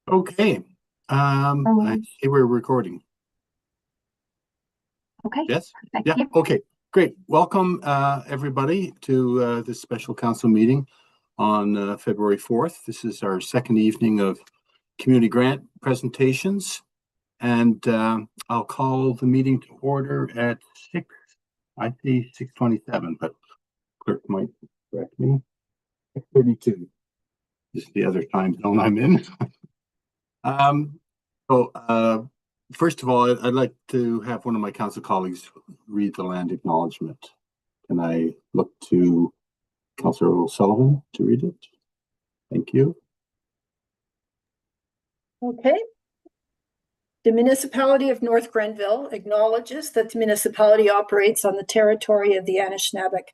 Okay. I see we're recording. Okay, Yes? perfect. Yeah. Yep. Okay. Great. Welcome, everybody, to this special council meeting on February 4th. This is our second evening of community grant presentations, and I'll call the meeting to order at 6:27, but clerk might correct me. 6:32 is the other time zone I'm in. Um, so, first of all, I'd like to have one of my council colleagues read the land acknowledgement. Can I look to Councillor O'Sullivan to read it? Thank you. Okay. The municipality of North Grenville acknowledges that the municipality operates on the territory of the Anishinaabeg.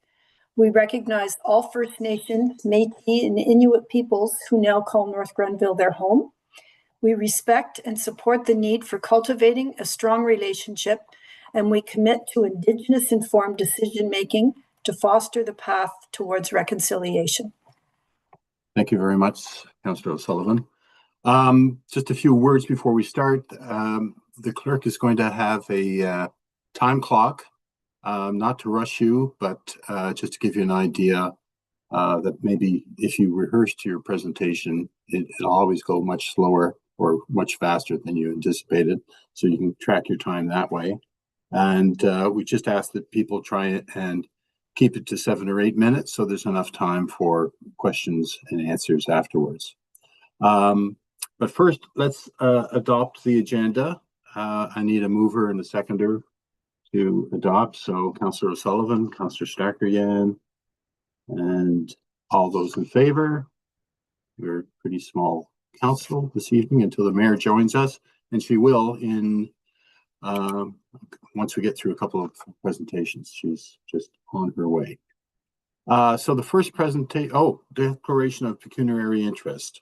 We recognize all First Nations, Métis, and Inuit peoples who now call North Grenville their home. We respect and support the need for cultivating a strong relationship, and we commit to Indigenous-informed decision-making to foster the path towards reconciliation. Thank you very much, Councillor O'Sullivan. Just a few words before we start. The clerk is going to have a time clock, not to rush you, but just to give you an idea that maybe if you rehearsed your presentation, it'll always go much slower or much faster than you anticipated, so you can track your time that way. And we just ask that people try and keep it to 7 or 8 minutes, so there's enough time for questions and answers afterwards. But first, let's adopt the agenda. I need a mover and a seconder to adopt. So Councillor O'Sullivan, Councillor Starkeryan, and all those in favor. We're a pretty small council this evening until the mayor joins us, and she will in once we get through a couple of presentations. She's just on her way. So the first presentation, declaration of pecuniary interest.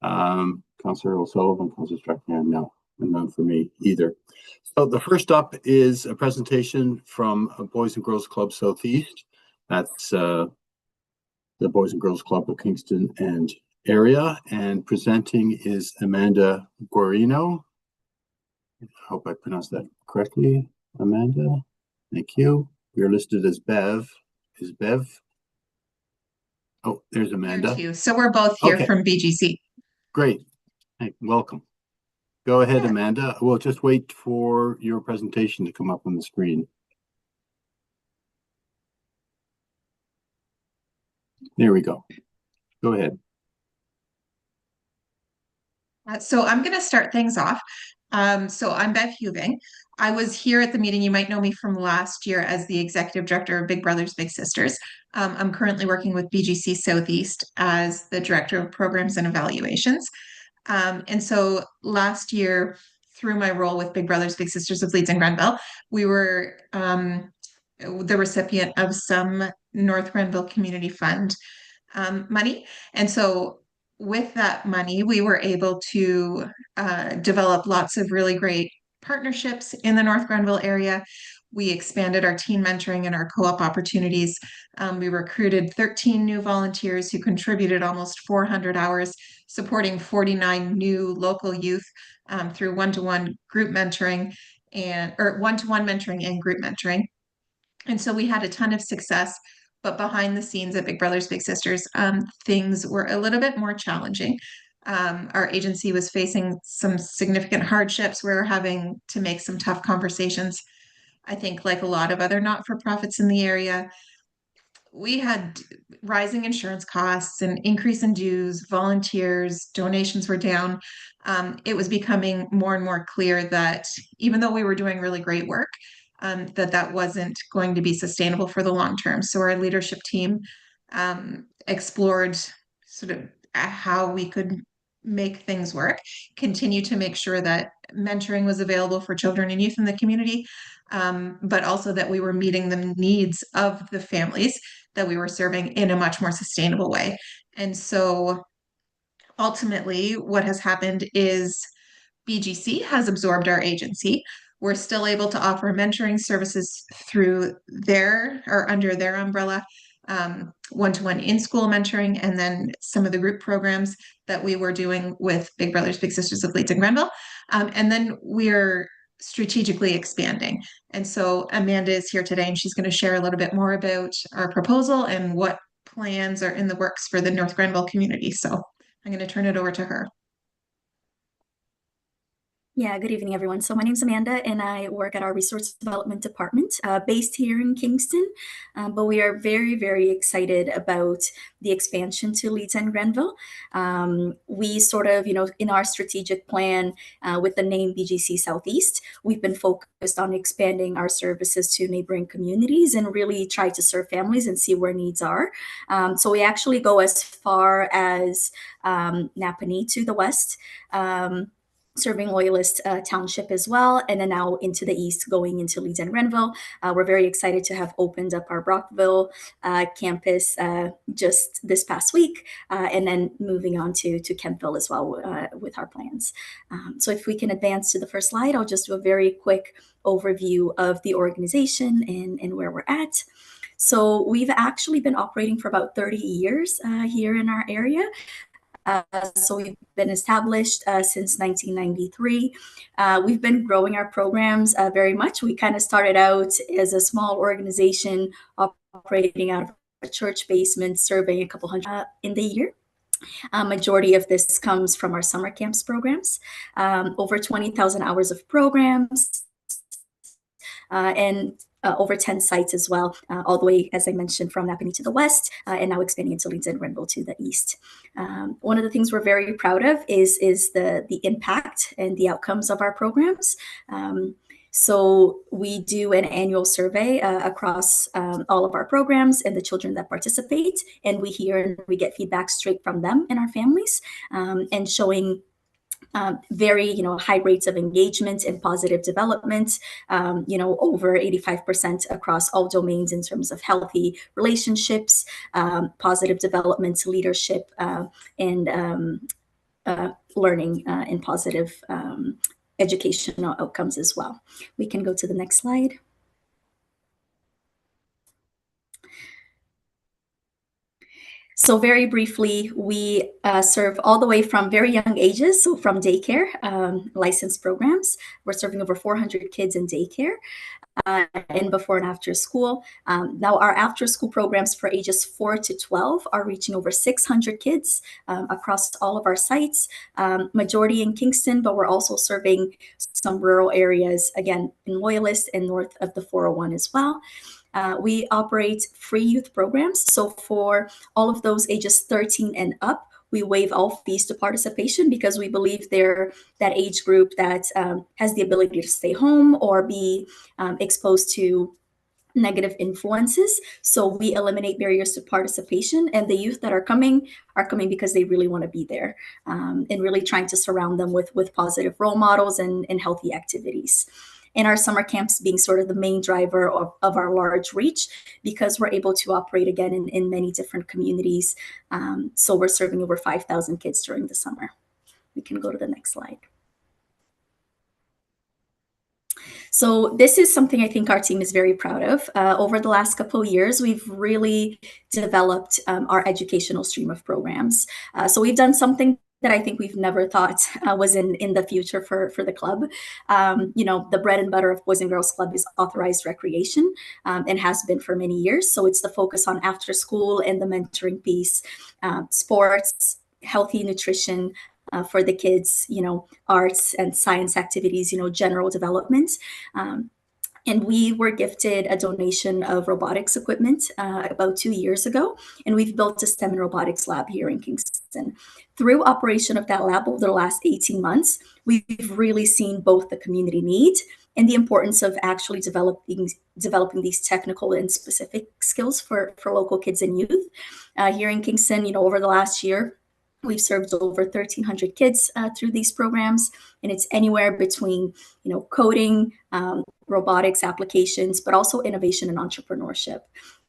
Councillor O'Sullivan, Councillor Starkeryan, no, and none for me either. So the first up is a presentation from Boys and Girls Club Southeast. That's the Boys and Girls Club of Kingston and area, and presenting is Amanda Guarino. I hope I pronounced that correctly, Amanda. Thank you. You're listed as Bev. Is Bev? Oh, there's Amanda. Here too. So we're both here from BGC. Great. Hey, welcome. Go ahead, Amanda. We'll just wait for your presentation to come up on the screen. There we go. Go ahead. So I'm going to start things off. So I'm Bev Huving. I was here at the meeting. You might know me from last year as the executive director of Big Brothers Big Sisters. I'm currently working with BGC Southeast as the director of programs and evaluations. And so last year, through my role with Big Brothers Big Sisters of Leeds and Grenville, we were the recipient of some North Grenville Community Fund money. And so with that money, we were able to develop lots of really great partnerships in the North Grenville area. We expanded our teen mentoring and our co-op opportunities. We recruited 13 new volunteers who contributed almost 400 hours, supporting 49 new local youth through one-to-one group mentoring or one-to-one mentoring and group mentoring. And so we had a ton of success. But behind the scenes at Big Brothers Big Sisters, things were a little bit more challenging. Our agency was facing some significant hardships. We were having to make some tough conversations. I think, like a lot of other not-for-profits in the area, we had rising insurance costs, an increase in dues, volunteers, donations were down. It was becoming more and more clear that even though we were doing really great work, that wasn't going to be sustainable for the long term. So our leadership team explored sort of how we could make things work, continue to make sure that mentoring was available for children and youth in the community, but also that we were meeting the needs of the families that we were serving in a much more sustainable way. And so ultimately, what has happened is BGC has absorbed our agency. We're still able to offer mentoring services through their or under their umbrella, one-to-one in-school mentoring, and then some of the group programs that we were doing with Big Brothers Big Sisters of Leeds and Grenville. And then we're strategically expanding. And so Amanda is here today, and she's going to share a little bit more about our proposal and what plans are in the works for the North Grenville community. So I'm going to turn it over to her. Yeah, good evening, everyone. So my name's Amanda, and I work at our Resource Development Department, based here in Kingston. But we are very, very excited about the expansion to Leeds and Grenville. We sort of, in our strategic plan with the name BGC Southeast, we've been focused on expanding our services to neighboring communities and really try to serve families and see where needs are. So we actually go as far as Napanee to the west. Serving Loyalist Township as well, and then now into the east, going into Leeds and Grenville. We're very excited to have opened up our Brockville campus just this past week, and then moving on to Kentville as well with our plans. So if we can advance to the first slide, I'll just do a very quick overview of the organization and where we're at. So we've actually been operating for about 30 years here in our area. So we've been established since 1993. We've been growing our programs very much. We kind of started out as a small organization operating out of a church basement, serving a couple hundred in the year. Majority of this comes from our summer camps programs, over 20,000 hours of programs, and over 10 sites as well, all the way, as I mentioned, from Napanee to the west, and now expanding into Leeds and Grenville to the east. One of the things we're very proud of is the impact and the outcomes of our programs. So we do an annual survey across all of our programs and the children that participate, and we hear and we get feedback straight from them and our families, and showing very, high rates of engagement and positive development, over 85% across all domains in terms of healthy relationships, positive development, leadership, and learning and positive educational outcomes as well. We can go to the next slide. So very briefly, we serve all the way from very young ages, so from daycare, licensed programs. We're serving over 400 kids in daycare and before and after school. Now our after school programs for ages 4 to 12 are reaching over 600 kids across all of our sites, majority in Kingston, but we're also serving some rural areas, again, in Loyalist and north of the 401 as well. We operate free youth programs. So for all of those ages 13 and up, we waive all fees to participation because we believe they're that age group that has the ability to stay home or be exposed to negative influences. So we eliminate barriers to participation, and the youth that are coming because they really want to be there, and really trying to surround them with positive role models and healthy activities. And our summer camps being sort of the main driver of our large reach, because we're able to operate again in many different communities. So we're serving over 5,000 kids during the summer. We can go to the next slide. So this is something I think our team is very proud of. Over the last couple of years, we've really developed our educational stream of programs. So we've done something that I think we've never thought was in the future for the club. The bread and butter of Boys and Girls Club is authorized recreation, and has been for many years. So it's the focus on after school and the mentoring piece, sports, healthy nutrition for the kids, arts and science activities, general development. And we were gifted a donation of robotics equipment about 2 years ago, and we've built a STEM and robotics lab here in Kingston. Through operation of that lab over the last 18 months, we've really seen both the community need and the importance of actually developing these technical and specific skills for local kids and youth. Here in Kingston, over the last year, we've served over 1,300 kids through these programs, and it's anywhere between, coding, robotics applications, but also innovation and entrepreneurship.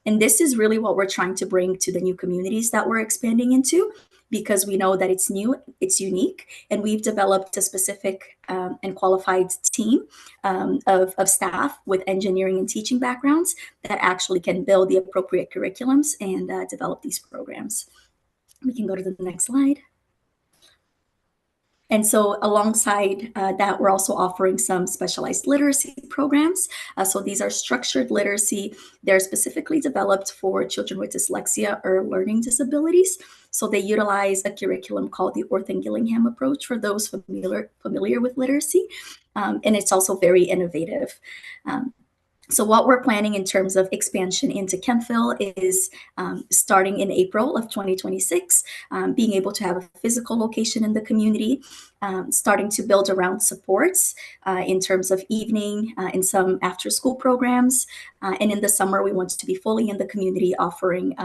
And this is really what we're trying to bring to the new communities that we're expanding into, because we know that it's new, it's unique, and we've developed a specific and qualified team of staff with engineering and teaching backgrounds that actually can build the appropriate curriculums and develop these programs. We can go to the next slide. And so alongside that, we're also offering some specialized literacy programs. So these are structured literacy. They're specifically developed for children with dyslexia or learning disabilities. So they utilize a curriculum called the Orthan Gillingham approach for those familiar with literacy. And it's also very innovative. So what we're planning in terms of expansion into Kemptville is starting in April of 2026, being able to have a physical location in the community, starting to build around supports in terms of evening and some after-school programs. And in the summer, we want to be fully in the community offering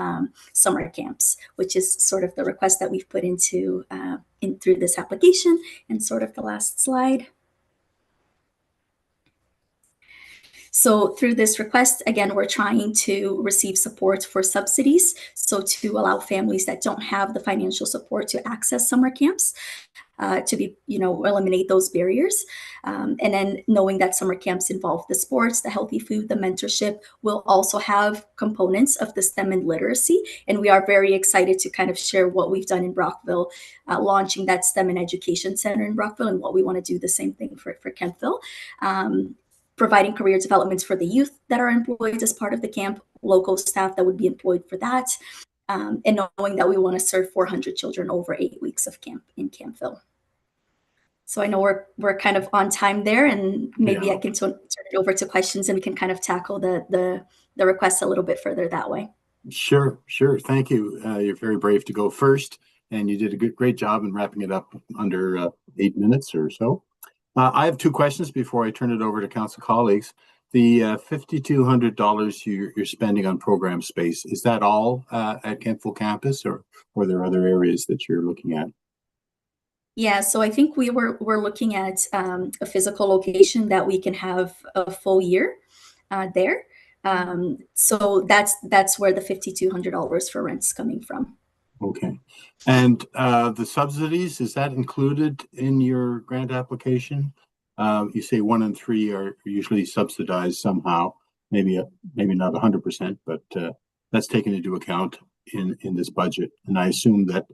summer camps, which is sort of the request that we've put into through this application. And sort of the last slide. So through this request, again, we're trying to receive support for subsidies. So to allow families that don't have the financial support to access summer camps, to be, eliminate those barriers. And then knowing that summer camps involve the sports, the healthy food, the mentorship, will also have components of the STEM and literacy. And we are very excited to kind of share what we've done in Brockville, launching that STEM and Education Center in Brockville, and what we want to do the same thing for Kemptville. Providing career developments for the youth that are employed as part of the camp, local staff that would be employed for that, and knowing that we want to serve 400 children over 8 weeks of camp in Kemptville. So I know we're kind of on time there, and maybe I can turn it over to questions, and we can kind of tackle the requests a little bit further that way. Sure. Thank you. You're very brave to go first, and you did a great job in wrapping it up under 8 minutes or so. I have two questions before I turn it over to council colleagues. The $5,200 you're spending on program space, is that all at Kemptville campus, or are there other areas that you're looking at? Yeah, so I think we're looking at a physical location that we can have a full year there. So that's where the $5,200 for rent's coming from. Okay. And the subsidies, is that included in your grant application? You say 1 and 3 are usually subsidized somehow, maybe not 100%, but that's taken into account in this budget. And I assume that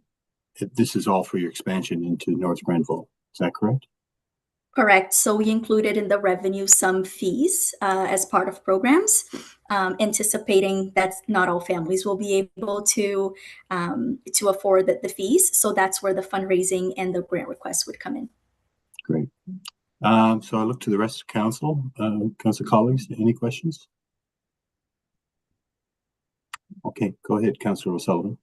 this is all for your expansion into North Grenville. Is that correct? Correct. So we included in the revenue some fees as part of programs, anticipating that not all families will be able to afford the fees. So that's where the fundraising and the grant request would come in. Great. So I look to the rest of council. Council colleagues, any questions? Okay, go ahead, Councillor O'Sullivan.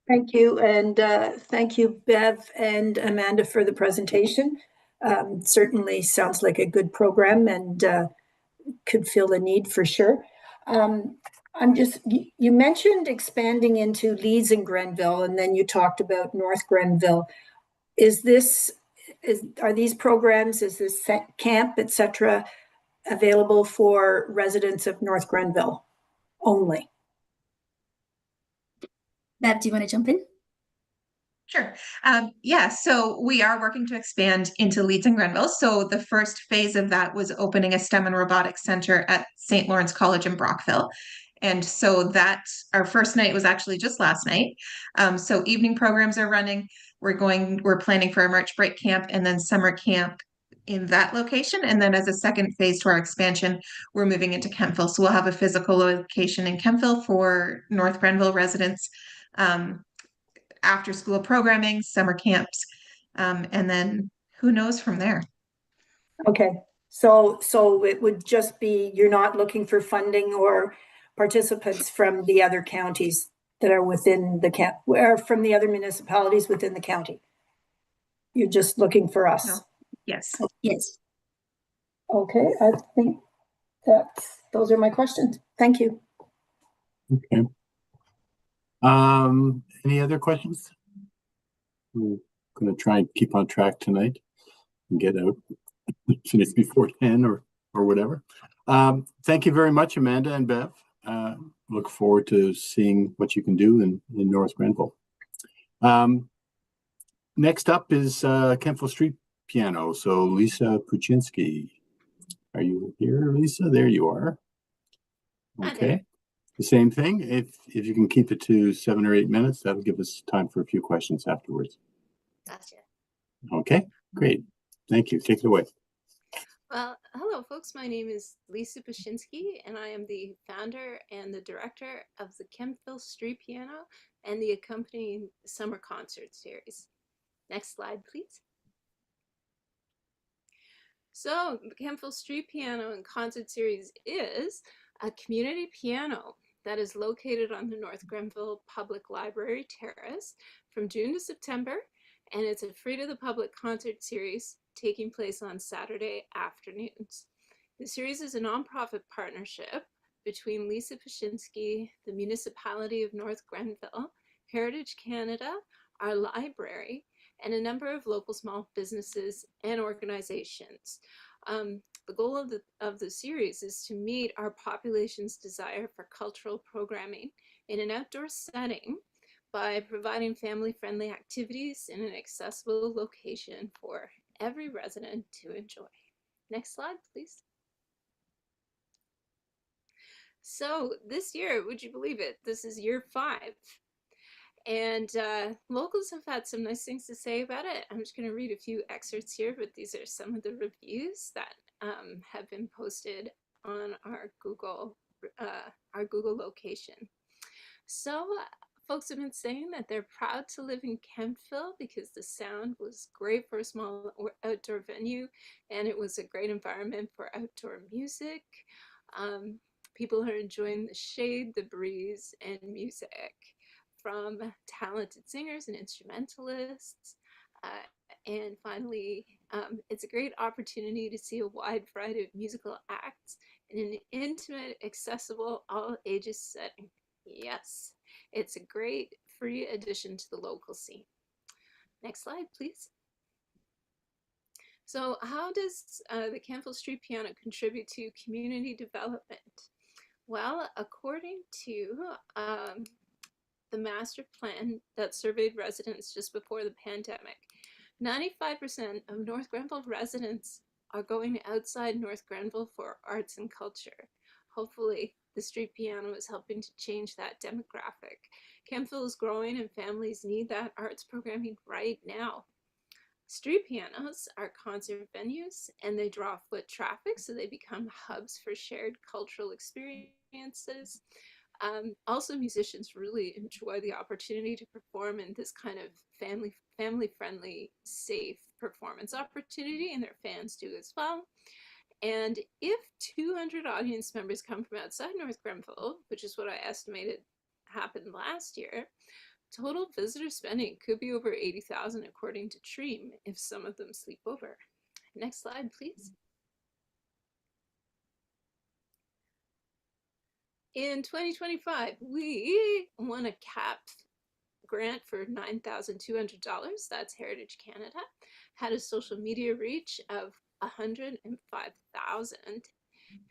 Thank you, and thank you, Bev and Amanda, for the presentation. Certainly sounds like a good program, and could feel the need for sure. You mentioned expanding into Leeds and Grenville, and then you talked about North Grenville. Are these programs, is this camp, etc., available for residents of North Grenville only? Bev, do you want to jump in? Sure. Yeah, so we are working to expand into Leeds and Grenville. So the first phase of that was opening a STEM and Robotics Center at St. Lawrence College in Brockville. And so our first night was actually just last night. So evening programs are running. We're planning for a March break camp and then summer camp in that location. And then as a second phase to our expansion, we're moving into Kemptville. So we'll have a physical location in Kemptville for North Grenville residents, after school programming, summer camps, and then who knows from there. Okay, so it would just be, you're not looking for funding or participants from the other counties that are within the camp, or from the other municipalities within the county. You're just looking for us. No. Yes. Yes. Okay, I think those are my questions. Thank you. Okay. Any other questions? We're going to try and keep on track tonight and get out before 10 or whatever. Thank you very much, Amanda and Bev. look forward to seeing what you can do in North Grenville. Next up is Kemptville Street Piano. So Lisa Puchinsky. Are you here, Lisa? There you are. Okay. The same thing. If you can keep it to 7 or 8 minutes, that'll give us time for a few questions afterwards. Gotcha. Okay, great. Thank you. Take it away. Well, hello, folks. My name is Lisa Pashinsky, and I am the founder and the director of the Kemptville Street Piano and the accompanying summer concert series. Next slide, please. So, the Kemptville Street Piano and Concert Series is a community piano that is located on the North Grenville Public Library Terrace from June to September, and it's a free to the public concert series taking place on Saturday afternoons. The series is a nonprofit partnership between Lisa Pashinsky, the Municipality of North Grenville, Heritage Canada, our library, and a number of local small businesses and organizations. The goal of the series is to meet our population's desire for cultural programming in an outdoor setting by providing family-friendly activities in an accessible location for every resident to enjoy. Next slide, please. So this year, would you believe it, this is year 5. And locals have had some nice things to say about it. I'm just going to read a few excerpts here, but these are some of the reviews that have been posted on our Google location. So folks have been saying that they're proud to live in Kemptville because the sound was great for a small outdoor venue, and it was a great environment for outdoor music. People are enjoying the shade, the breeze, and music from talented singers and instrumentalists. And finally, it's a great opportunity to see a wide variety of musical acts in an intimate, accessible, all ages setting. Yes, it's a great free addition to the local scene. Next slide, please. So how does the Kemptville Street Piano contribute to community development? Well, according to the master plan that surveyed residents just before the pandemic, 95% of North Grenville residents are going outside North Grenville for arts and culture. Hopefully, the street piano is helping to change that demographic. Kemptville is growing and families need that arts programming right now. Street pianos are concert venues and they draw foot traffic, so they become hubs for shared cultural experiences. Also, musicians really enjoy the opportunity to perform in this kind of family-friendly, safe performance opportunity, and their fans do as well. And if 200 audience members come from outside North Grenville, which is what I estimated happened last year, total visitor spending could be over $80,000 according to Treem if some of them sleep over. Next slide, please. In 2025, we won a CAP grant for $9,200. That's Heritage Canada. Had a social media reach of 105,000.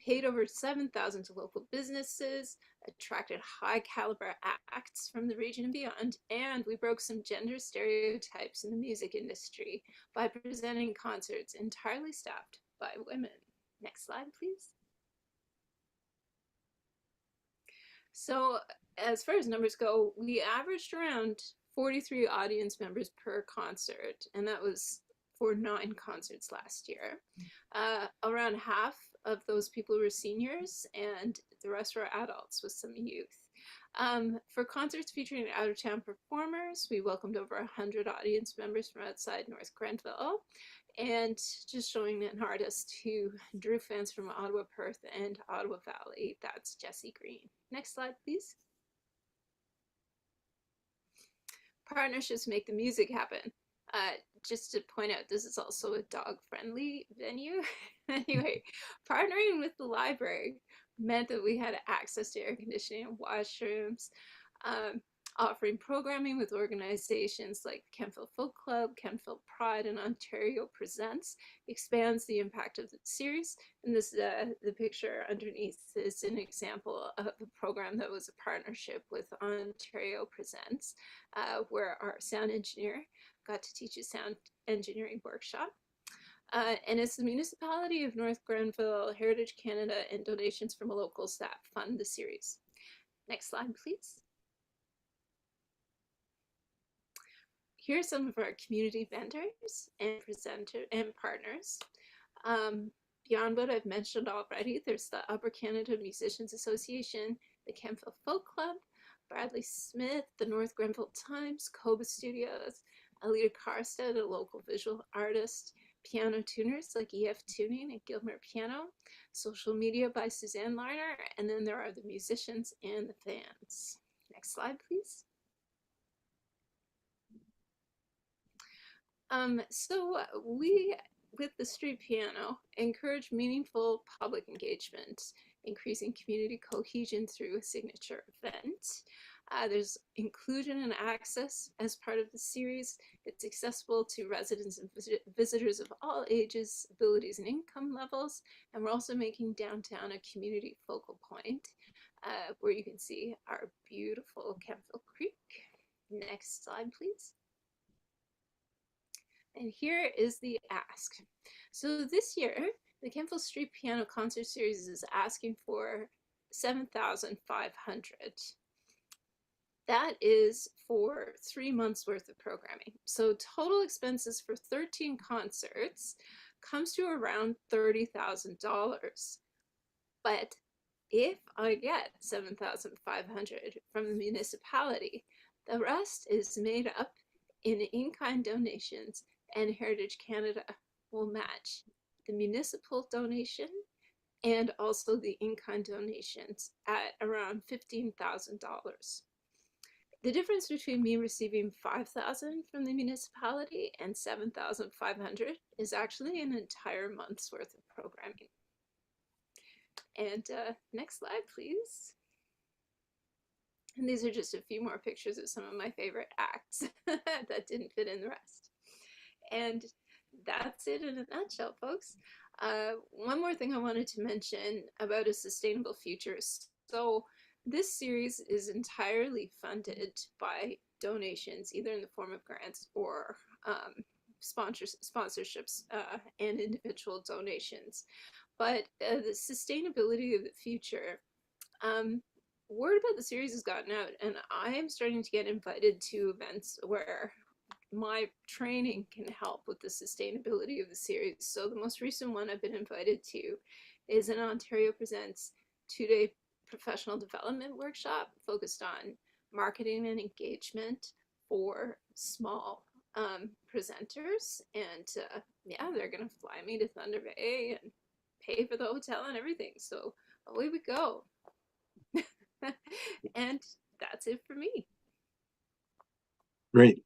Paid over $7,000 to local businesses, attracted high caliber acts from the region and beyond, and we broke some gender stereotypes in the music industry by presenting concerts entirely staffed by women. Next slide, please. So as far as numbers go, we averaged around 43 audience members per concert, and that was for 9 concerts last year. Around half of those people were seniors, and the rest were adults with some youth. For concerts featuring out-of-town performers, we welcomed over 100 audience members from outside North Grenville, and just showing an artist who drew fans from Ottawa, Perth, and Ottawa Valley. That's Jesse Green. Next slide, please. Partnerships make the music happen. Just to point out, this is also a dog-friendly venue. Anyway, partnering with the library meant that we had access to air conditioning and washrooms. offering programming with organizations like Kemptville Folk Club, Kemptville Pride, and Ontario Presents expands the impact of the series. And this the picture underneath is an example of a program that was a partnership with Ontario Presents, where our sound engineer got to teach a sound engineering workshop. And it's the municipality of North Grenville, Heritage Canada, and donations from a local staff fund the series. Next slide, please. Here are some of our community vendors and partners. Beyond what I've mentioned already, there's the Upper Canada Musicians Association, the Kemptville Folk Club, Bradley Smith, the North Grenville Times, Koba Studios, Alita Karstad, a local visual artist, piano tuners like EF Tuning and Gilmer Piano, social media by Suzanne Larner, and then there are the musicians and the fans. Next slide, please. So we, with the street piano, encourage meaningful public engagement, increasing community cohesion through a signature event. There's inclusion and access as part of the series. It's accessible to residents and visitors of all ages, abilities, and income levels. And we're also making downtown a community focal point where you can see our beautiful Kemptville Creek. Next slide, please. And here is the ask. So this year, the Kemptville Street Piano Concert Series is asking for $7,500. That is for 3 months worth of programming. So total expenses for 13 concerts comes to around $30,000. But if I get $7,500 from the municipality, the rest is made up in in-kind donations, and Heritage Canada will match the municipal donation and also the in-kind donations at around $15,000. The difference between me receiving $5,000 from the municipality and $7,500 is actually an entire month's worth of programming. And next slide, please. And these are just a few more pictures of some of my favorite acts that didn't fit in the rest. And that's it in a nutshell, folks. One more thing I wanted to mention about a sustainable future. So this series is entirely funded by donations, either in the form of grants or sponsorships and individual donations. But the sustainability of the future, word about the series has gotten out, and I am starting to get invited to events where my training can help with the sustainability of the series. So the most recent one I've been invited to is an Ontario Presents 2-day professional development workshop focused on marketing and engagement for small presenters. And yeah, they're gonna fly me to Thunder Bay and pay for the hotel and everything. So away we go. And that's it for me. Great.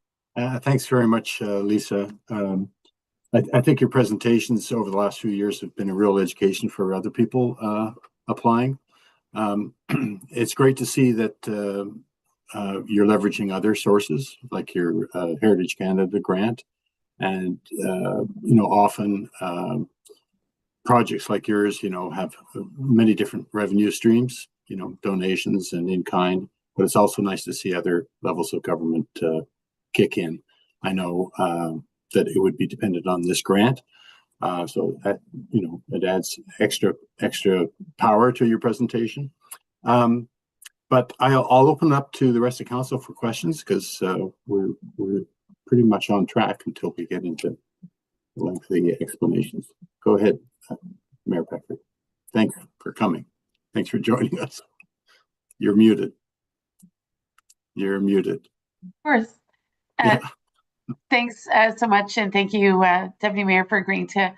Thanks very much, Lisa. I think your presentations over the last few years have been a real education for other people applying. It's great to see that you're leveraging other sources like your Heritage Canada grant, and often projects like yours, have many different revenue streams, donations and in kind. But it's also nice to see other levels of government kick in. I know that it would be dependent on this grant. So that, it adds extra power to your presentation. But I'll open up to the rest of council for questions, because we're pretty much on track until we get into lengthy explanations. Go ahead, Mayor Peckford. Thanks for coming. Thanks for joining us. You're muted. You're muted. Of course. Thanks so much, and thank you, Deputy Mayor, for agreeing to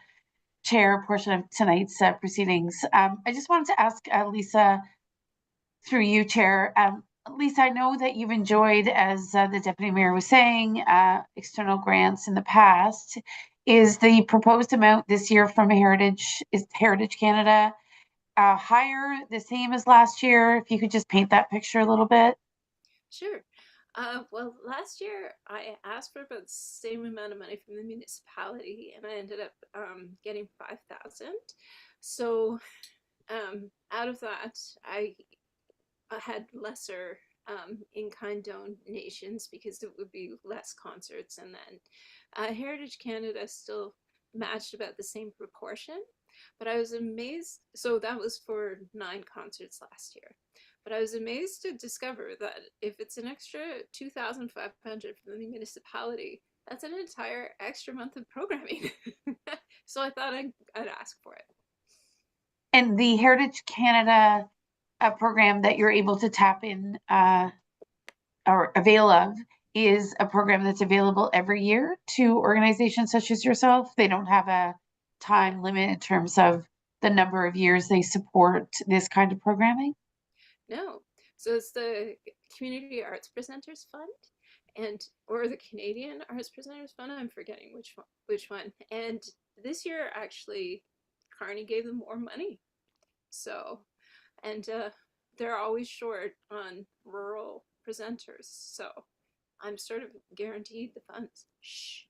chair a portion of tonight's proceedings. I just wanted to ask Lisa, through you, Chair. Lisa, I know that you've enjoyed, as the Deputy Mayor was saying, external grants in the past. Is the proposed amount this year from Heritage Canada higher, the same as last year? If you could just paint that picture a little bit. Sure. Well, last year I asked for about the same amount of money from the municipality, and I ended up getting 5,000. So out of that, I had lesser in-kind donations because it would be less concerts, and then Heritage Canada still matched about the same proportion. But I was amazed. So that was for 9 concerts last year. But I was amazed to discover that if it's an extra 2,500 from the municipality, that's an entire extra month of programming. So I thought I'd ask for it. And the Heritage Canada program that you're able to tap in or avail of is a program that's available every year to organizations such as yourself. They don't have a time limit in terms of the number of years they support this kind of programming. No. So it's the Community Arts Presenters Fund or the Canadian Arts Presenters Fund. I'm forgetting which one. And this year actually Carney gave them more money. So, and they're always short on rural presenters. So I'm sort of guaranteed the funds. Shh.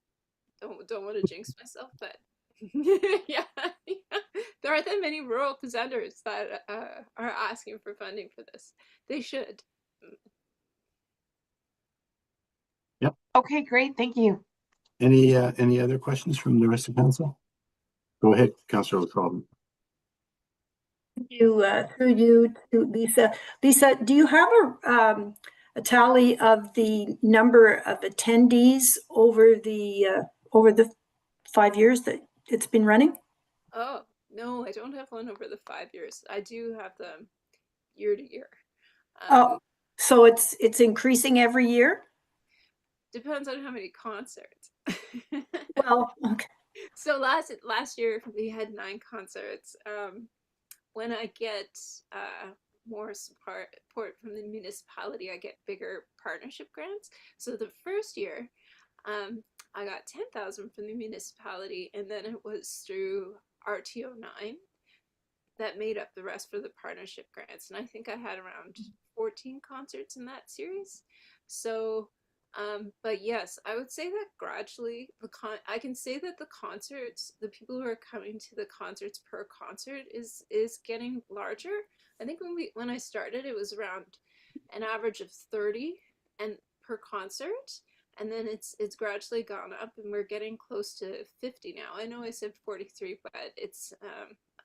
Don't want to jinx myself, but yeah, there aren't that many rural presenters that are asking for funding for this. They should. Yep. Okay, great. Thank you. Any other questions from the rest of council? Go ahead, Councillor O'Sullivan. Through you to Lisa. Lisa, do you have a tally of the number of attendees over the 5 years that it's been running? Oh, no, I don't have one over the 5 years. I do have them year to year. Oh, so it's increasing every year? Depends on how many concerts. Well, okay. So last year we had 9 concerts. When I get more support from the municipality, I get bigger partnership grants. So the first year, I got 10,000 from the municipality, and then it was through RTO9 that made up the rest for the partnership grants. And I think I had around 14 concerts in that series. So, but yes, I would say that gradually I can say that the concerts, the people who are coming to the concerts per concert is getting larger. I think when I started, it was around an average of 30 and per concert. And then it's gradually gone up, and we're getting close to 50 now. I know I said 43, but it's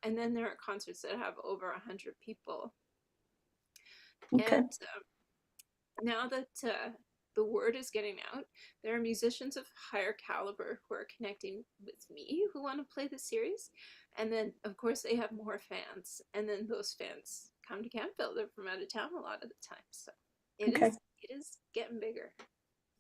and then there are concerts that have over 100 people. Okay. And now that the word is getting out, there are musicians of higher caliber who are connecting with me who want to play the series. And then, of course, they have more fans. And then those fans come to Campville. They're from out of town a lot of the time. So it is getting bigger.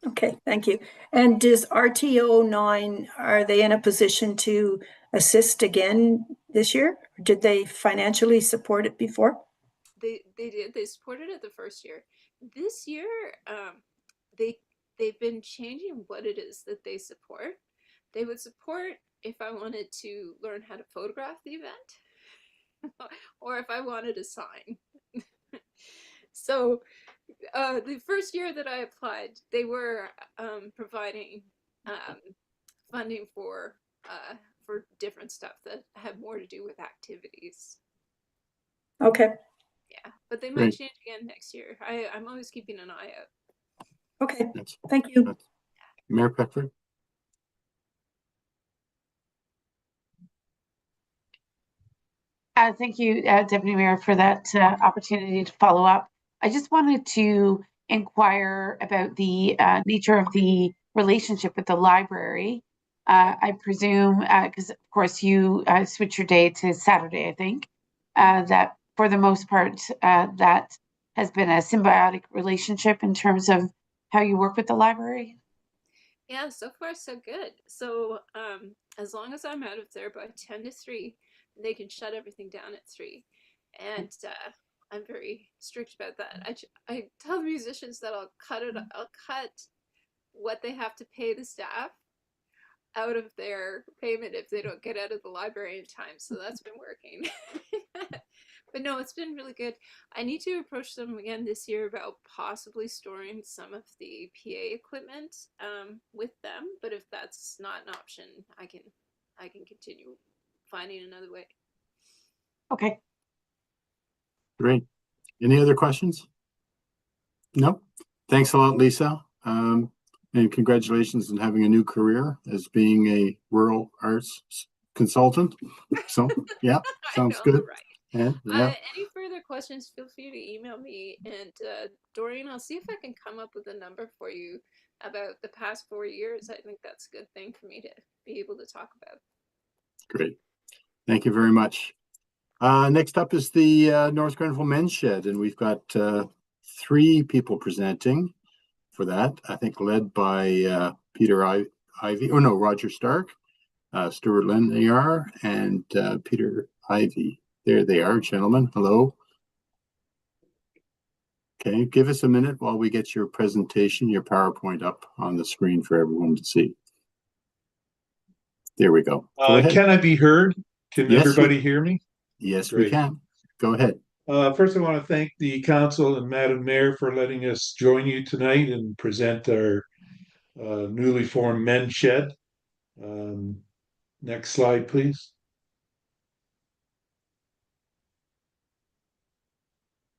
Okay, thank you. And does RTO9, are they in a position to assist again this year? Or did they financially support it before? They did. They supported it the first year. This year, they've been changing what it is that they support. They would support if I wanted to learn how to photograph the event, or if I wanted a sign. So the first year that I applied, they were providing funding for different stuff that had more to do with activities. Okay. Yeah, but they might change again next year. I'm always keeping an eye out. Okay, thank you. Mayor Peckford. Thank you, Deputy Mayor, for that opportunity to follow up. I just wanted to inquire about the nature of the relationship with the library. I presume, because of course you switch your day to Saturday, I think, that for the most part, that has been a symbiotic relationship in terms of how you work with the library. Yeah, so far so good. So as long as I'm out of there by 10 to 3, they can shut everything down at 3. And I'm very strict about that. I tell the musicians that I'll cut what they have to pay the staff out of their payment if they don't get out of the library in time. So that's been working. But no, it's been really good. I need to approach them again this year about possibly storing some of the PA equipment with them. But if that's not an option, I can continue finding another way. Okay. Great. Any other questions? No? Thanks a lot, Lisa. And congratulations on having a new career as being a rural arts consultant. So, yeah, sounds I know, good. right? Yeah. Any further questions, feel free to email me. And Doreen, I'll see if I can come up with a number for you about the past 4 years. I think that's a good thing for me to be able to talk about. Great. Thank you very much. Next up is the North Grenville Men's Shed, and we've got 3 people presenting for that. I think led by Peter Ivy, oh no, Roger Stark, Stuart Leniar, and Peter Ivy. There they are, gentlemen. Hello. Okay, give us a minute while we get your presentation, your PowerPoint up on the screen for everyone to see. There we go. Go ahead. Can I be heard? Can Yes, everybody hear me? Yes, Great. we can. Go ahead. First, I want to thank the council and Madam Mayor for letting us join you tonight and present our newly formed men's shed. Next slide, please.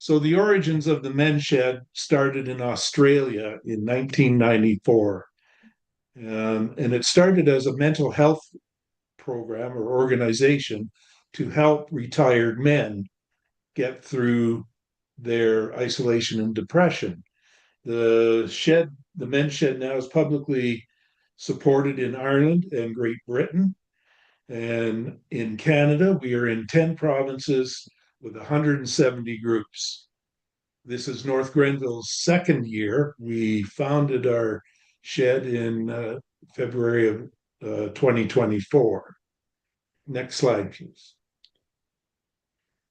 So the origins of the men's shed started in Australia in 1994. And it started as a mental health program or organization to help retired men get through their isolation and depression. The men's shed now is publicly supported in Ireland and Great Britain. And in Canada, we are in 10 provinces with 170 groups. This is North Grenville's second year. We founded our shed in February of 2024. Next slide, please.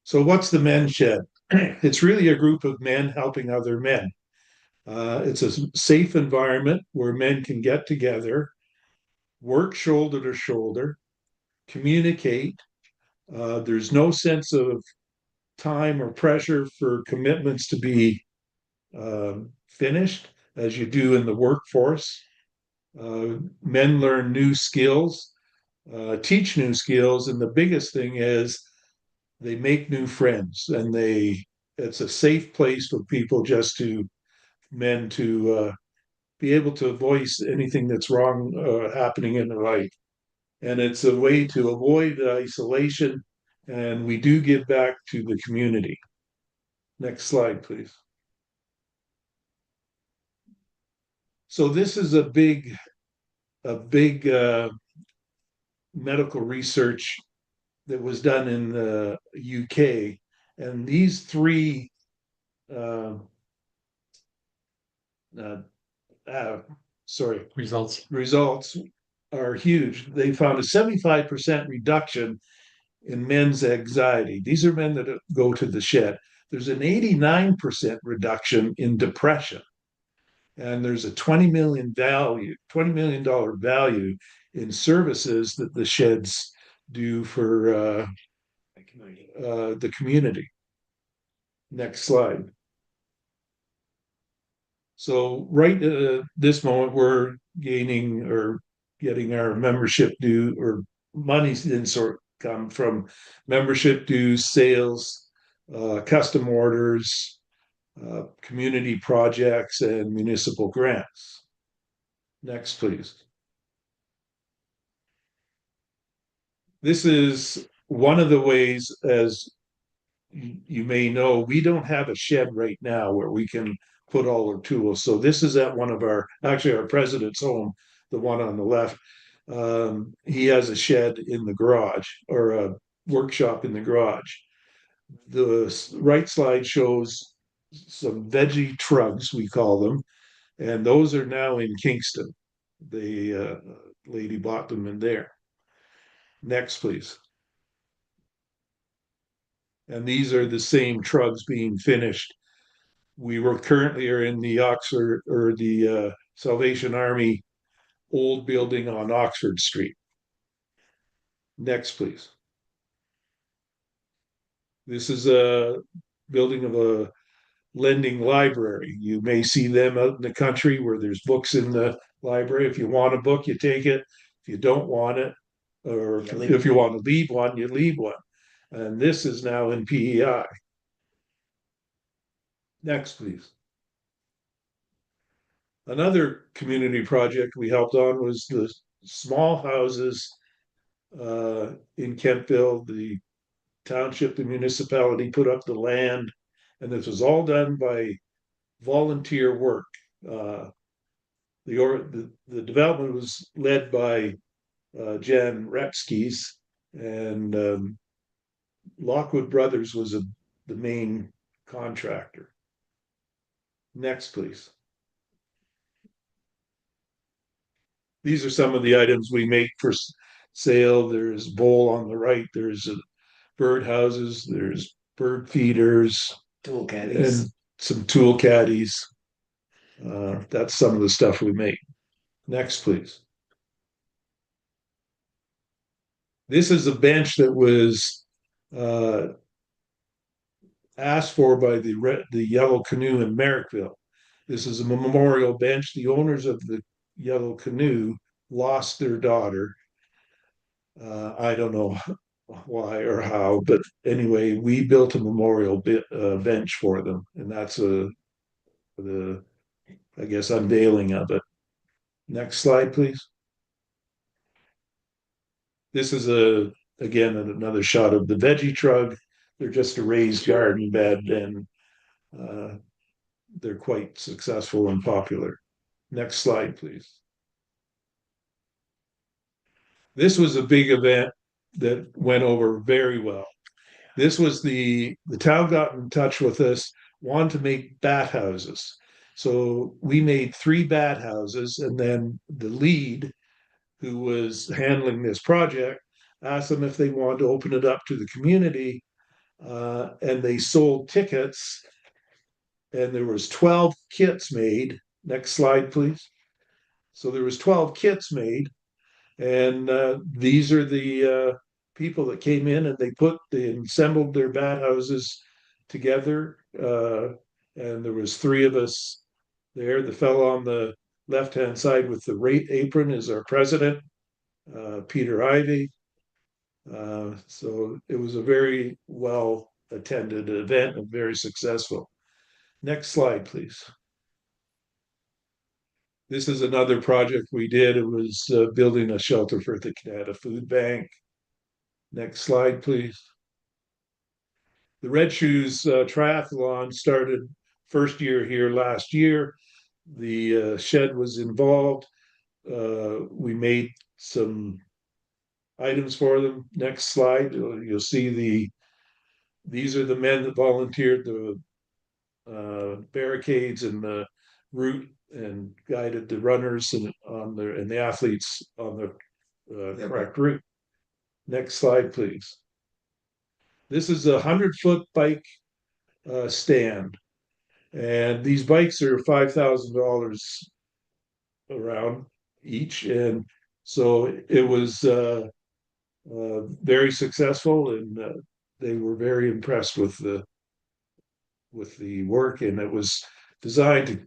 So what's the men's shed? It's really a group of men helping other men. It's a safe environment where men can get together, work shoulder to shoulder, communicate. There's no sense of time or pressure for commitments to be finished as you do in the workforce. Men learn new skills, teach new skills, and the biggest thing is they make new friends, and it's a safe place for people men to be able to voice anything that's wrong happening in their life. And it's a way to avoid isolation, and we do give back to the community. Next slide, please. So this is a big medical research that was done in the UK, and these 3 results are huge. They found a 75% reduction in men's anxiety. These are men that go to the shed. There's an 89% reduction in depression. And there's a $20 million value in services that the sheds do for the community. Next slide. So right at this moment, we're getting our membership due, or money's come from membership dues, sales, custom orders, community projects, and municipal grants. Next, please. This is one of the ways, as you may know, we don't have a shed right now where we can put all our tools. So this is at our president's home, the one on the left. He has a shed in the garage, or a workshop in the garage. The right slide shows some veggie trucks, we call them, and those are now in Kingston. The lady bought them in there. Next, please. And these are the same trucks being finished. We are in the Oxford, or the Salvation Army old building on Oxford Street. Next, please. This is a building of a lending library. You may see them out in the country where there's books in the library. If you want a book, you take it. If you don't want it, or if you want to leave one, you leave one. And this is now in PEI. Next, please. Another community project we helped on was the small houses in Kentville. The township, the municipality put up the land, and this was all done by volunteer work. The development was led by Jan Repskis, and Lockwood Brothers was the main contractor. Next, please. These are some of the items we make for sale. There's bowl on the right. There's bird houses. There's bird feeders. Tool caddies. And some tool caddies. That's some of the stuff we make. Next, please. This is a bench that was asked for by the Yellow Canoe in Merrickville. This is a memorial bench. The owners of the Yellow Canoe lost their daughter. I don't know why or how, but anyway, we built a memorial bench for them, and that's the I guess unveiling of it. Next slide, please. This is again another shot of the veggie truck. They're just a raised garden bed, and they're quite successful and popular. Next slide, please. This was a big event that went over very well. This was the town got in touch with us, wanted to make bat houses. So we made 3 bat houses, and then the lead, who was handling this project, asked them if they wanted to open it up to the community, and they sold tickets, and there was 12 kits made. Next slide, please. So there was 12 kits made, and these are the people that came in, and they assembled their bat houses together, and there was 3 of us there. The fellow on the left-hand side with the rate apron is our president, Peter Ivy. So it was a very well attended event and very successful. Next slide, please. This is another project we did. It was building a shelter for the Canada Food Bank. Next slide, please. The Red Shoes Triathlon started first year here last year. The shed was involved. We made some items for them. Next slide. You'll see these are the men that volunteered the barricades and the route and guided the runners and the athletes on the correct route. Next slide, please. This is a 100-foot bike stand, and these bikes are $5,000 around each, and so it was very successful, and they were very impressed with the work, and it was designed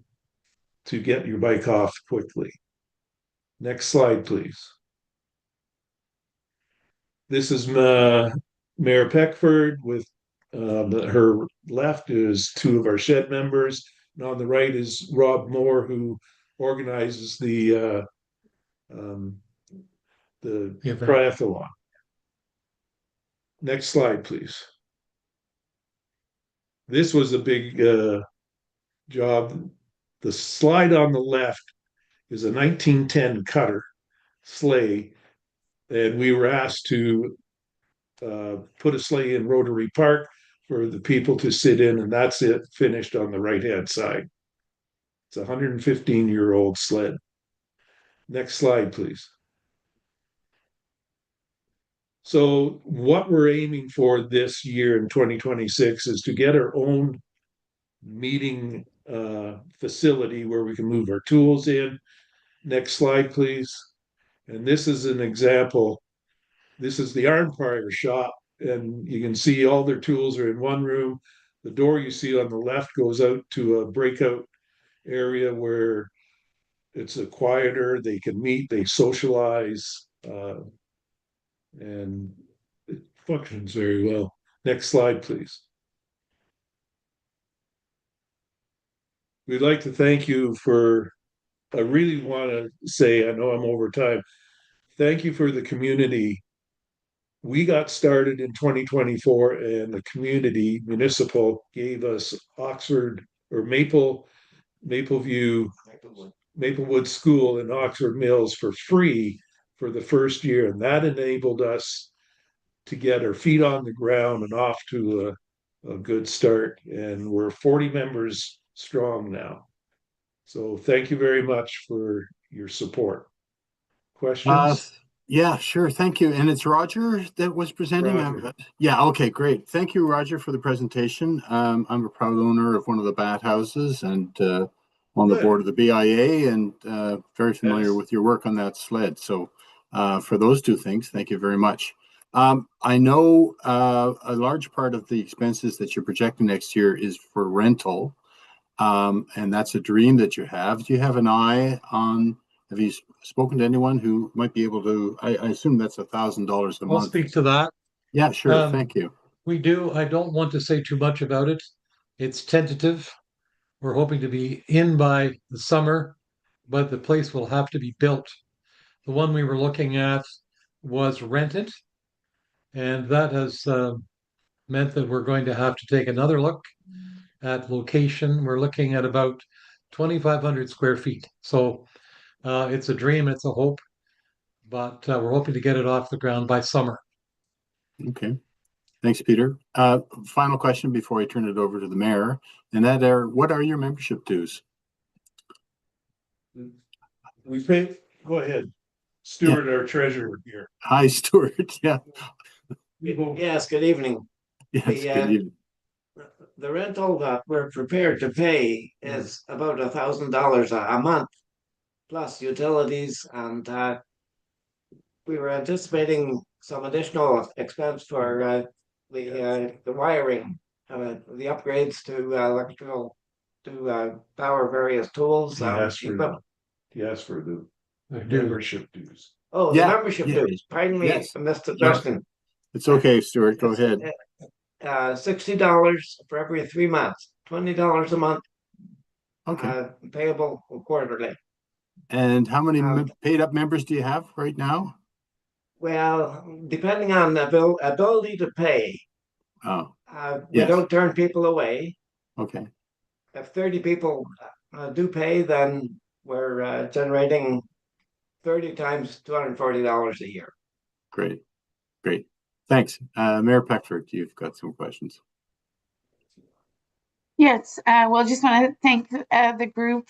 to get your bike off quickly. Next slide, please. This is Mayor Peckford. With her left is 2 of our shed members, and on the right is Rob Moore, who organizes the triathlon. Next slide, please. This was a big job. The slide on the left is a 1910 Cutter sleigh, and we were asked to put a sleigh in Rotary Park for the people to sit in, and that's it, finished on the right-hand side. It's a 115-year-old sled. Next slide, please. So what we're aiming for this year in 2026 is to get our own meeting facility where we can move our tools in. Next slide, please. And this is an example. This is the Armpire shop and you can see all their tools are in one room. The door you see on the left goes out to a breakout area where it's a quieter, they can meet, they socialize, and it functions very well. Next slide, please. We'd like to thank you for, I really want to say, I know I'm over time, thank you for the community. We got started in 2024 and the community municipal gave us Oxford or Mapleview, Maplewood School in Oxford Mills for free for the first year. And that enabled us to get our feet on the ground and off to a good start. And we're 40 members strong now. So thank you very much for your support. Questions? Yeah, sure. Thank you. And it's Roger that was presenting. Roger. Yeah, okay, great. Thank you, Roger, for the presentation. I'm a proud owner of one of the bat houses and on the Good. board of the BIA and very familiar Yes. with your work on that sled. So for those two things, thank you very much. I know a large part of the expenses that you're projecting next year is for rental. And that's a dream that you have. Do you have an eye on, have you spoken to anyone who might be able to, I assume that's $1,000 a I'll month. speak to that. Yeah, sure. Um, Thank you. We do. I don't want to say too much about it. It's tentative. We're hoping to be in by the summer, but the place will have to be built. The one we were looking at was rented, and that has meant that we're going to have to take another look at location. We're looking at about 2,500 square feet. So it's a dream, it's a hope, but we're hoping to get it off the ground by summer. Okay. Thanks, Peter. Final question before I turn it over to the mayor, and that are, what are your membership dues? We pay, go ahead. Stuart, our treasurer here. Hi, Stuart. Yeah. Yes, good evening. Yes, The, good evening. The rental that we're prepared to pay is about $1,000 a month, plus utilities, and we were anticipating some additional expense for the wiring, the upgrades to electrical, to power various tools. Yes, for the membership dues. Oh, Yeah, the membership yeah. dues. Pardon me, Yes. Mr. No. Justin. It's okay, Stuart. Go It's, ahead. $60 for every 3 months, $20 a month, Okay. payable quarterly. And how many Um, paid up members do you have right now? Well, depending on the ability to pay, Oh, we yes. don't turn people away. Okay. If 30 people do pay, then we're generating 30 times $240 a year. Great. Great. Thanks. Mayor Peckford, you've got some questions. Yes, well, just want to thank the group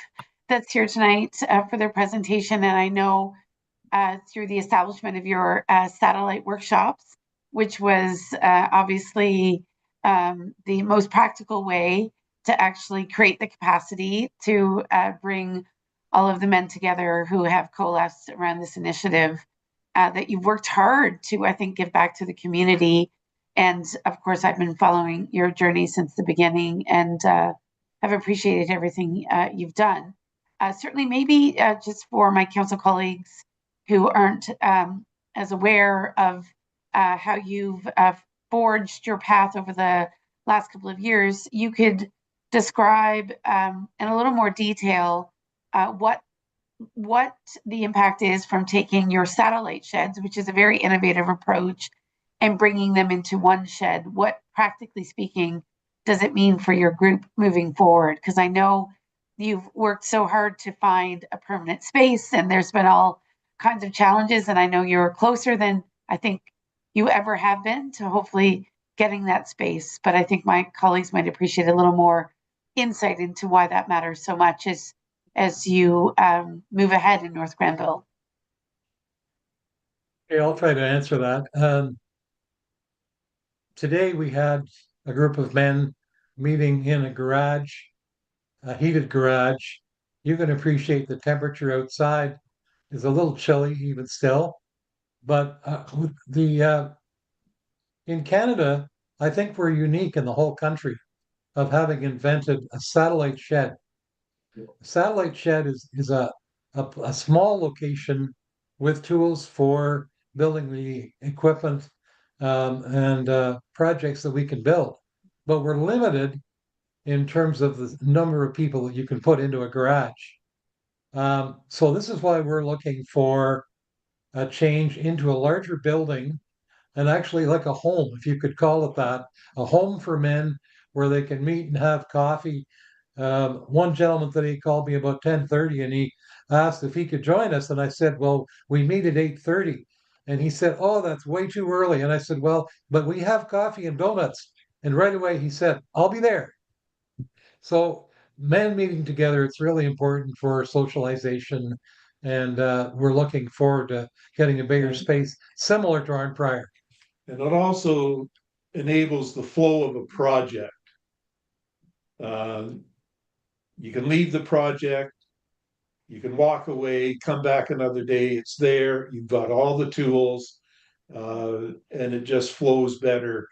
that's here tonight for their presentation. And I know through the establishment of your satellite workshops, which was obviously the most practical way to actually create the capacity to bring all of the men together who have coalesced around this initiative, that you've worked hard to, I think, give back to the community. And of course, I've been following your journey since the beginning and have appreciated everything you've done. Certainly, maybe just for my council colleagues who aren't as aware of how you've forged your path over the last couple of years, you could describe in a little more detail what the impact is from taking your satellite sheds, which is a very innovative approach, and bringing them into one shed. What, practically speaking, does it mean for your group moving forward? Because I know you've worked so hard to find a permanent space, and there's been all kinds of challenges, and I know you're closer than I think you ever have been to hopefully getting that space. But I think my colleagues might appreciate a little more insight into why that matters so much as you move ahead in North Grenville. Okay, I'll try to answer that. Today we had a group of men meeting in a garage, a heated garage. You can appreciate the temperature outside is a little chilly even still, but in Canada, I think we're unique in the whole country of having invented a satellite shed. A satellite shed is a small location with tools for building the equipment and projects that we can build. But we're limited in terms of the number of people that you can put into a garage. So this is why we're looking for a change into a larger building and actually like a home, if you could call it that, a home for men where they can meet and have coffee. One gentleman today called me about 10:30 and he asked if he could join us. And I said, well, we meet at 8:30. And he said, oh, that's way too early. And I said, well, but we have coffee and donuts. And right away he said, I'll be there. So men meeting together, it's really important for socialization. And we're looking forward to getting a bigger space similar to Arn Prior. And it also enables the flow of a project. You can leave the project, you can walk away, come back another day, it's there, you've got all the tools, and it just flows better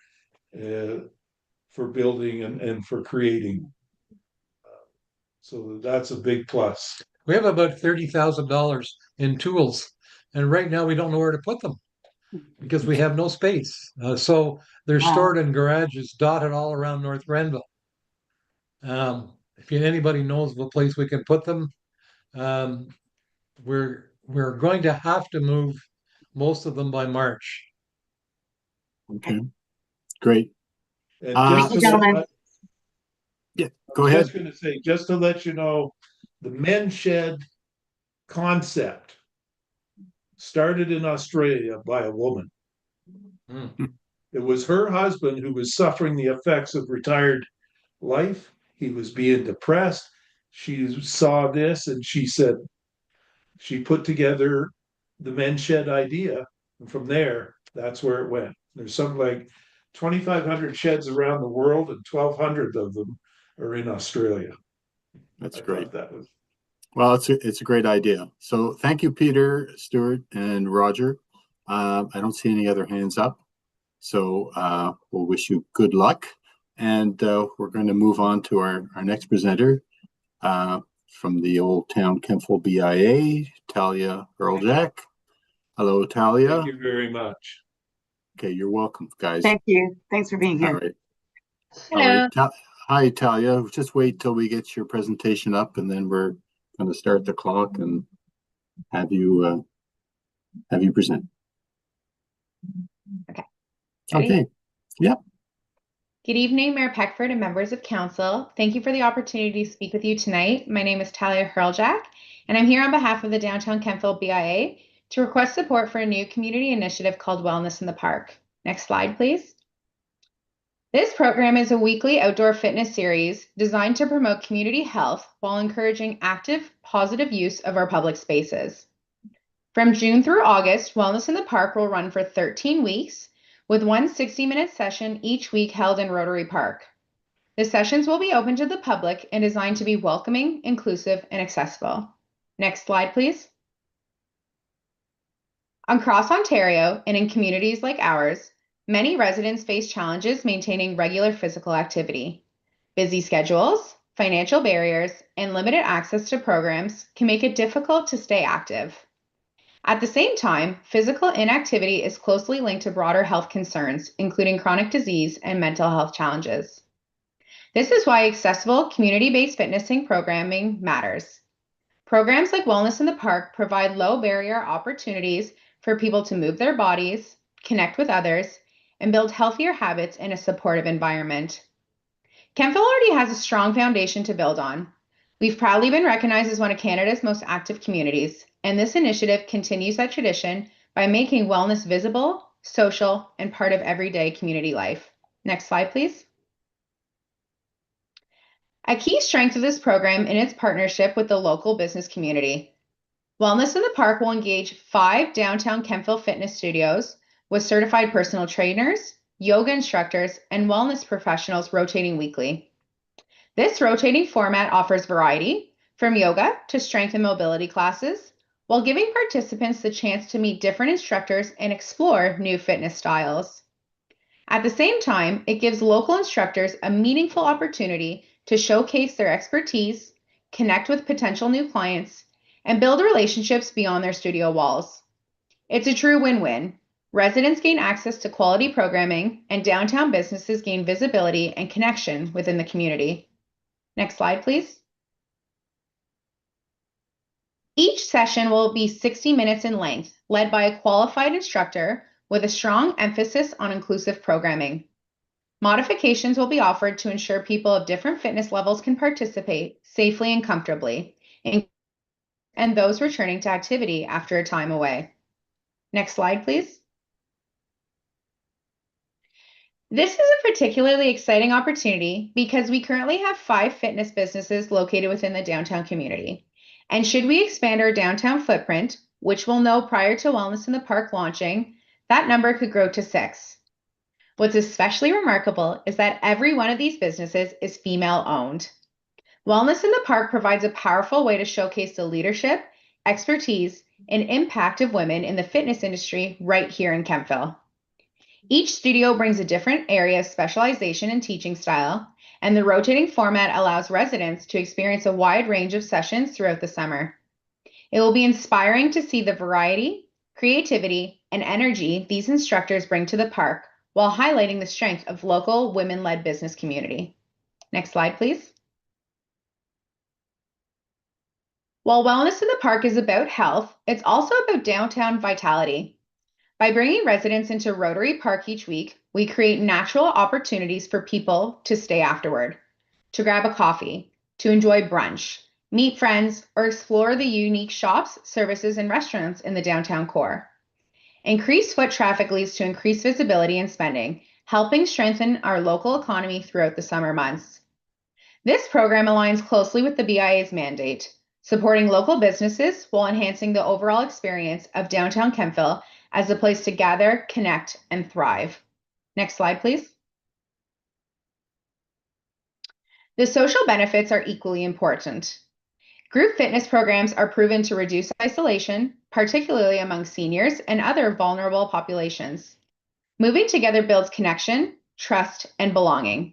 for building and for creating. So that's a big plus. We have about $30,000 in tools, and right now we don't know where to put them because we have no space. So they're stored in garages dotted all around North Grenville. If anybody knows of a place we can put them, we're going to have to move most of them by March. Okay, great. And Thank you, gentlemen. Yeah, go ahead. I was going to say, just to let you know, the men's shed concept started in Australia by a woman. It was her husband who was suffering the effects of retired life. He was being depressed. She saw this and she said, she put together the men's shed idea. And from there, that's where it went. There's something like 2,500 sheds around the world and 1,200 of them are in Australia. That's I great. thought that was Well, it's a great idea. So thank you, Peter, Stuart, and Roger. I don't see any other hands up. So we'll wish you good luck. And we're going to move on to our next presenter from the Old Town Kemptville BIA, Talia Hurljack. Hello, Talia. Thank you very much. Okay, you're welcome, guys. Thank you. Thanks for being All here. right. Hello. All right. Hi, Talia. Just wait till we get your presentation up, and then we're going to start the clock and have you present. Okay. Ready? Okay. Yep. Good evening, Mayor Peckford and members of council. Thank you for the opportunity to speak with you tonight. My name is Talia Hurljack, and I'm here on behalf of the Downtown Kemptville BIA to request support for a new community initiative called Wellness in the Park. Next slide, please. This program is a weekly outdoor fitness series designed to promote community health while encouraging active, positive use of our public spaces. From June through August, Wellness in the Park will run for 13 weeks, with one 60-minute session each week held in Rotary Park. The sessions will be open to the public and designed to be welcoming, inclusive, and accessible. Next slide, please. Across Ontario and in communities like ours, many residents face challenges maintaining regular physical activity. Busy schedules, financial barriers, and limited access to programs can make it difficult to stay active. At the same time, physical inactivity is closely linked to broader health concerns, including chronic disease and mental health challenges. This is why accessible community-based fitnessing programming matters. Programs like Wellness in the Park provide low-barrier opportunities for people to move their bodies, connect with others, and build healthier habits in a supportive environment. Kemptville already has a strong foundation to build on. We've proudly been recognized as one of Canada's most active communities, and this initiative continues that tradition by making wellness visible, social, and part of everyday community life. Next slide, please. A key strength of this program is its partnership with the local business community. Wellness in the Park will engage 5 downtown Kemptville fitness studios with certified personal trainers, yoga instructors, and wellness professionals rotating weekly. This rotating format offers variety, from yoga to strength and mobility classes, while giving participants the chance to meet different instructors and explore new fitness styles. At the same time, it gives local instructors a meaningful opportunity to showcase their expertise, connect with potential new clients, and build relationships beyond their studio walls. It's a true win-win. Residents gain access to quality programming, and downtown businesses gain visibility and connection within the community. Next slide, please. Each session will be 60 minutes in length, led by a qualified instructor with a strong emphasis on inclusive programming. Modifications will be offered to ensure people of different fitness levels can participate safely and comfortably, and those returning to activity after a time away. Next slide, please. This is a particularly exciting opportunity because we currently have 5 fitness businesses located within the downtown community. And should we expand our downtown footprint, which we'll know prior to Wellness in the Park launching, that number could grow to 6. What's especially remarkable is that every one of these businesses is female-owned. Wellness in the Park provides a powerful way to showcase the leadership, expertise, and impact of women in the fitness industry right here in Kemptville. Each studio brings a different area of specialization and teaching style, and the rotating format allows residents to experience a wide range of sessions throughout the summer. It will be inspiring to see the variety, creativity, and energy these instructors bring to the park while highlighting the strength of local women-led business community. Next slide, please. While Wellness in the Park is about health, it's also about downtown vitality. By bringing residents into Rotary Park each week, we create natural opportunities for people to stay afterward, to grab a coffee, to enjoy brunch, meet friends, or explore the unique shops, services, and restaurants in the downtown core. Increased foot traffic leads to increased visibility and spending, helping strengthen our local economy throughout the summer months. This program aligns closely with the BIA's mandate, supporting local businesses while enhancing the overall experience of downtown Kemptville as a place to gather, connect, and thrive. Next slide, please. The social benefits are equally important. Group fitness programs are proven to reduce isolation, particularly among seniors and other vulnerable populations. Moving together builds connection, trust, and belonging.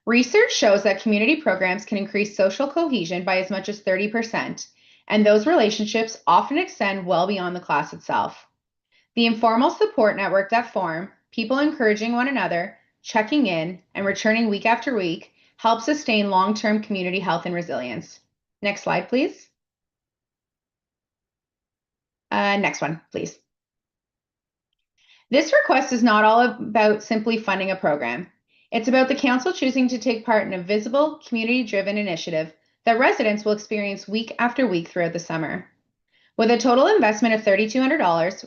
Research shows that community programs can increase social cohesion by as much as 30%, and those relationships often extend well beyond the class itself. The informal support network that form, people encouraging one another, checking in, and returning week after week, helps sustain long-term community health and resilience. Next slide, please. Next one, please. This request is not all about simply funding a program. It's about the council choosing to take part in a visible, community-driven initiative that residents will experience week after week throughout the summer. With a total investment of $3,200,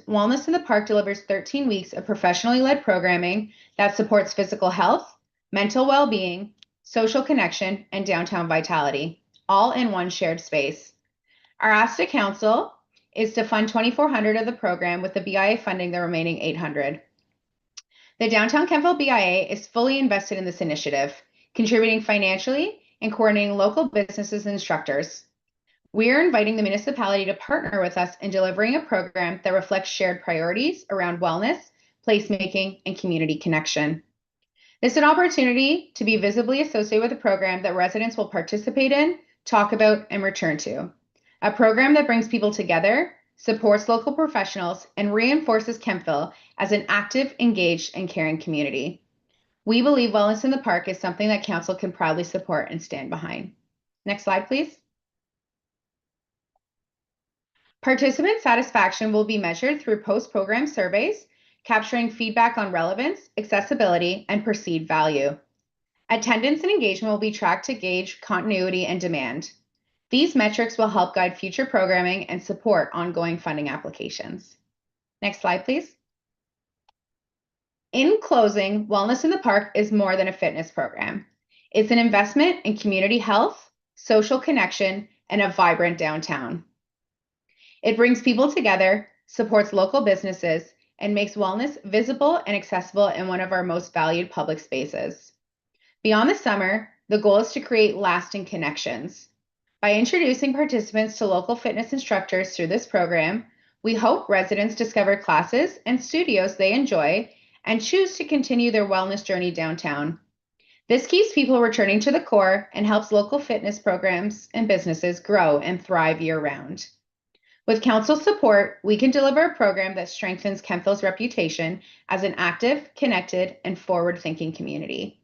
Wellness in the Park delivers 13 weeks of professionally led programming that supports physical health, mental well-being, social connection, and downtown vitality, all in one shared space. Our ask to council is to fund $2,400 of the program, with the BIA funding the remaining $800. The Downtown Kemptville BIA is fully invested in this initiative, contributing financially and coordinating local businesses and instructors. We are inviting the municipality to partner with us in delivering a program that reflects shared priorities around wellness, placemaking, and community connection. This is an opportunity to be visibly associated with a program that residents will participate in, talk about, and return to. A program that brings people together, supports local professionals, and reinforces Kemptville as an active, engaged, and caring community. We believe Wellness in the Park is something that council can proudly support and stand behind. Next slide, please. Participant satisfaction will be measured through post-program surveys, capturing feedback on relevance, accessibility, and perceived value. Attendance and engagement will be tracked to gauge continuity and demand. These metrics will help guide future programming and support ongoing funding applications. Next slide, please. In closing, Wellness in the Park is more than a fitness program. It's an investment in community health, social connection, and a vibrant downtown. It brings people together, supports local businesses, and makes wellness visible and accessible in one of our most valued public spaces. Beyond the summer, the goal is to create lasting connections. By introducing participants to local fitness instructors through this program, we hope residents discover classes and studios they enjoy and choose to continue their wellness journey downtown. This keeps people returning to the core and helps local fitness programs and businesses grow and thrive year-round. With council support, we can deliver a program that strengthens Kemptville's reputation as an active, connected, and forward-thinking community.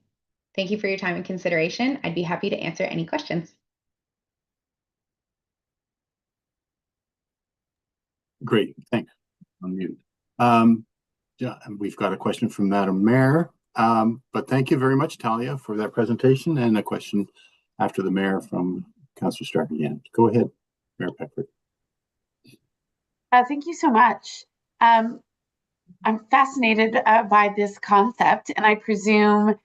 Thank you for your time and consideration. I'd be happy to answer any questions. Great, thanks. On mute. Yeah, and we've got a question from Madam Mayor. But thank you very much, Talia, for that presentation, and a question after the mayor from Councillor Stark again. Go ahead, Mayor Peckford. Thank you so much. I'm fascinated by this concept, and I presume,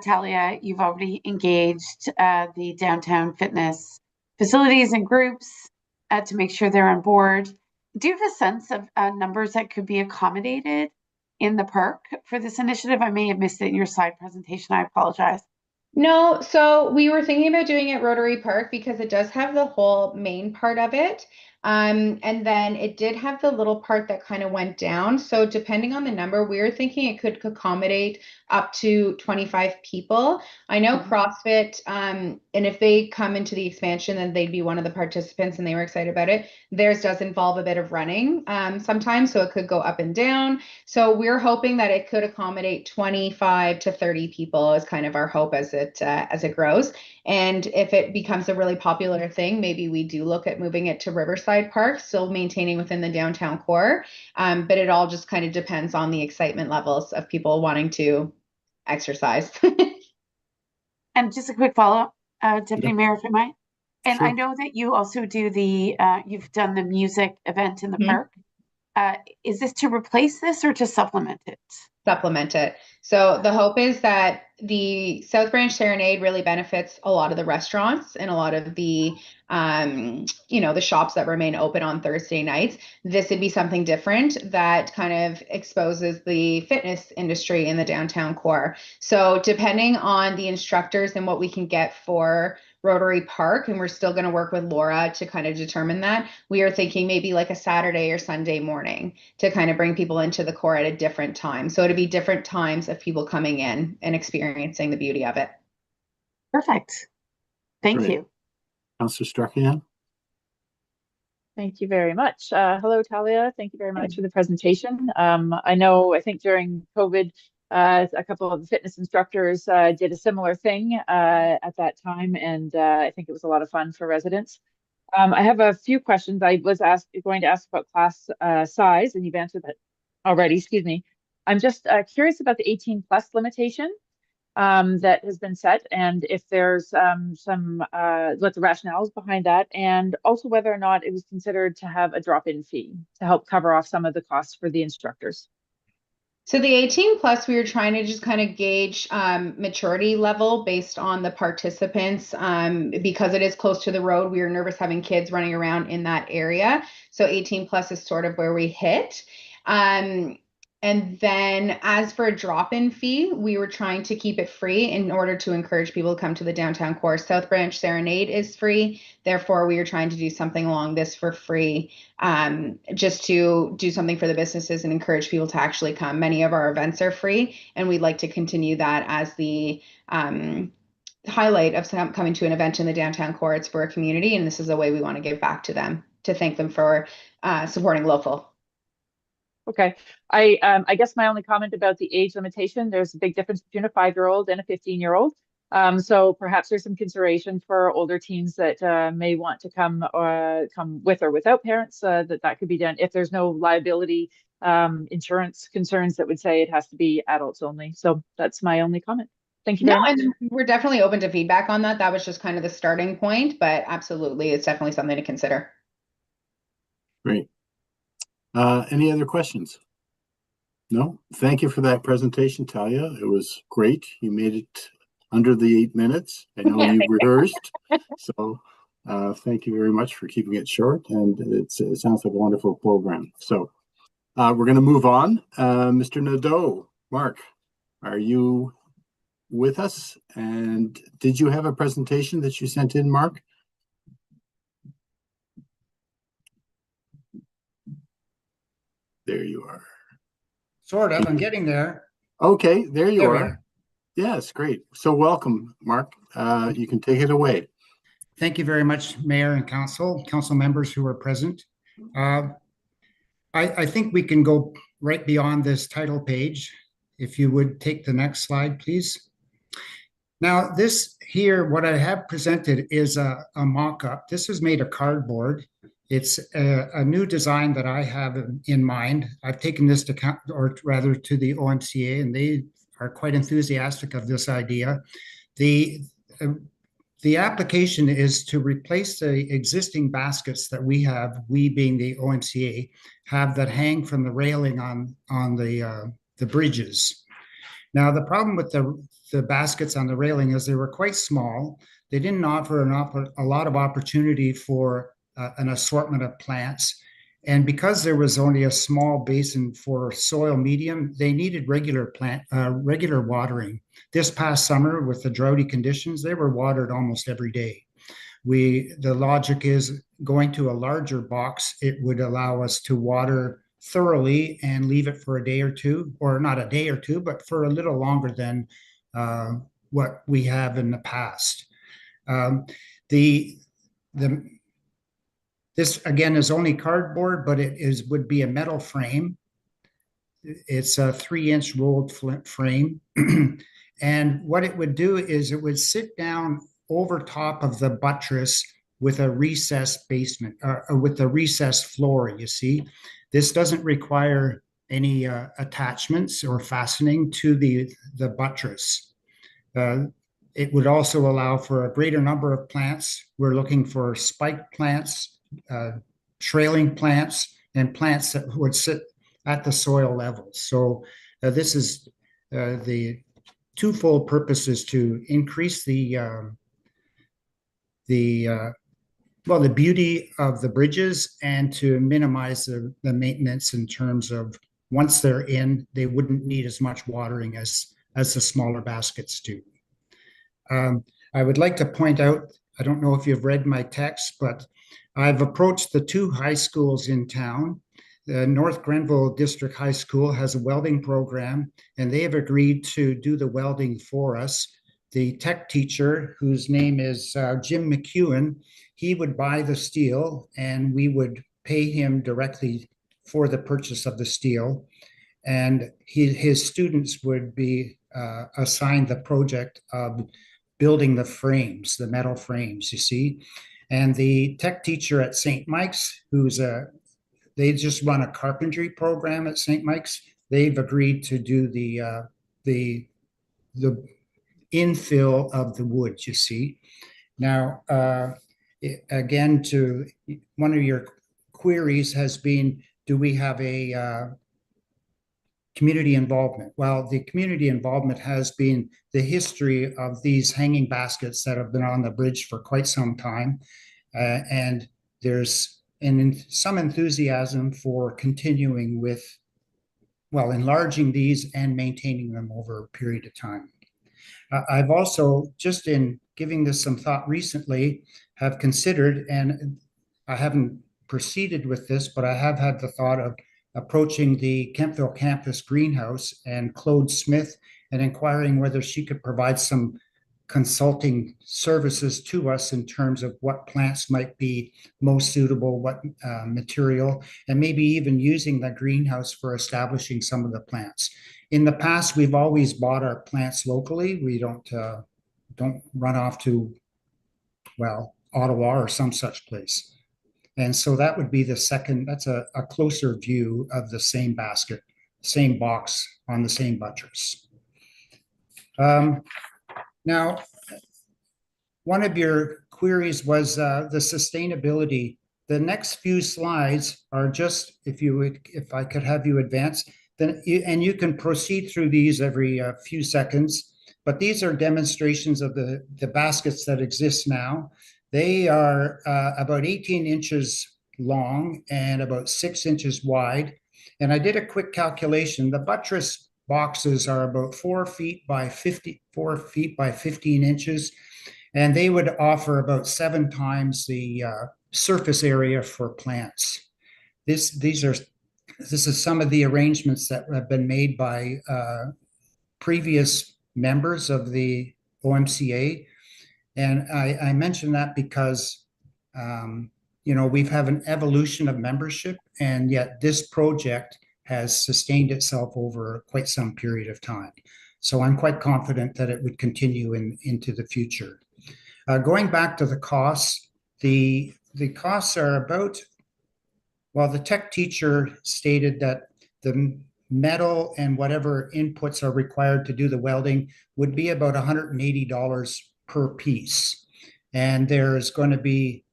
Talia, you've already engaged the downtown fitness facilities and groups to make sure they're on board. Do you have a sense of numbers that could be accommodated in the park for this initiative? I may have missed it in your slide presentation. I apologize. No, so we were thinking about doing it Rotary Park because it does have the whole main part of it. And then it did have the little part that kind of went down. So depending on the number, we were thinking it could accommodate up to 25 people. I know CrossFit, and if they come into the expansion, then they'd be one of the participants and they were excited about it. Theirs does involve a bit of running sometimes, so it could go up and down. So we're hoping that it could accommodate 25 to 30 people is kind of our hope as it grows. And if it becomes a really popular thing, maybe we do look at moving it to Riverside Park, still maintaining within the downtown core. But it all just kind of depends on the excitement levels of people wanting to exercise. And just a quick follow-up, Deputy Mayor, if I might. And Sure. I know that you also do you've done the music event in the park. Is this to replace this or to supplement it? Supplement it. So the hope is that the South Branch Serenade really benefits a lot of the restaurants and a lot of the, the shops that remain open on Thursday nights. This would be something different that kind of exposes the fitness industry in the downtown core. So depending on the instructors and what we can get for Rotary Park, and we're still going to work with Laura to kind of determine that. We are thinking maybe like a Saturday or Sunday morning to kind of bring people into the core at a different time. So it'd be different times of people coming in and experiencing the beauty of it. Perfect. Thank Great. you. Councillor Stark again. Thank you very much. Hello, Talia. Thank you very much for the presentation. I think during COVID, a couple of the fitness instructors did a similar thing at that time, and I think it was a lot of fun for residents. I have a few questions. I was going to ask about class size, and you've answered that already. Excuse me. I'm just curious about the 18 plus limitation that has been set, and if there's what the rationale is behind that, and also whether or not it was considered to have a drop-in fee to help cover off some of the costs for the instructors. So the 18 plus, we were trying to just kind of gauge maturity level based on the participants. Because it is close to the road, we were nervous having kids running around in that area. So 18 plus is sort of where we hit. And then as for a drop-in fee, we were trying to keep it free in order to encourage people to come to the downtown core. South Branch Serenade is free. Therefore, we are trying to do something along this for free, just to do something for the businesses and encourage people to actually come. Many of our events are free, and we'd like to continue that as the highlight of coming to an event in the downtown core. It's for a community, and this is a way we want to give back to them, to thank them for supporting local. Okay. I guess my only comment about the age limitation, there's a big difference between a 5-year-old and a 15-year-old. So perhaps there's some consideration for older teens that may want to come with or without parents, that could be done if there's no liability insurance concerns that would say it has to be adults only. So that's my only comment. Thank you very much. And we're definitely open to feedback on that. That was just kind of the starting point, but absolutely, it's definitely something to consider. Great. Any other questions? No? Thank you for that presentation, Talia. It was great. You made it under the 8 minutes. I know you rehearsed. So thank you very much for keeping it short. And it sounds like a wonderful program. So we're going to move on. Mr. Nadeau, Mark, are you with us? And did you have a presentation that you sent in, Mark? There you are. Sort of. I'm getting there. Okay, there you There we are. are. Yes, great. So welcome, Mark. You can take it away. Thank you very much, Mayor and Council members who are present. I think we can go right beyond this title page. If you would take the next slide, please. Now, this here, what I have presented is a mock-up. This is made of cardboard. It's a new design that I have in mind. I've taken this to, or rather to the OMCA, and they are quite enthusiastic of this idea. The application is to replace the existing baskets that we have, we being the OMCA, have that hang from the railing on the bridges. Now, the problem with the baskets on the railing is they were quite small. They didn't offer a lot of opportunity for an assortment of plants. And because there was only a small basin for soil medium, they needed regular watering. This past summer, with the droughty conditions, they were watered almost every day. The logic is going to a larger box, it would allow us to water thoroughly and leave it for a day or two, or not a day or two, but for a little longer than what we have in the past. This again is only cardboard, but would be a metal frame. It's a 3-inch rolled flint frame. And what it would do is it would sit down over top of the buttress with a recessed basement, with a recessed floor, you see. This doesn't require any attachments or fastening to the buttress. It would also allow for a greater number of plants. We're looking for spiked plants, trailing plants, and plants that would sit at the soil level. So this is the twofold purpose is to increase the beauty of the bridges and to minimize the maintenance in terms of once they're in, they wouldn't need as much watering as the smaller baskets do. I would like to point out, I don't know if you've read my text, but I've approached the 2 high schools in town. The North Grenville District High School has a welding program, and they have agreed to do the welding for us. The tech teacher, whose name is Jim McEwen, he would buy the steel, and we would pay him directly for the purchase of the steel. And his students would be assigned the project of building the frames, the metal frames, you see. And the tech teacher at St. Mike's, they just run a carpentry program at St. Mike's. They've agreed to do the infill of the wood, you see. Now, again, to one of your queries has been, do we have a community involvement? Well, the community involvement has been the history of these hanging baskets that have been on the bridge for quite some time. And there's some enthusiasm for continuing with, well, enlarging these and maintaining them over a period of time. I've also, just in giving this some thought recently, have considered, and I haven't proceeded with this, but I have had the thought of approaching the Kemptville campus greenhouse and Claude Smith and inquiring whether she could provide some consulting services to us in terms of what plants might be most suitable, what material, and maybe even using the greenhouse for establishing some of the plants. In the past, we've always bought our plants locally. We don't run off to, well, Ottawa or some such place. And so that would be the second, that's a closer view of the same basket, same box on the same buttress. Now, one of your queries was the sustainability. The next few slides are just, if I could have you advance, then and you can proceed through these every few seconds, but these are demonstrations of the baskets that exist now. They are about 18 inches long and about 6 inches wide. And I did a quick calculation. The buttress boxes are about 4 feet by 15 inches, and they would offer about 7 times the surface area for plants. These are this is some of the arrangements that have been made by previous members of the OMCA. And I mention that because, we've had an evolution of membership, and yet this project has sustained itself over quite some period of time. So I'm quite confident that it would continue into the future. Going back to the costs, the costs are about, well, the tech teacher stated that the metal and whatever inputs are required to do the welding would be about $180 per piece. And there's going to be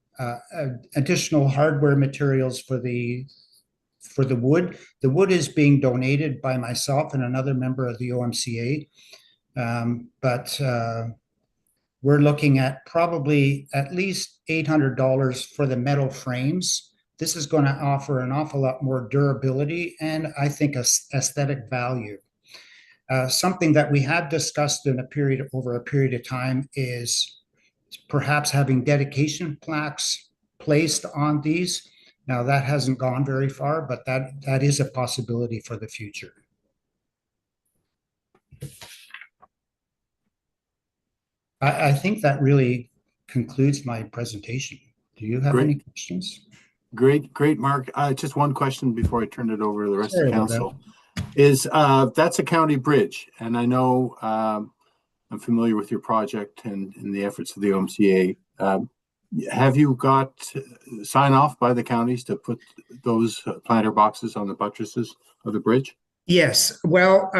additional hardware materials for the wood. The wood is being donated by myself and another member of the OMCA. But we're looking at probably at least $800 for the metal frames. This is going to offer an awful lot more durability and I think aesthetic value. Something that we have discussed over a period of time is perhaps having dedication plaques placed on these. Now that hasn't gone very far, but that is a possibility for the future. I think that really concludes my presentation. Do you have any questions? Great, Mark. Just one question before I turn it over to the rest of the council. That's a county bridge, and I know I'm familiar with your project and the efforts of the OMCA. Have you got sign off by the counties to put those planter boxes on the buttresses of the bridge? Yes. Well,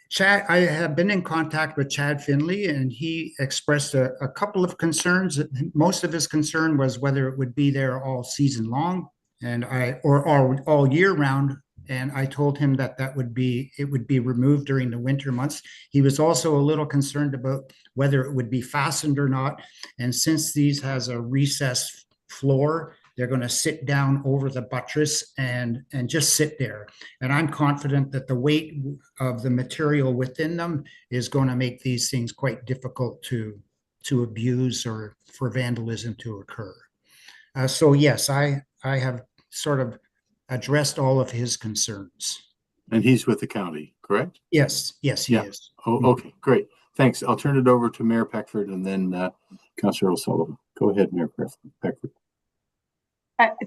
Chad, I have been in contact with Chad Finley, and he expressed a couple of concerns. Most of his concern was whether it would be there all season long or all year round. And I told him that it would be removed during the winter months. He was also a little concerned about whether it would be fastened or not. And since these has a recessed floor, they're going to sit down over the buttress and just sit there. And I'm confident that the weight of the material within them is going to make these things quite difficult to abuse or for vandalism to occur. So yes, I have sort of addressed all of his concerns. And he's with the county, correct? Yes, he is. Oh, okay, great. Thanks. I'll turn it over to Mayor Peckford and then Councillor O'Sullivan. Go ahead, Mayor Peckford.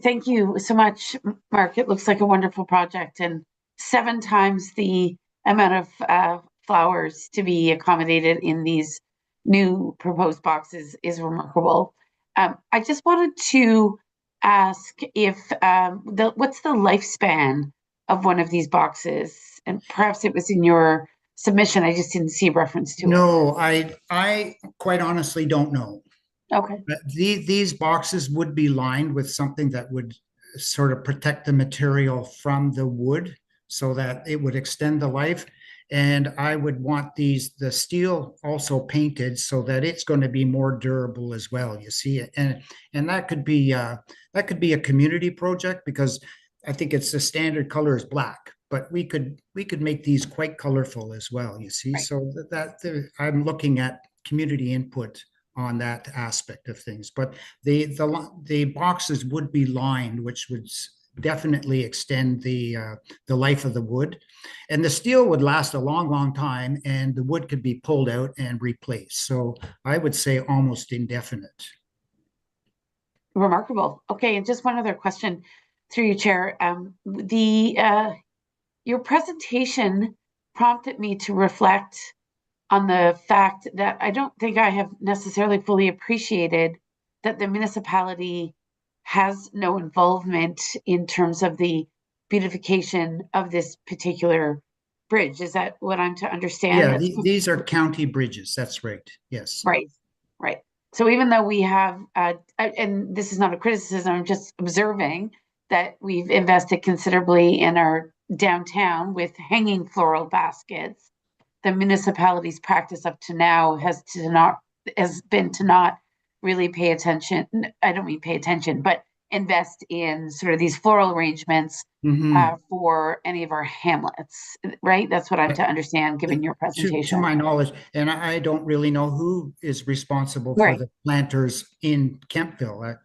Thank you so much, Mark. It looks like a wonderful project, and 7 times the amount of flowers to be accommodated in these new proposed boxes is remarkable. I just wanted to ask if what's the lifespan of one of these boxes? And perhaps it was in your submission. I just didn't see a reference to it. No, I quite honestly don't know. Okay. But these boxes would be lined with something that would sort of protect the material from the wood so that it would extend the life. And I would want the steel also painted so that it's going to be more durable as well. You see, and that could be a community project, because I think it's the standard color is black, but we could make these quite colorful as well. You see, right. So I'm looking at community input on that aspect of things, but the boxes would be lined, which would definitely extend the life of the wood, and the steel would last a long time, and the wood could be pulled out and replaced. So I would say almost indefinite. Remarkable. Okay, and just one other question through you, Chair. Your presentation prompted me to reflect on the fact that I don't think I have necessarily fully appreciated that the municipality has no involvement in terms of the beautification of this particular bridge. Is that what I'm to understand? Yeah, these are county bridges. That's right. Yes. Right. So even though we have, and this is not a criticism, I'm just observing that we've invested considerably in our downtown with hanging floral baskets, the municipality's practice up to now has been to not really pay attention. I don't mean pay attention, but invest in sort of these floral arrangements for any of our hamlets, right? That's what I'm to understand, given your presentation. To my knowledge, and I don't really know who is responsible for the planters in Kemptville.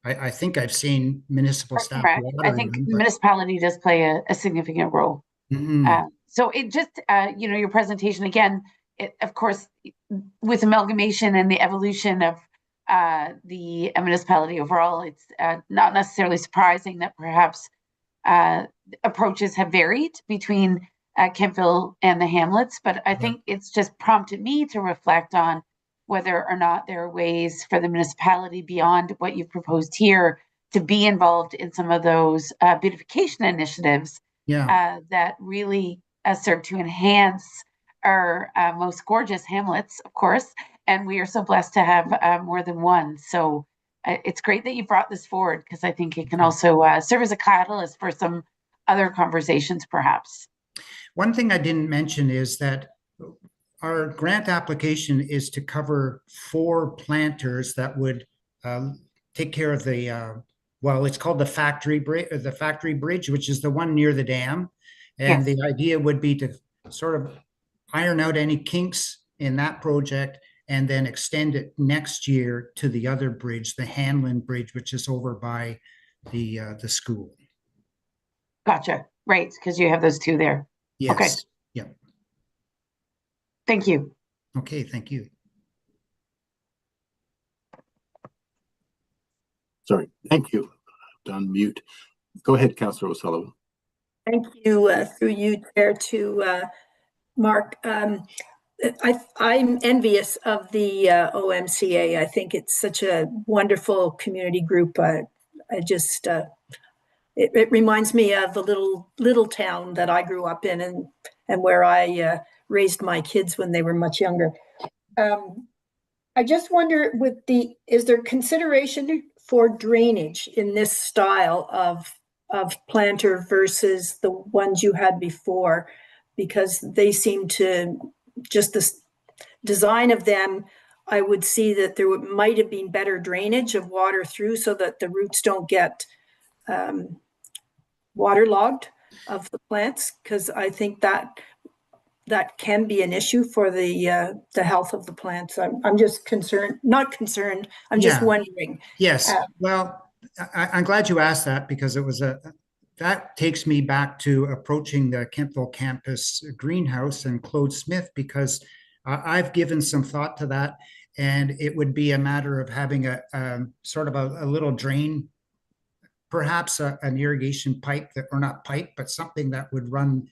I think I've seen municipal That's staff correct. I watering think them, but- municipality does play a significant role. Mhm. So it just, your presentation again, of course, with amalgamation and the evolution of the municipality overall, it's not necessarily surprising that perhaps approaches have varied between Kentville and the hamlets, but I think it's just prompted me to reflect on whether or not there are ways for the municipality beyond what you've proposed here to be involved in some of those beautification initiatives that really serve to enhance our most gorgeous hamlets, of course. And we are so blessed to have more than one. So it's great that you brought this forward, because I think it can also serve as a catalyst for some other conversations, perhaps. One thing I didn't mention is that our grant application is to cover 4 planters that would take care of the, well, it's called the factory bridge, which is the one near the dam. And the idea would be to sort of iron out any kinks in that project and then extend it next year to the other bridge, the Hanlon Bridge, which is over by the school. Gotcha. Right, because you have those 2 there. Yes. Okay. Yeah. Thank you. Okay, thank you. Sorry, thank you. On mute. Go ahead, Councillor O'Sullivan. Thank you, through you, Chair, to Mark. I'm envious of the OMCA. I think it's such a wonderful community group. It reminds me of the little town that I grew up in and where I raised my kids when they were much younger. I just wonder, is there consideration for drainage in this style of planter versus the ones you had before? Because they seem to, just the design of them, I would see that there might have been better drainage of water through so that the roots don't get waterlogged of the plants, because I think that can be an issue for the health of the plants. I'm just concerned, not concerned, I'm just wondering. Yes, well, I'm glad you asked that, because it was that takes me back to approaching the Kentville campus greenhouse and Claude Smith, because I've given some thought to that, and it would be a matter of having a sort of a little drain, perhaps an irrigation pipe or not pipe, but something that would run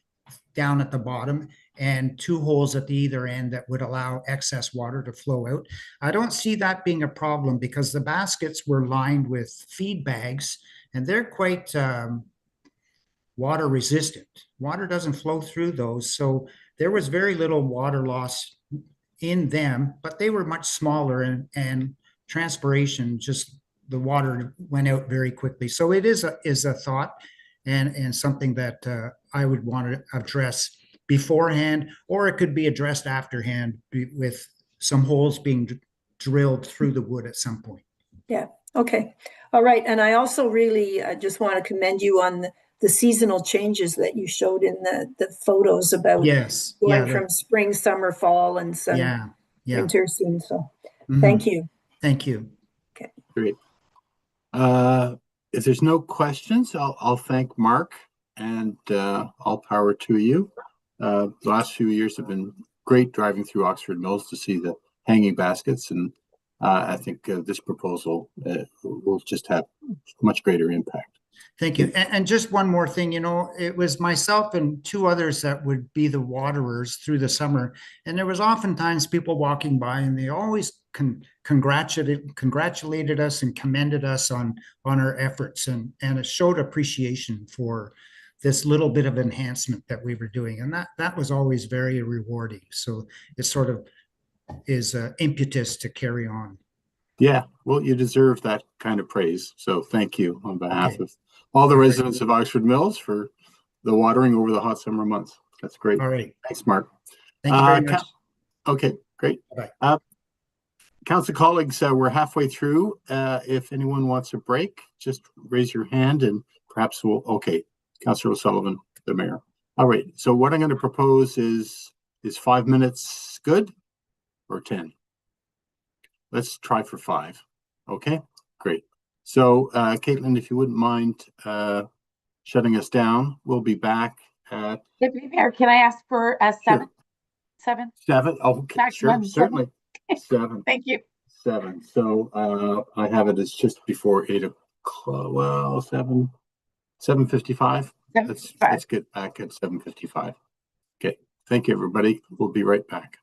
down at the bottom and 2 holes at the either end that would allow excess water to flow out. I don't see that being a problem, because the baskets were lined with feed bags and they're quite water resistant. Water doesn't flow through those. So there was very little water loss in them, but they were much smaller, and transpiration, just the water went out very quickly. So it is a thought and something that I would want to address beforehand, or it could be addressed afterhand with some holes being drilled through the wood at some point. Yeah, okay. All right. And I also really just want to commend you on the seasonal changes that you showed in the photos about going from spring, summer, fall, and some winter scene. So thank you. Thank you. Okay. Great. If there's no questions, I'll thank Mark, and all power to you. The last few years have been great driving through Oxford Mills to see the hanging baskets, and I think this proposal will just have much greater impact. Thank you. And just one more thing, it was myself and 2 others that would be the waterers through the summer. And there was oftentimes people walking by, and they always congratulated us and commended us on our efforts, and it showed appreciation for this little bit of enhancement that we were doing. And that was always very rewarding. So it sort of is impetus to carry on. Yeah, well, you deserve that kind of praise. So thank you on behalf of all the residents of Oxford Mills for the watering over the hot summer months. That's great. All right. Thanks, Mark. Thank you very much. Okay, great. Bye-bye. Council colleagues, we're halfway through. If anyone wants a break, just raise your hand and perhaps Councillor O'Sullivan, the mayor. All right, so what I'm going to propose is 5 minutes good or 10? Let's try for 5. Okay, great. So, Caitlin, if you wouldn't mind shutting us down, we'll be back at Deputy Mayor, can I ask for a sure, 7? 7. Oh, okay, sure, Maximum 7. certainly. 7. Thank you. 7. So I have it as just before 8 o'clock. Well, 7:55. Let's 7:55. get back at 7:55. Okay. Thank you, everybody. We'll be right back.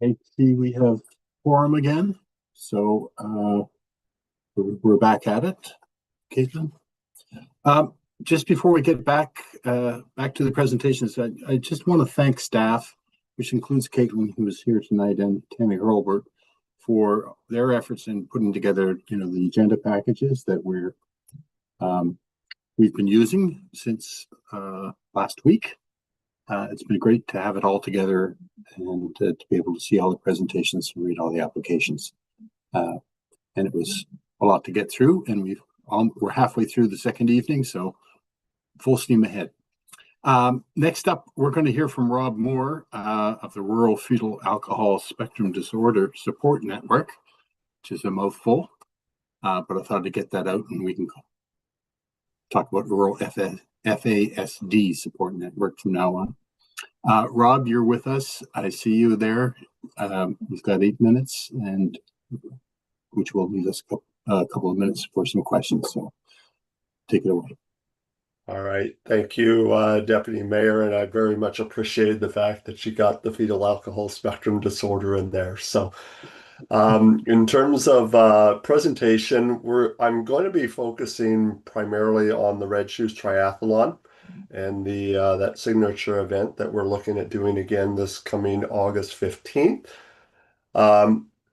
I see we have quorum again, so we're back at it. Caitlin? Just before we get back to the presentations, I just want to thank staff, which includes Caitlin, who is here tonight, and Tammy Hurlbert, for their efforts in putting together, the agenda packages that we've been using since last week. It's been great to have it all together and to be able to see all the presentations and read all the applications. And it was a lot to get through, and we're halfway through the second evening, so full steam ahead. Next up, we're going to hear from Rob Moore of the Rural Fetal Alcohol Spectrum Disorder Support Network, which is a mouthful, but I thought to get that out and we can talk about Rural FASD Support Network from now on. Rob, you're with us. I see you there. We've got 8 minutes, and which will leave us a couple of minutes for some questions. So take it away. All right. Thank you, Deputy Mayor. And I very much appreciated the fact that you got the fetal alcohol spectrum disorder in there. So in terms of presentation, I'm going to be focusing primarily on the Red Shoes Triathlon and that signature event that we're looking at doing again this coming August 15th.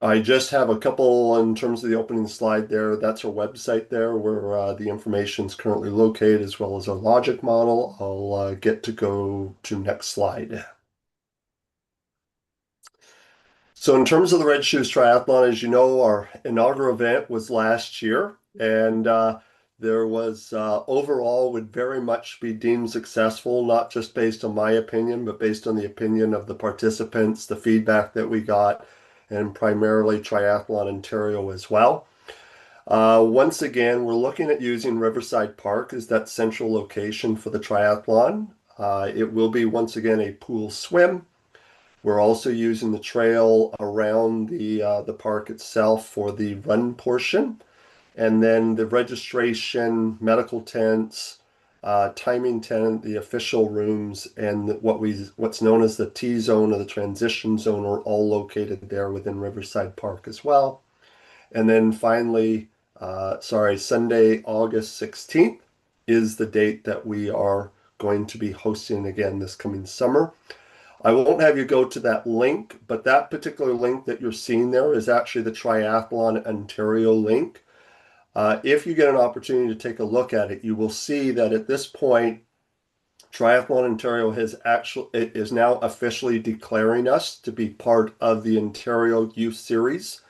I just have a couple in terms of the opening slide there. That's our website there where the information is currently located, as well as our logic model. I'll get to go to next slide. So in terms of the Red Shoes Triathlon, as you know, our inaugural event was last year, and there was overall would very much be deemed successful, not just based on my opinion, but based on the opinion of the participants, the feedback that we got, and primarily Triathlon Ontario as well. Once again, we're looking at using Riverside Park as that central location for the triathlon. It will be once again a pool swim. We're also using the trail around the park itself for the run portion. And then the registration, medical tents, timing tent, the official rooms, and what's known as the T-zone or the transition zone are all located there within Riverside Park as well. And then finally, Sunday, August 16th is the date that we are going to be hosting again this coming summer. I won't have you go to that link, but that particular link that you're seeing there is actually the Triathlon Ontario link. If you get an opportunity to take a look at it, you will see that at this point, Triathlon Ontario is now officially declaring us to be part of the Ontario Youth Series.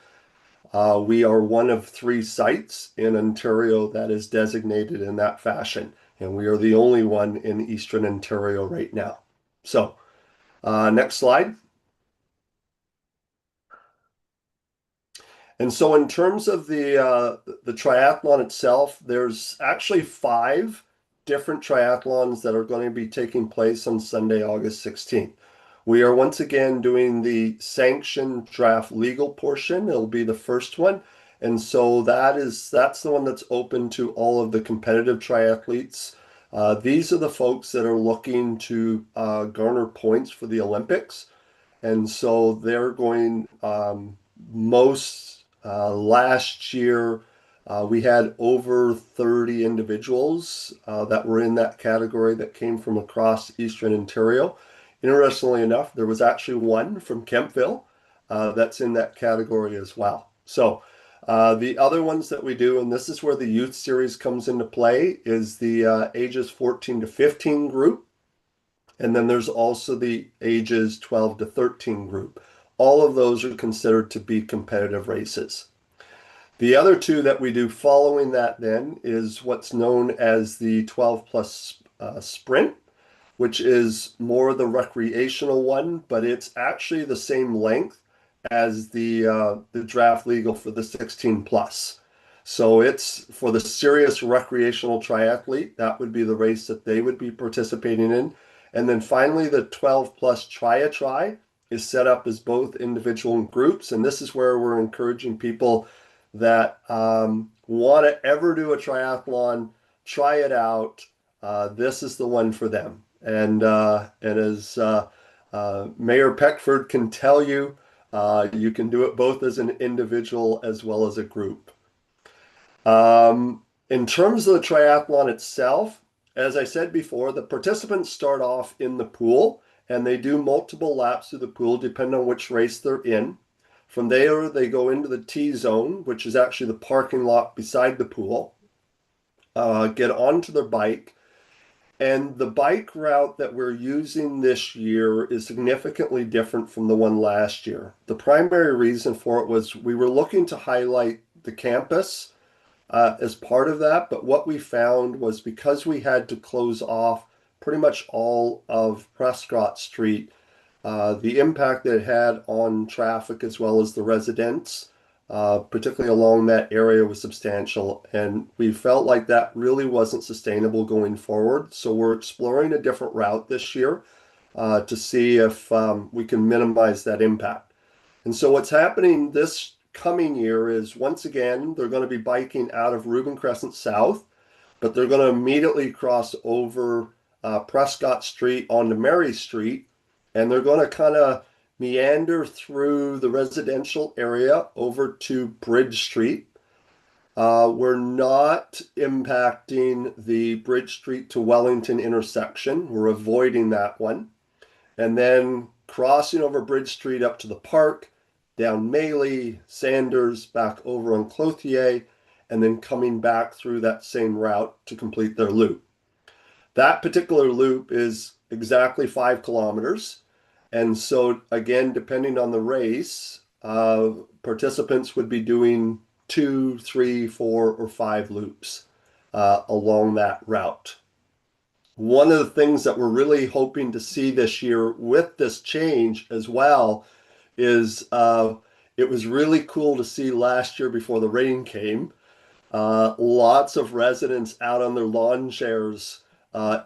We are one of 3 sites in Ontario that is designated in that fashion, and we are the only one in Eastern Ontario right now. So, next slide. And so in terms of the triathlon itself, there's actually 5 different triathlons that are going to be taking place on Sunday, August 16th. We are once again doing the sanctioned draft legal portion. It'll be the first one. And so that's the one that's open to all of the competitive triathletes. These are the folks that are looking to garner points for the Olympics. And so they're going last year, we had over 30 individuals that were in that category that came from across Eastern Ontario. Interestingly enough, there was actually one from Kemptville that's in that category as well. So the other ones that we do, and this is where the youth series comes into play, is the ages 14 to 15 group. And then there's also the ages 12 to 13 group. All of those are considered to be competitive races. The other 2 that we do following that then is what's known as the 12 plus sprint, which is more the recreational one, but it's actually the same length as the draft legal for the 16 plus. So it's for the serious recreational triathlete, that would be the race that they would be participating in. And then finally, the 12 plus Tri-a-Tri is set up as both individual and groups. And this is where we're encouraging people that want to ever do a triathlon, try it out. This is the one for them. And as Mayor Peckford can tell you, You can do it both as an individual as well as a group. In terms of the triathlon itself, as I said before, the participants start off in the pool and they do multiple laps through the pool depending on which race they're in. From there, they go into the T-zone, which is actually the parking lot beside the pool, get onto their bike. And the bike route that we're using this year is significantly different from the one last year. The primary reason for it was we were looking to highlight the campus as part of that, but what we found was because we had to close off pretty much all of Prescott Street, the impact that it had on traffic as well as the residents, particularly along that area, was substantial. And we felt like that really wasn't sustainable going forward. So we're exploring a different route this year to see if we can minimize that impact. And so what's happening this coming year is, once again, they're going to be biking out of Reuben Crescent South, but they're going to immediately cross over Prescott Street onto Mary Street, and they're going to kind of meander through the residential area over to Bridge Street. We're not impacting the Bridge Street to Wellington intersection. We're avoiding that one. And then crossing over Bridge Street up to the park, down Maley, Sanders, back over on Clothier, and then coming back through that same route to complete their loop. That particular loop is exactly 5 kilometers. And so, again, depending on the race, participants would be doing 2, 3, 4, or 5 loops along that route. One of the things that we're really hoping to see this year with this change as well is it was really cool to see last year before the rain came, lots of residents out on their lawn chairs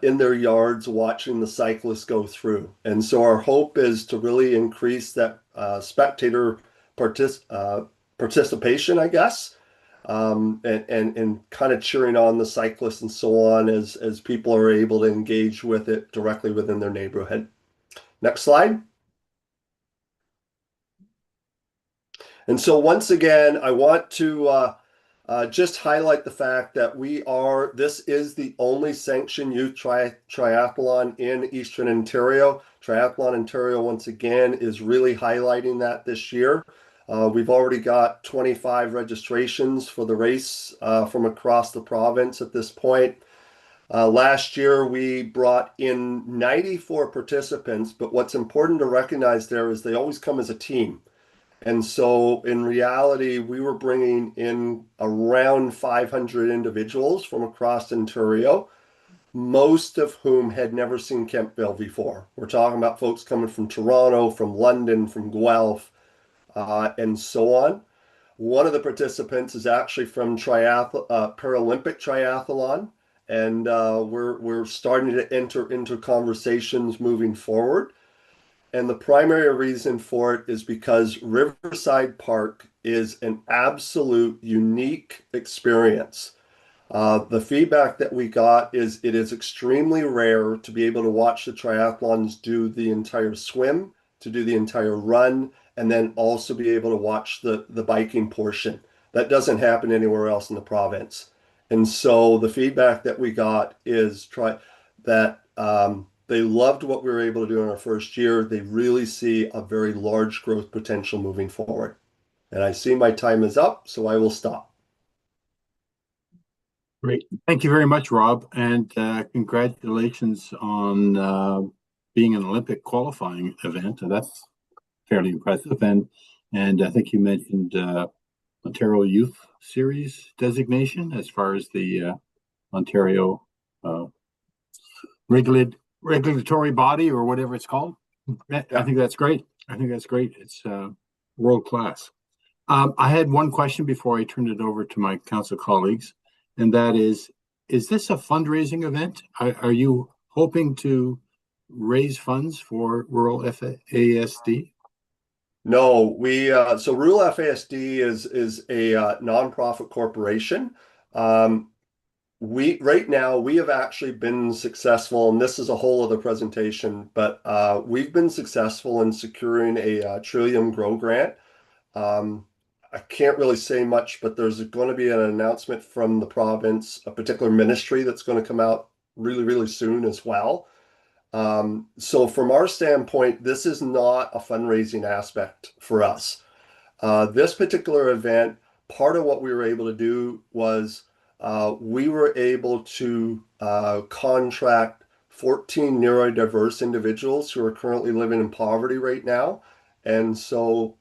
in their yards watching the cyclists go through. And so our hope is to really increase that spectator participation, I guess, and kind of cheering on the cyclists and so on as people are able to engage with it directly within their neighborhood. Next slide. And so once again, I want to just highlight the fact that this is the only sanctioned youth triathlon in Eastern Ontario. Triathlon Ontario, once again, is really highlighting that this year. We've already got 25 registrations for the race from across the province at this point. Last year, we brought in 94 participants, but what's important to recognize there is they always come as a team. And so in reality, we were bringing in around 500 individuals from across Ontario, most of whom had never seen Kemptville before. We're talking about folks coming from Toronto, from London, from Guelph, and so on. One of the participants is actually from Paralympic Triathlon, and we're starting to enter into conversations moving forward. And the primary reason for it is because Riverside Park is an absolute unique experience. The feedback that we got is it is extremely rare to be able to watch the triathlons do the entire swim, to do the entire run, and then also be able to watch the biking portion. That doesn't happen anywhere else in the province. And so the feedback that we got is they loved what we were able to do in our first year. They really see a very large growth potential moving forward. And I see my time is up, so I will stop. Great. Thank you very much, Rob. And congratulations on being an Olympic qualifying event. That's fairly impressive. And I think you mentioned Ontario Youth Series designation as far as the Ontario regulatory body or whatever it's called. I think that's great. It's world class. I had one question before I turned it over to my council colleagues, and that is this a fundraising event? Are you hoping to raise funds for Rural FASD? No, so Rural FASD is a nonprofit corporation. right now we have actually been successful, and this is a whole other presentation, but we've been successful in securing a Trillium Grow grant. I can't really say much, but there's going to be an announcement from the province, a particular ministry that's going to come out really, really soon as well. So from our standpoint, this is not a fundraising aspect for us. This particular event, part of what we were able to do was we were able to contract 14 neurodiverse individuals who are currently living in poverty right now. And so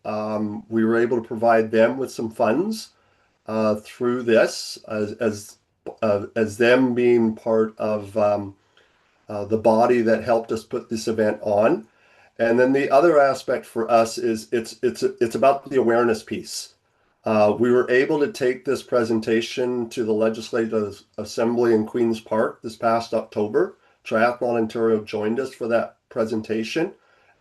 we were able to provide them with some funds through this as them being part of the body that helped us put this event on. And then the other aspect for us is it's about the awareness piece. We were able to take this presentation to the Legislative Assembly in Queen's Park this past October. Triathlon Ontario joined us for that presentation.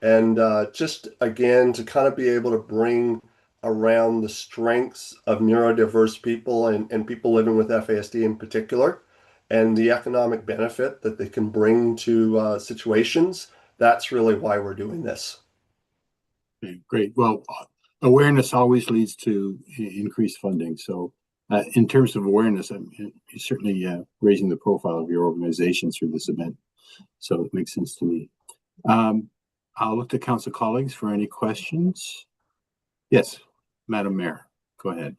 And just again, to kind of be able to bring around the strengths of neurodiverse people and people living with FASD in particular, and the economic benefit that they can bring to situations. That's really why we're doing this. Okay, great. Well, awareness always leads to increased funding. So in terms of awareness, you're certainly raising the profile of your organization through this event. So it makes sense to me. I'll look to council colleagues for any questions. Yes, Madam Mayor, go ahead.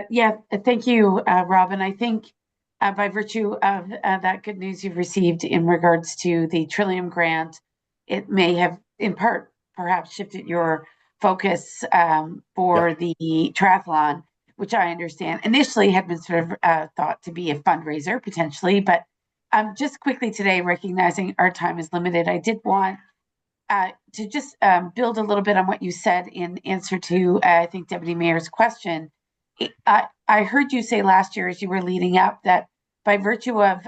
Yeah, thank you, Robin. I think by virtue of that good news you've received in regards to the Trillium grant, it may have in part perhaps shifted your focus for the triathlon, which I understand initially had been sort of thought to be a fundraiser potentially, but just quickly today, recognizing our time is limited, I did want to just build a little bit on what you said in answer to, I think, Deputy Mayor's question. I heard you say last year as you were leading up that by virtue of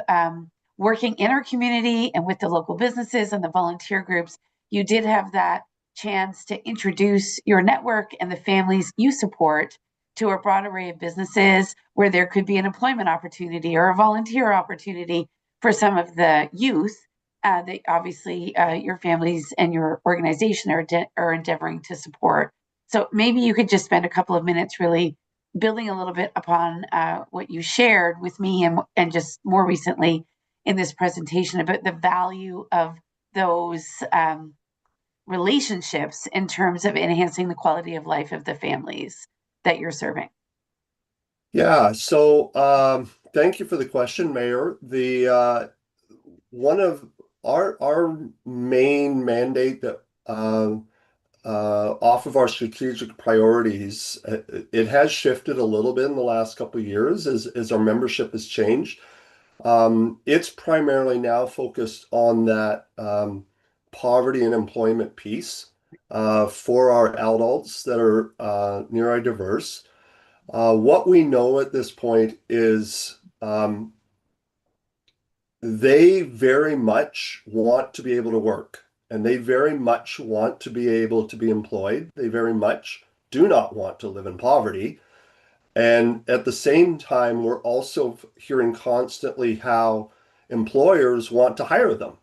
working in our community and with the local businesses and the volunteer groups, you did have that chance to introduce your network and the families you support to a broad array of businesses where there could be an employment opportunity or a volunteer opportunity for some of the youth that obviously your families and your organization are endeavoring to support. So maybe you could just spend a couple of minutes really building a little bit upon what you shared with me and just more recently in this presentation about the value of those relationships in terms of enhancing the quality of life of the families that you're serving. Yeah, so thank you for the question, Mayor. The one of our main mandate that off of our strategic priorities, it has shifted a little bit in the last couple of years as our membership has changed. It's primarily now focused on that poverty and employment piece for our adults that are neurodiverse. What we know at this point is they very much want to be able to work, and they very much want to be able to be employed. They very much do not want to live in poverty. And at the same time, we're also hearing constantly how employers want to hire them.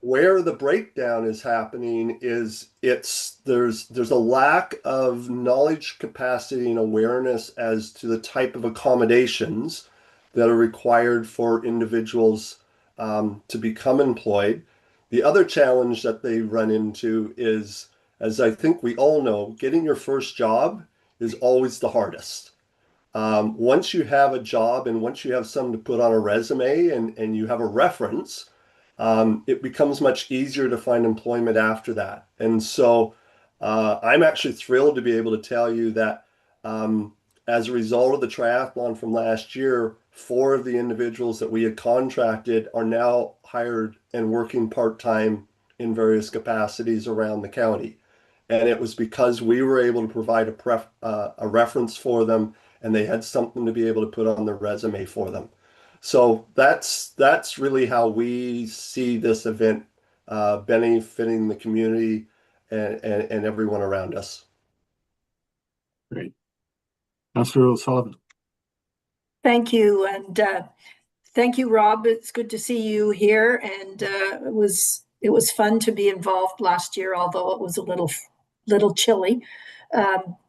Where the breakdown is happening is there's a lack of knowledge, capacity, and awareness as to the type of accommodations that are required for individuals to become employed. The other challenge that they run into is, as I think we all know, getting your first job is always the hardest. Once you have a job and once you have something to put on a resume and you have a reference, it becomes much easier to find employment after that. And so I'm actually thrilled to be able to tell you that as a result of the triathlon from last year, 4 of the individuals that we had contracted are now hired and working part-time in various capacities around the county. And it was because we were able to provide a reference for them, and they had something to be able to put on their resume for them. So that's really how we see this event benefiting the community and everyone around us. Great. Councillor O'Sullivan. Thank you. And thank you, Rob. It's good to see you here. And it was fun to be involved last year, although it was a little chilly.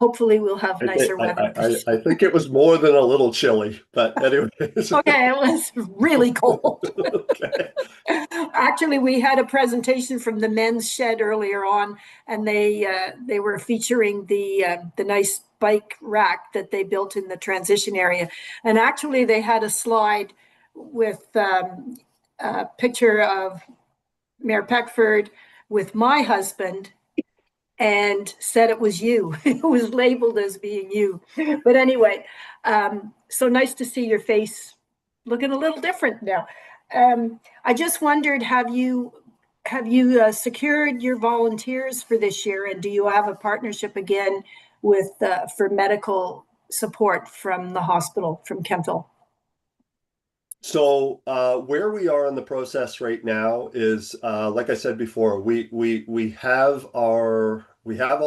Hopefully we'll have nicer weather. I think it was more than a little chilly, but anyway. Okay, it was really cold. Okay. Actually, we had a presentation from the men's shed earlier on, and they were featuring the nice bike rack that they built in the transition area. And actually, they had a slide with a picture of Mayor Peckford with my husband, and said it was you. It was labeled as being you. But anyway, so nice to see your face looking a little different now. I just wondered, have you secured your volunteers for this year, and do you have a partnership again with for medical support from the hospital from Kemptville? So where we are in the process right now is, like I said before, we have all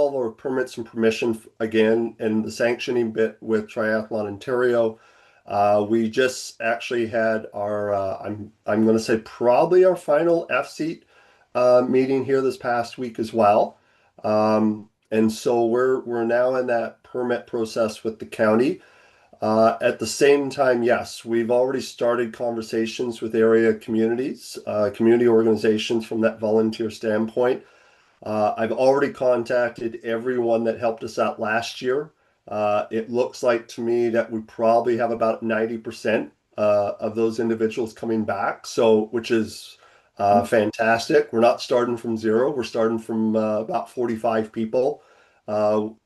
of our permits and permission again, and the sanctioning bit with Triathlon Ontario. We just actually had our I'm going to say probably our final F-Seat meeting here this past week as well, and so we're now in that permit process with the county. At the same time, yes, we've already started conversations with area communities, community organizations from that volunteer standpoint. I've already contacted everyone that helped us out last year. It looks like to me that we probably have about 90% of those individuals coming back, so which is fantastic. We're not starting from zero. We're starting from about 45 people.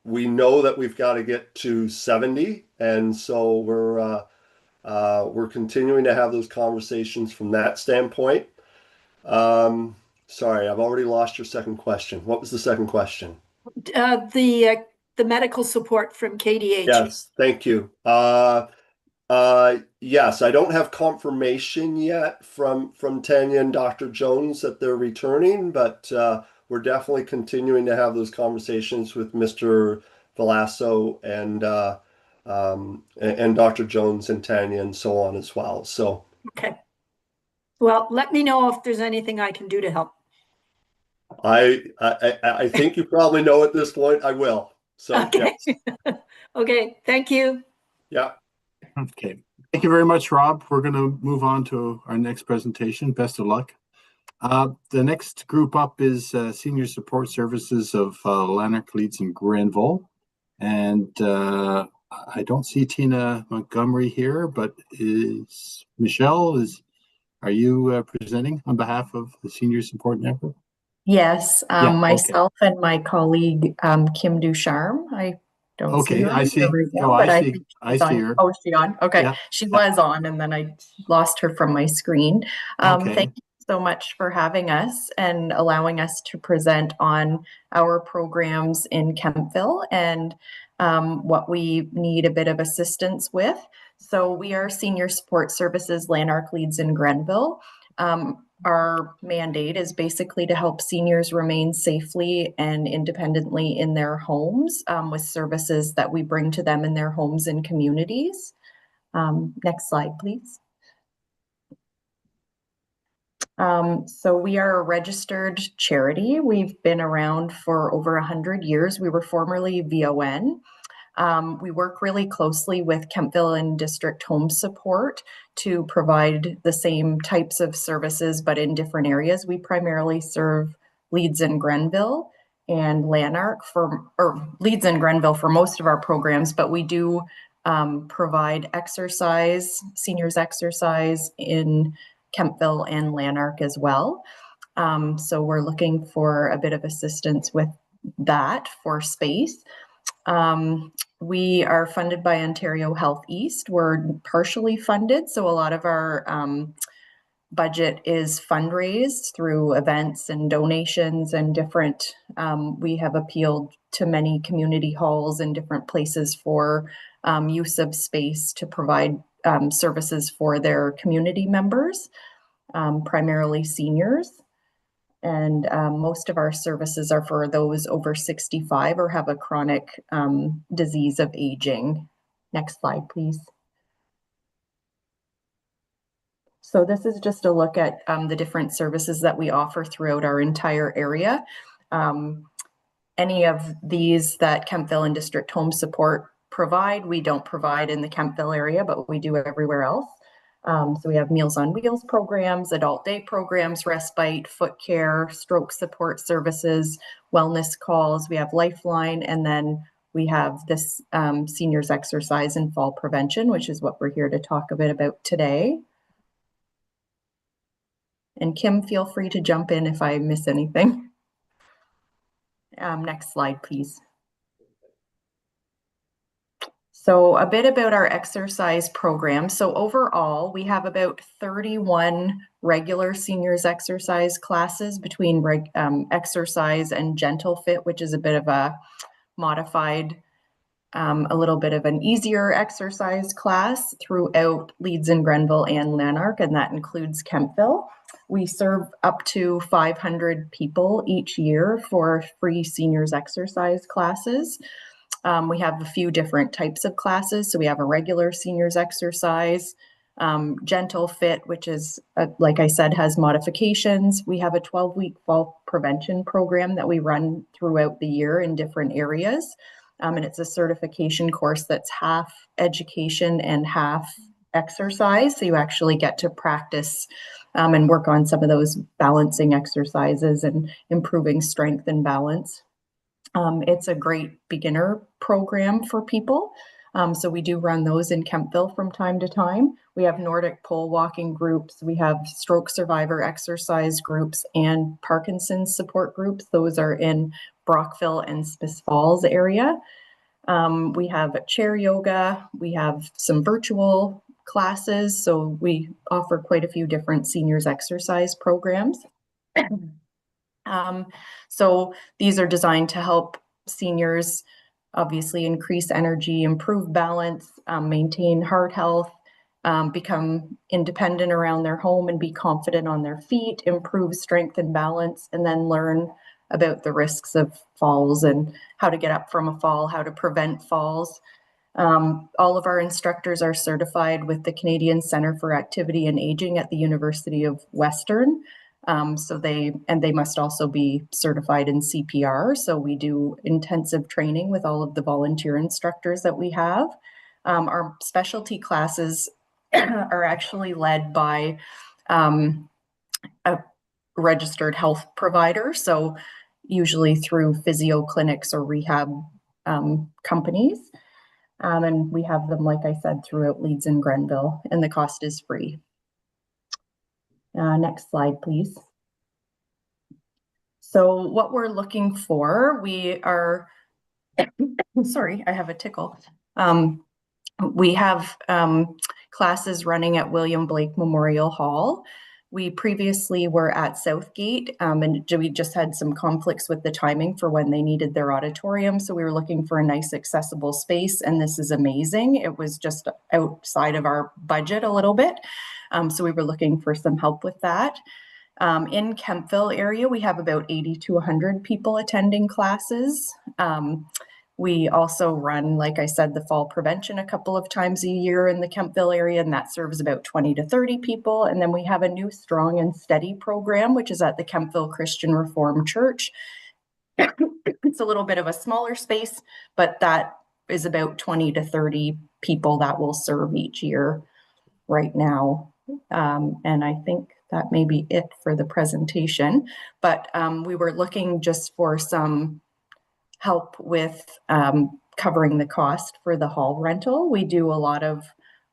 We know that we've got to get to 70, and so we're continuing to have those conversations from that standpoint. Sorry, I've already lost your second question. What was the second question? The medical support from KDH. Yes, thank you. Yes, I don't have confirmation yet from Tanya and Dr. Jones that they're returning, but we're definitely continuing to have those conversations with Mr. Velasco and Dr. Jones and Tanya and so on as well. So okay. Well, let me know if there's anything I can do to help. I think you probably know at this point. I will. So okay. Yes. Okay. Thank you. Yeah. Okay. Thank you very much, Rob. We're going to move on to our next presentation. Best of luck. The next group up is Senior Support Services of Lanark, Leeds, and Grenville. And I don't see Tina Montgomery here, but are you presenting on behalf of the Senior Support Network? Yes, myself and my colleague Kim Ducharme. I don't see her. I see. Right now, I see her. Oh, is she on? Okay, yeah. She was on, and then I lost her from my screen. Thank you so much for having us and allowing us to present on our programs in Kemptville and what we need a bit of assistance with. So we are Senior Support Services, Lanark, Leeds, and Grenville. Our mandate is basically to help seniors remain safely and independently in their homes with services that we bring to them in their homes and communities. Next slide, please. So we are a registered charity. We've been around for over 100 years. We were formerly VON. We work really closely with Kemptville and District Home Support to provide the same types of services, but in different areas. We primarily serve Leeds and Grenville and Lanark Leeds and Grenville for most of our programs, but we do provide seniors exercise in Kemptville and Lanark as well. So we're looking for a bit of assistance with that for space. We are funded by Ontario Health East. We're partially funded, so a lot of our budget is fundraised through events and donations and different, we have appealed to many community halls and different places for use of space to provide services for their community members, primarily seniors. And most of our services are for those over 65 or have a chronic disease of aging. Next slide, please. So this is just a look at the different services that we offer throughout our entire area. Any of these that Kemptville and District Home Support provide, we don't provide in the Kemptville area, but we do everywhere else. So we have Meals on Wheels programs, adult day programs, respite, foot care, stroke support services, wellness calls. We have Lifeline, and then we have this seniors exercise and fall prevention, which is what we're here to talk a bit about today. And Kim, feel free to jump in if I miss anything. Next slide, please. So a bit about our exercise program. So overall, we have about 31 regular seniors exercise classes between exercise and gentle fit, which is a bit of a modified, a little bit of an easier exercise class throughout Leeds and Grenville and Lanark, and that includes Kemptville. We serve up to 500 people each year for free seniors exercise classes. We have a few different types of classes. So we have a regular seniors exercise, gentle fit, which is, like I said, has modifications. We have a 12-week fall prevention program that we run throughout the year in different areas. And it's a certification course that's half education and half exercise. So you actually get to practice and work on some of those balancing exercises and improving strength and balance. It's a great beginner program for people. So we do run those in Kemptville from time to time. We have Nordic pole walking groups. We have stroke survivor exercise groups and Parkinson's support groups. Those are in Brockville and Smiths Falls area. We have chair yoga. We have some virtual classes. So we offer quite a few different seniors exercise programs. So these are designed to help seniors obviously increase energy, improve balance, maintain heart health, become independent around their home and be confident on their feet, improve strength and balance, and then learn about the risks of falls and how to get up from a fall, how to prevent falls. All of our instructors are certified with the Canadian Centre for Activity and Aging at the University of Western. So they must also be certified in CPR. So we do intensive training with all of the volunteer instructors that we have. Our specialty classes are actually led by a registered health provider. So usually through physio clinics or rehab companies. And we have them, like I said, throughout Leeds and Grenville, and the cost is free. Next slide, please. So what we're looking for, we are, sorry, I have a tickle. We have classes running at William Blake Memorial Hall. We previously were at Southgate, and we just had some conflicts with the timing for when they needed their auditorium. So we were looking for a nice accessible space, and this is amazing. It was just outside of our budget a little bit. So we were looking for some help with that. In Kemptville area, we have about 80 to 100 people attending classes. We also run, like I said, the fall prevention a couple of times a year in the Kemptville area, and that serves about 20 to 30 people. And then we have a new Strong and Steady program, which is at the Kemptville Christian Reformed Church. It's a little bit of a smaller space, but that is about 20 to 30 people that will serve each year right now. And I think that may be it for the presentation, but we were looking just for some help with covering the cost for the hall rental. We do a lot of,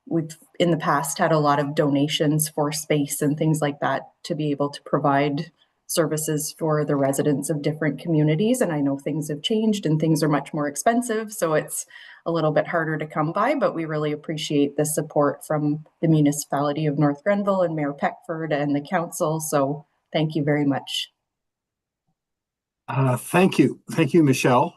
we've in the past had a lot of donations for space and things like that to be able to provide services for the residents of different communities. And I know things have changed and things are much more expensive, so it's a little bit harder to come by, but we really appreciate the support from the municipality of North Grenville and Mayor Peckford and the council. So thank you very much. Thank you, Michelle.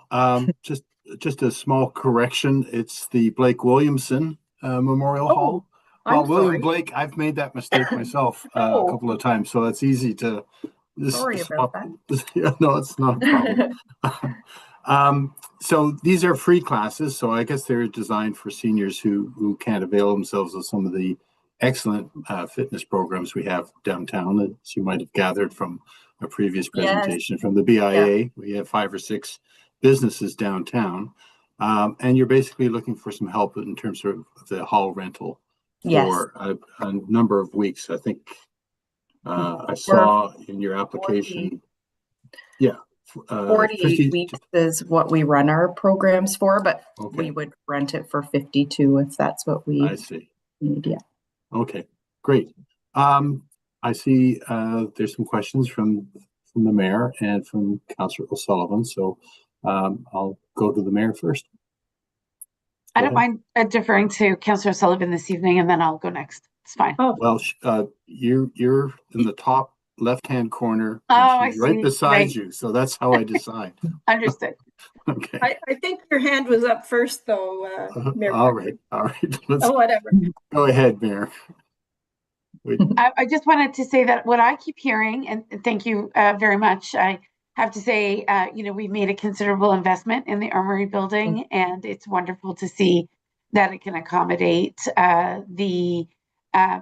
Just a small correction. It's the Blake Williamson Memorial Hall. Well, William Blake, I've made that mistake myself a couple of times, so it's easy to. Sorry about that. Yeah, no, it's not a problem. So these are free classes, so I guess they're designed for seniors who can't avail themselves of some of the excellent fitness programs we have downtown, as you might have gathered from a previous presentation from the BIA. Yeah. We have 5 or 6 businesses downtown, and you're basically looking for some help in terms of the hall rental for a number of weeks. I think I saw in your application, 48 weeks is what we run our programs for, but we would rent it for 52 if that's what we need. Yeah. Okay, great. I see there's some questions from the mayor and from Councillor O'Sullivan, so I'll go to the mayor first. I don't mind deferring to Councillor O'Sullivan this evening, and then I'll go next. It's fine. Oh. Well, you're in the top left-hand corner. Oh, she's right beside you, so that's how I decide. Understood. Okay. I think your hand was up first, though, Mayor. All right. Whatever. Go ahead, Mayor. I just wanted to say that what I keep hearing, and thank you very much, I have to say, we've made a considerable investment in the Armory building, and it's wonderful to see that it can accommodate the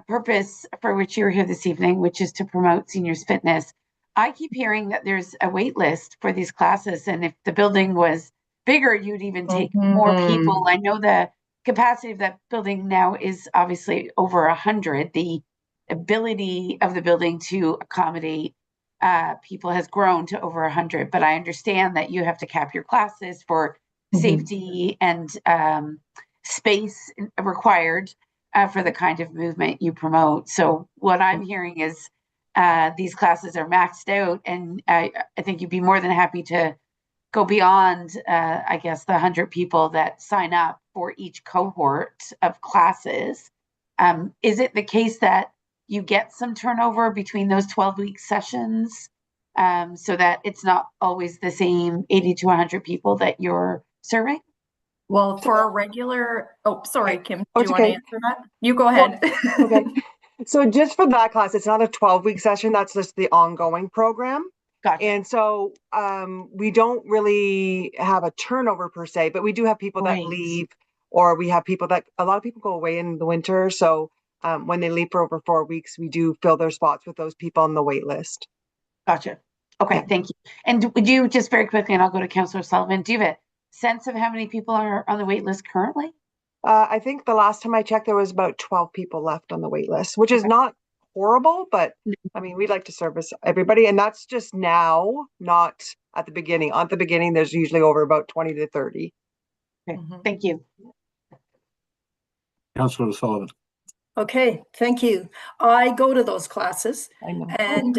purpose for which you're here this evening, which is to promote seniors fitness. I keep hearing that there's a wait list for these classes, and if the building was bigger, you'd even take more people. I know the capacity of that building now is obviously over 100. The ability of the building to accommodate people has grown to over 100, but I understand that you have to cap your classes for safety and space required for the kind of movement you promote. So what I'm hearing is these classes are maxed out, and I think you'd be more than happy to go beyond, I guess, the 100 people that sign up for each cohort of classes. Is it the case that you get some turnover between those 12-week sessions so that it's not always the same 80 to 100 people that you're serving? Well, for a regular, sorry, Kim, do you want to answer that? You go ahead. Well, okay. So just for that class, it's not a 12-week session. That's just the ongoing program. Gotcha. And so we don't really have a turnover per se, but we do have people that leave, or we have people that, a lot of people go away in the winter. So when they leave for over 4 weeks, we do fill their spots with those people on the wait list. Gotcha. Okay, thank you. And would you just very quickly, and I'll go to Councillor Sullivan, do you have a sense of how many people are on the wait list currently? I think the last time I checked, there was about 12 people left on the wait list, which is not horrible, but I mean, we'd like to service everybody. And that's just now, not at the beginning. At the beginning, there's usually over about 20 to 30. Okay, thank you. Councillor O'Sullivan. Okay, thank you. I go to those classes, and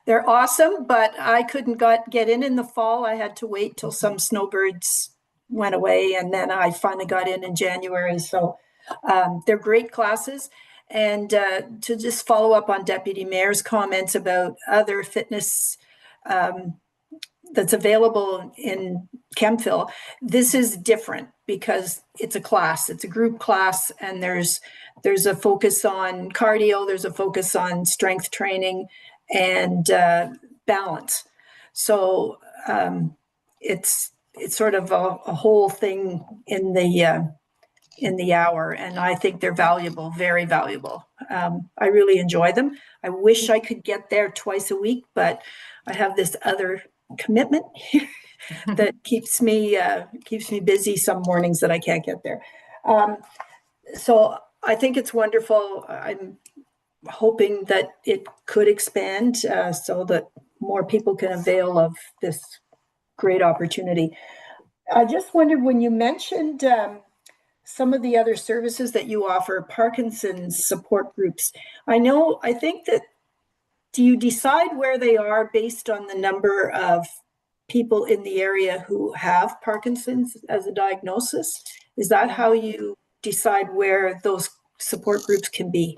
they're awesome, but I couldn't get in the fall. I had to wait till some snowbirds went away, and then I finally got in January. So they're great classes. And to just follow up on Deputy Mayor's comments about other fitness that's available in Kemptville, this is different because it's a class, it's a group class, and there's a focus on cardio, there's a focus on strength training and balance. So it's sort of a whole thing in the hour, and I think they're valuable, very valuable. I really enjoy them. I wish I could get there twice a week, but I have this other commitment here that keeps me busy some mornings that I can't get there. So I think it's wonderful. I'm hoping that it could expand so that more people can avail of this great opportunity. I just wondered, when you mentioned some of the other services that you offer, Parkinson's support groups, I think that, do you decide where they are based on the number of people in the area who have Parkinson's as a diagnosis? Is that how you decide where those support groups can be?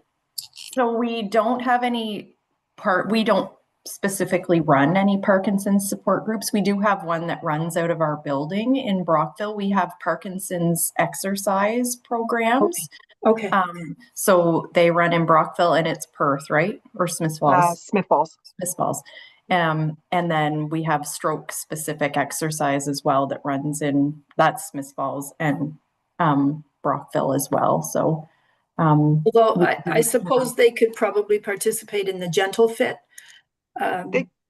So we don't have we don't specifically run any Parkinson's support groups. We do have one that runs out of our building in Brockville. We have Parkinson's exercise programs. Okay. So they run in Brockville, and it's Perth, right? Or Smith Falls? Smith Falls. Smith Falls. And then we have stroke specific exercise as well that runs in, that's Smith Falls and Brockville as well. So Although I suppose they could probably participate in the Gentle Fit.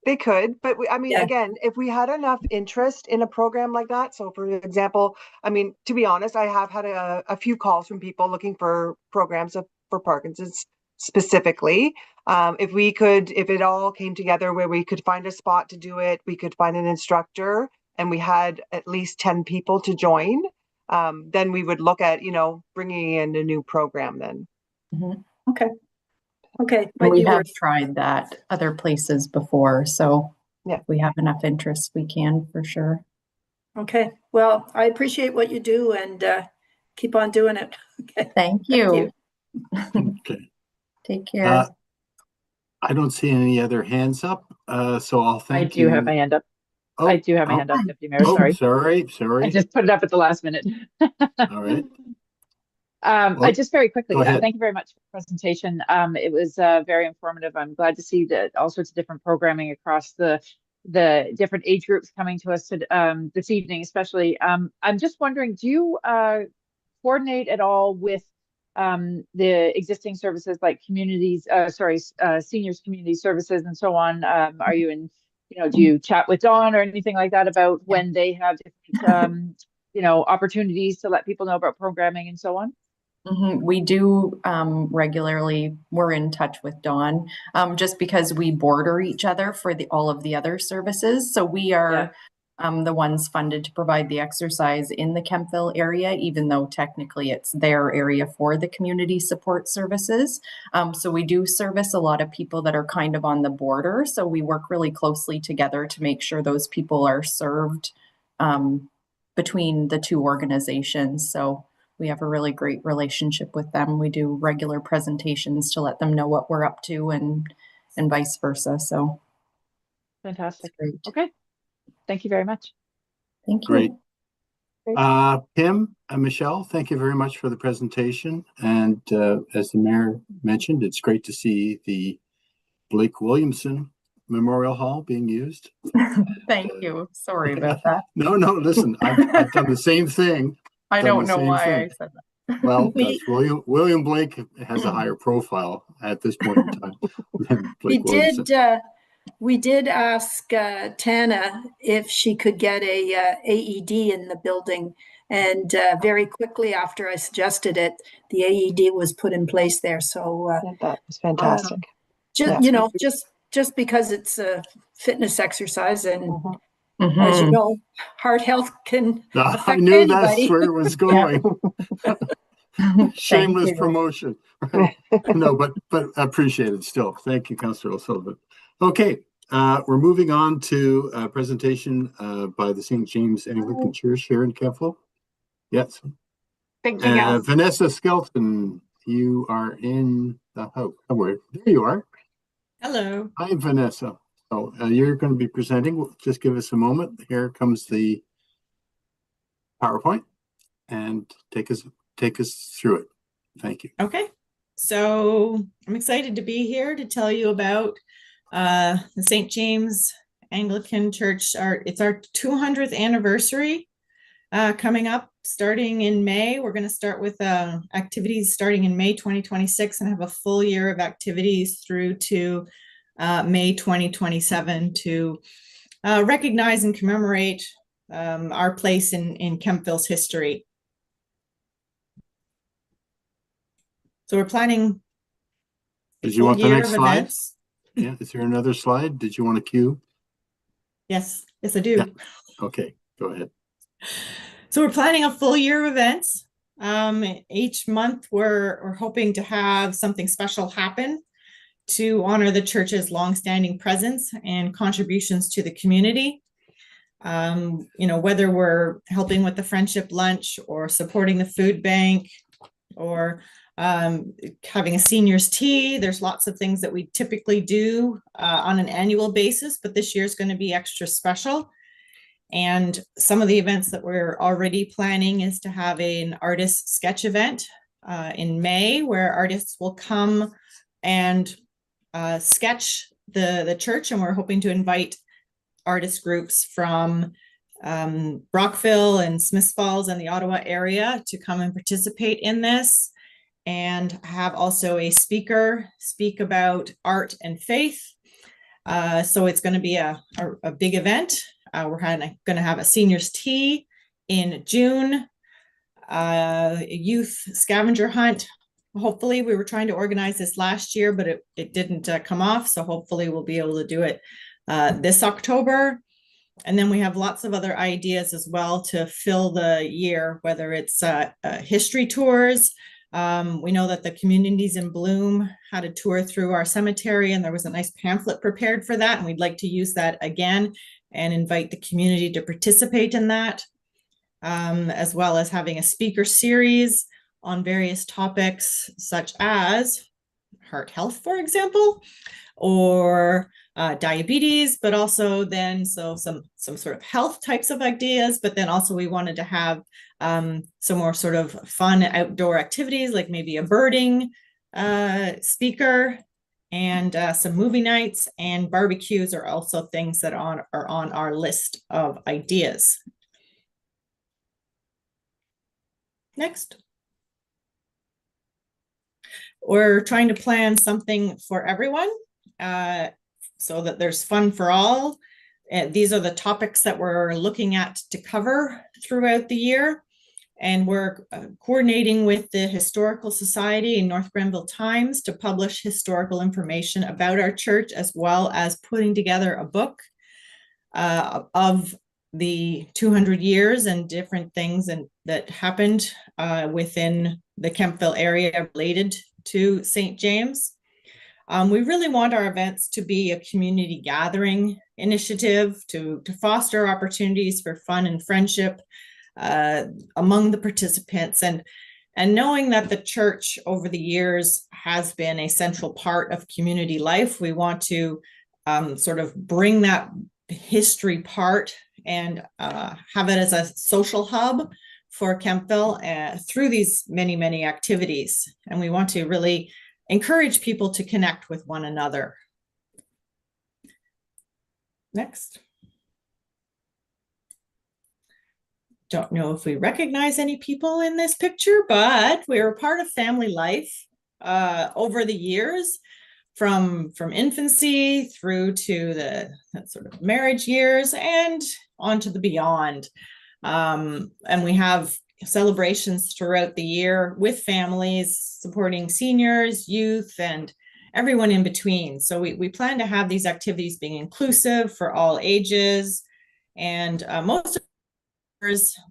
They could, but I mean, Yeah. again, if we had enough interest in a program like that, so for example, I mean, to be honest, I have had a few calls from people looking for programs for Parkinson's specifically. If it all came together where we could find a spot to do it, we could find an instructor, and we had at least 10 people to join, then we would look at, bringing in a new program then. Okay. Okay. And But we you have were, tried that other places before, so Yeah. if we have enough interest, we can for sure. okay. Well, I appreciate what you do and keep on doing it. Okay. Thank you. Okay. Take care. I don't see any other hands up, so I'll I thank do you. have my hand up. Oh, I do have my oh, hand up, Deputy Mayor. Sorry. sorry. I just put it up at the last minute. All right. I just very quickly, go ahead. thank you very much for the presentation. It was very informative. I'm glad to see that all sorts of different programming across the different age groups coming to us this evening, especially. I'm just wondering, do you coordinate at all with the existing services like seniors community services and so on? Are you in, do you chat with Dawn or anything like that about when they have different, opportunities to let people know about programming and so on? We do regularly. We're in touch with Dawn just because we border each other for all of the other services. So we are the ones funded to provide the exercise in the Kemptville area, even though technically it's their area for the community support services. So we do service a lot of people that are kind of on the border. So we work really closely together to make sure those people are served between the two organizations. So we have a really great relationship with them. We do regular presentations to let them know what we're up to and vice versa. So fantastic. Great. Okay. Thank you very much. Thank you. Great. Pim and Michelle, thank you very much for the presentation. And as the mayor mentioned, it's great to see the Blake Williamson Memorial Hall being used. Thank you. Sorry about that. No, listen, I've done the same thing. I don't know why I said that. Well, because William Blake has a higher profile at this point in time than Blake Williamson. We did ask Tana if she could get a AED in the building, and very quickly after I suggested it, the AED was put in place there. So that was fantastic. Just because it's a fitness exercise, and as you know, heart health can affect I knew anybody. that's where it was going. Shameless promotion. No, but I appreciate it still. Thank you, Councillor O'Sullivan. Okay, we're moving on to a presentation by the St. James Anglican Church here in Kemptville. Yes. Thank you. Vanessa Skelton, you are in the house. There you are. Hello. Hi, Vanessa. So you're going to be presenting. Just give us a moment. Here comes the PowerPoint, and take us through it. Thank you. Okay. So I'm excited to be here to tell you about the St. James Anglican Church. It's our 200th anniversary coming up starting in May. We're going to start with activities starting in May 2026 and have a full year of activities through to May 2027 to recognize and commemorate our place in Kemptville's history. So we're planning. Did you want the next slide? Yeah, is there another slide? Did you want to cue? Yes, I do. Yeah. Okay, go ahead. So we're planning a full year of events. Each month we're hoping to have something special happen to honor the church's longstanding presence and contributions to the community. Whether we're helping with the friendship lunch or supporting the food bank or having a seniors tea. There's lots of things that we typically do on an annual basis, but this year is going to be extra special. And some of the events that we're already planning is to have an artist sketch event in May, where artists will come and sketch the church, and we're hoping to invite artist groups from Brockville and Smiths Falls and the Ottawa area to come and participate in this. and have also a speaker speak about art and faith. So it's going to be a big event. We're going to have a seniors tea in June, a youth scavenger hunt. Hopefully, we were trying to organize this last year, but it didn't come off. So hopefully we'll be able to do it this October. And then we have lots of other ideas as well to fill the year, whether it's history tours. We know that the Communities in Bloom had a tour through our cemetery, and there was a nice pamphlet prepared for that. And we'd like to use that again and invite the community to participate in that, as well as having a speaker series on various topics such as heart health, for example, or diabetes, but also then some sort of health types of ideas. But then also we wanted to have some more sort of fun outdoor activities, like maybe a birding speaker, and some movie nights, and barbecues are also things that are on our list of ideas. Next. We're trying to plan something for everyone so that there's fun for all. These are the topics that we're looking at to cover throughout the year. And we're coordinating with the Historical Society and North Grenville Times to publish historical information about our church, as well as putting together a book of the 200 years and different things that happened within the Kemptville area related to St. James. We really want our events to be a community gathering initiative to foster opportunities for fun and friendship among the participants, and knowing that the church over the years has been a central part of community life. We want to sort of bring that history part and have it as a social hub for Kemptville through these many activities. And we want to really encourage people to connect with one another. Next. Don't know if we recognize any people in this picture, but we're a part of family life over the years, from infancy through to the sort of marriage years and on to the beyond. And we have celebrations throughout the year with families, supporting seniors, youth, and everyone in between. So we plan to have these activities being inclusive for all ages, and most of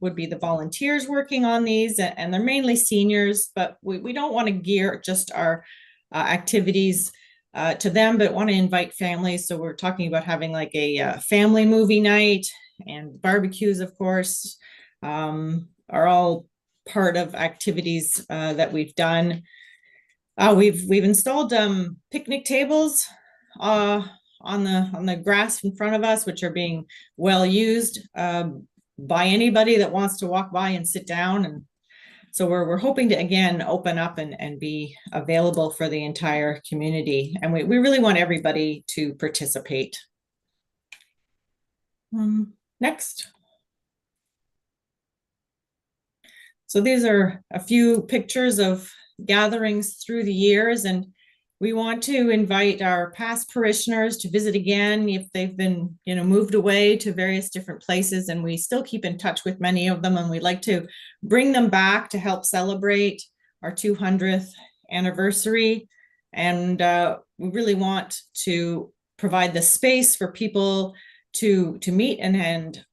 would be the volunteers working on these, and they're mainly seniors, but we don't want to gear just our activities to them, but want to invite families. So we're talking about having like a family movie night, and barbecues, of course, are all part of activities that we've done. We've installed picnic tables on the grass in front of us, which are being well used by anybody that wants to walk by and sit down. And so we're hoping to again open up and be available for the entire community. And we really want everybody to participate. Next. So these are a few pictures of gatherings through the years, and we want to invite our past parishioners to visit again if they've been, moved away to various different places, and we still keep in touch with many of them, and we'd like to bring them back to help celebrate our 200th anniversary. And we really want to provide the space for people to meet and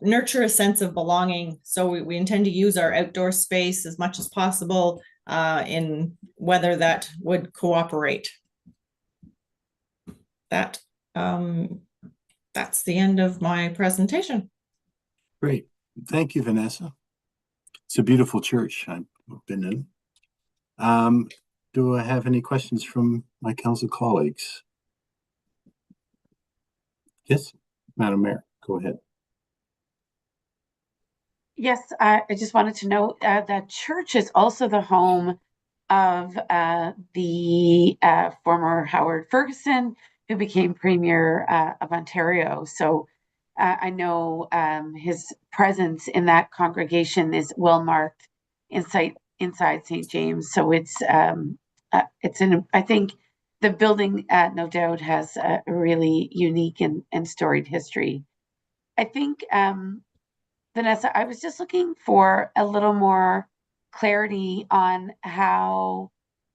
nurture a sense of belonging. So we intend to use our outdoor space as much as possible in weather that would cooperate. That's the end of my presentation. Great. Thank you, Vanessa. It's a beautiful church I've been in. Do I have any questions from my council colleagues? Yes, Madam Mayor, go ahead. Yes, I just wanted to note that church is also the home of the former Howard Ferguson, who became Premier of Ontario. So I know his presence in that congregation is well marked in inside St. James. So it's I think the building no doubt has a really unique and storied history. I think, Vanessa, I was just looking for a little more clarity on how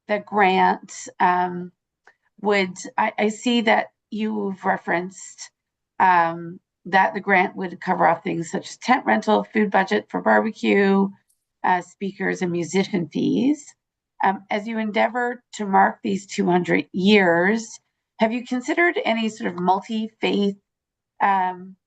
the grant I see that you've referenced that the grant would cover off things such as tent rental, food budget for barbecue, speakers and musician fees. As you endeavor to mark these 200 years, have you considered any sort of multi-faith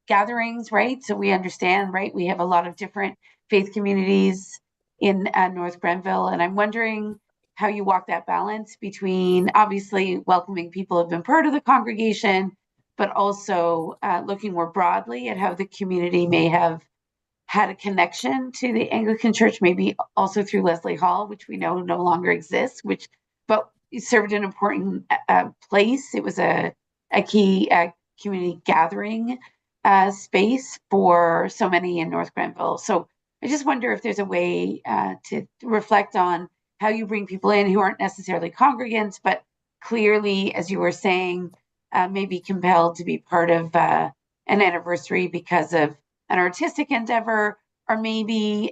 gatherings, right? So we understand, right? We have a lot of different faith communities in North Grenville, and I'm wondering how you walk that balance between obviously welcoming people who have been part of the congregation, but also looking more broadly at how the community may have had a connection to the Anglican Church, maybe also through Leslie Hall, which we know no longer exists, but it served an important place. It was a key community gathering space for so many in North Grenville. So I just wonder if there's a way to reflect on how you bring people in who aren't necessarily congregants, but clearly, as you were saying, may be compelled to be part of an anniversary because of an artistic endeavor, or maybe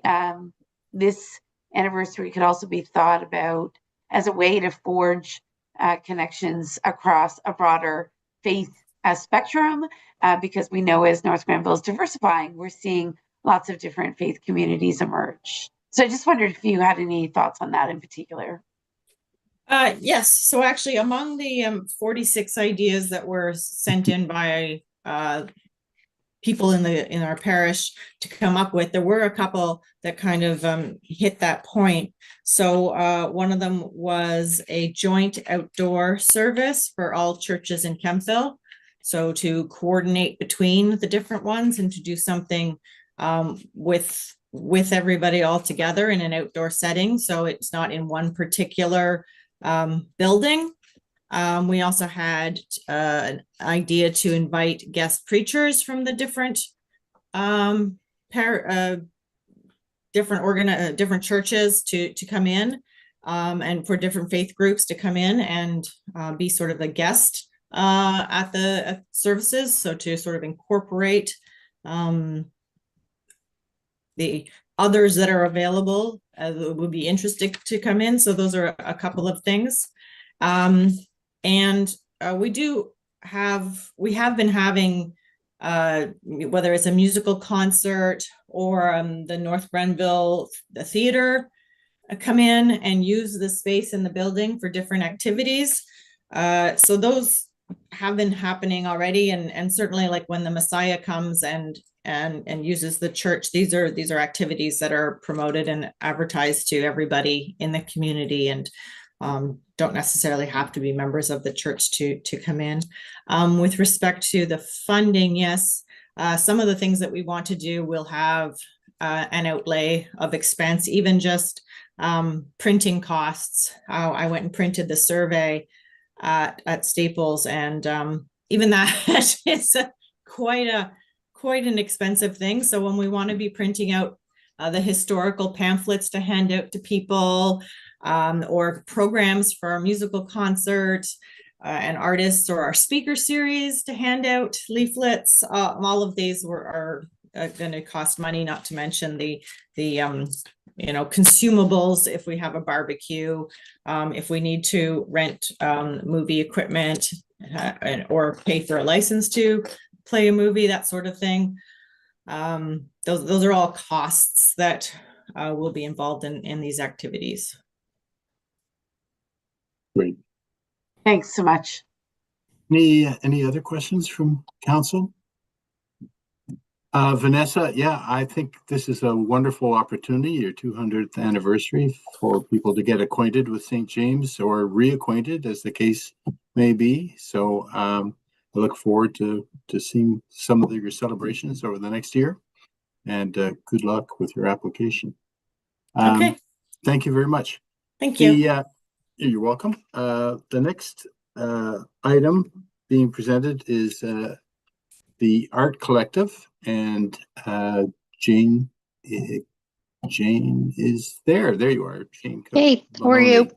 this anniversary could also be thought about as a way to forge connections across a broader faith spectrum, because we know as North Grenville is diversifying, we're seeing lots of different faith communities emerge. So I just wondered if you had any thoughts on that in particular. Yes. So actually, among the 46 ideas that were sent in by people in our parish to come up with, there were a couple that kind of hit that point. So one of them was a joint outdoor service for all churches in Kemptville. So to coordinate between the different ones and to do something with everybody all together in an outdoor setting. So it's not in one particular building. We also had an idea to invite guest preachers from the different different churches to come in, and for different faith groups to come in and be sort of a guest at the services. So to sort of incorporate the others that are available would be interested to come in. So those are a couple of things. And we have been having, whether it's a musical concert or the North Grenville Theater come in and use the space in the building for different activities. So those have been happening already. And certainly like when the Messiah comes and uses the church, these are activities that are promoted and advertised to everybody in the community, and don't necessarily have to be members of the church to come in. With respect to the funding, yes, some of the things that we want to do will have an outlay of expense, even just printing costs. I went and printed the survey at Staples, and even that is quite an expensive thing. So when we want to be printing out the historical pamphlets to hand out to people, or programs for our musical concert and artists, or our speaker series to hand out leaflets, all of these are going to cost money, not to mention the consumables if we have a barbecue, if we need to rent movie equipment, or pay for a license to play a movie, that sort of thing. Those are all costs that will be involved in these activities. Great. Thanks so much. Any other questions from council? Vanessa, yeah, I think this is a wonderful opportunity, your 200th anniversary, for people to get acquainted with St. James, or reacquainted as the case may be. So I look forward to seeing some of your celebrations over the next year, and good luck with your application. Okay. Thank you very much. Thank you. You're welcome. The next item being presented is the Art Collective, and Jane Jane is there. There you are, Jane. Hey, how are you?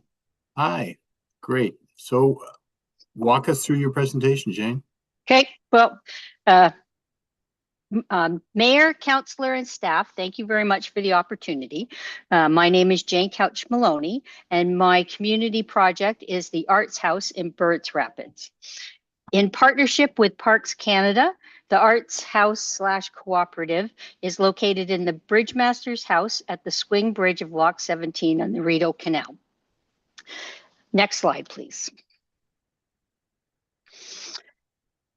Hi, great. So walk us through your presentation, Jane. Okay, well, Mayor, Councillor, and staff, thank you very much for the opportunity. My name is Jane Couch Maloney, and my community project is the Arts House in Burritts Rapids. In partnership with Parks Canada, the Arts House / Cooperative is located in the Bridgemasters House at the Swing Bridge of Lock 17 on the Rideau Canal. Next slide, please.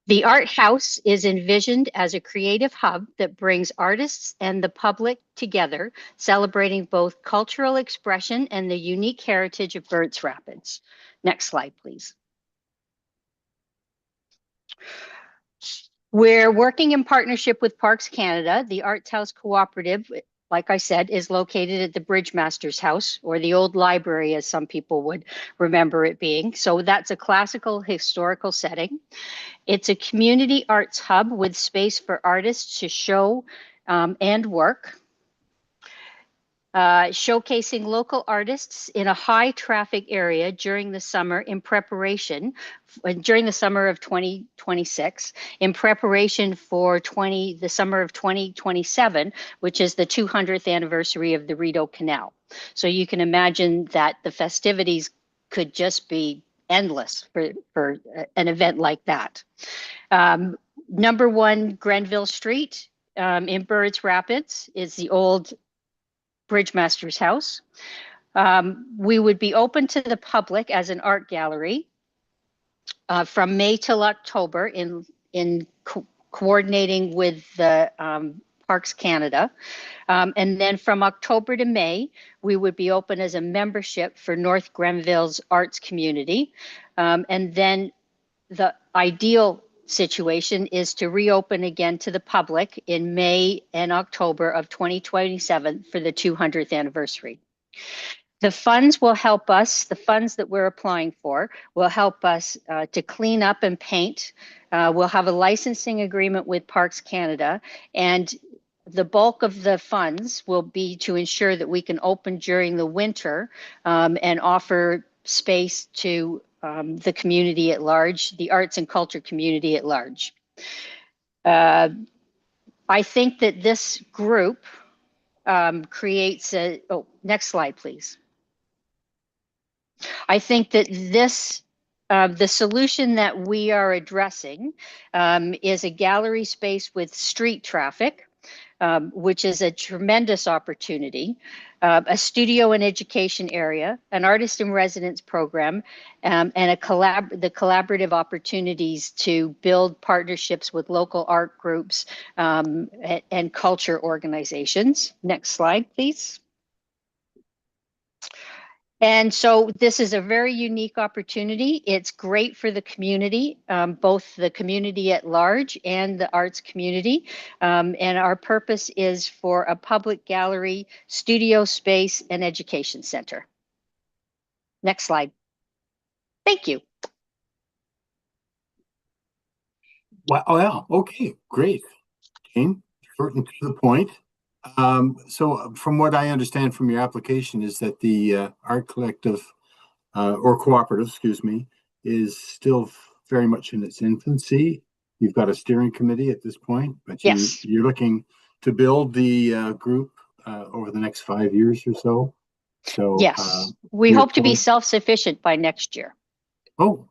The Art House is envisioned as a creative hub that brings artists and the public together, celebrating both cultural expression and the unique heritage of Burritts Rapids. Next slide, please. We're working in partnership with Parks Canada. The Arts House Cooperative, like I said, is located at the Bridgemasters House, or the old library, as some people would remember it being. So that's a classical historical setting. It's a community arts hub with space for artists to show and work, showcasing local artists in a high traffic area during the summer in preparation, during the summer of 2026, in preparation for the summer of 2027, which is the 200th anniversary of the Rideau Canal. So you can imagine that the festivities could just be endless for an event like that. Number 1 Grenville Street in Burritts Rapids is the old Bridgemasters House. We would be open to the public as an art gallery from May till October in coordinating with the Parks Canada. And then from October to May, we would be open as a membership for North Grenville's arts community. And then the ideal situation is to reopen again to the public in May and October of 2027 for the 200th anniversary. The funds will help us, the funds that we're applying for will help us to clean up and paint. We'll have a licensing agreement with Parks Canada, and the bulk of the funds will be to ensure that we can open during the winter and offer space to the community at large, the arts and culture community at large. I think that this group creates a, next slide, please. I think that this, the solution that we are addressing is a gallery space with street traffic, which is a tremendous opportunity, a studio and education area, an artist in residence program, and the collaborative opportunities to build partnerships with local art groups and culture organizations. Next slide, please. And so this is a very unique opportunity. It's great for the community, both the community at large and the arts community. And our purpose is for a public gallery, studio space, and education center. Next slide. Thank you. Wow, okay, great. Jane, short and to the point. So from what I understand from your application is that the art collective or cooperative, excuse me, is still very much in its infancy. You've got a steering committee at this point, but you're looking to build the group over the next 5 years or so. So yes, we hope to be self-sufficient by next year. Oh,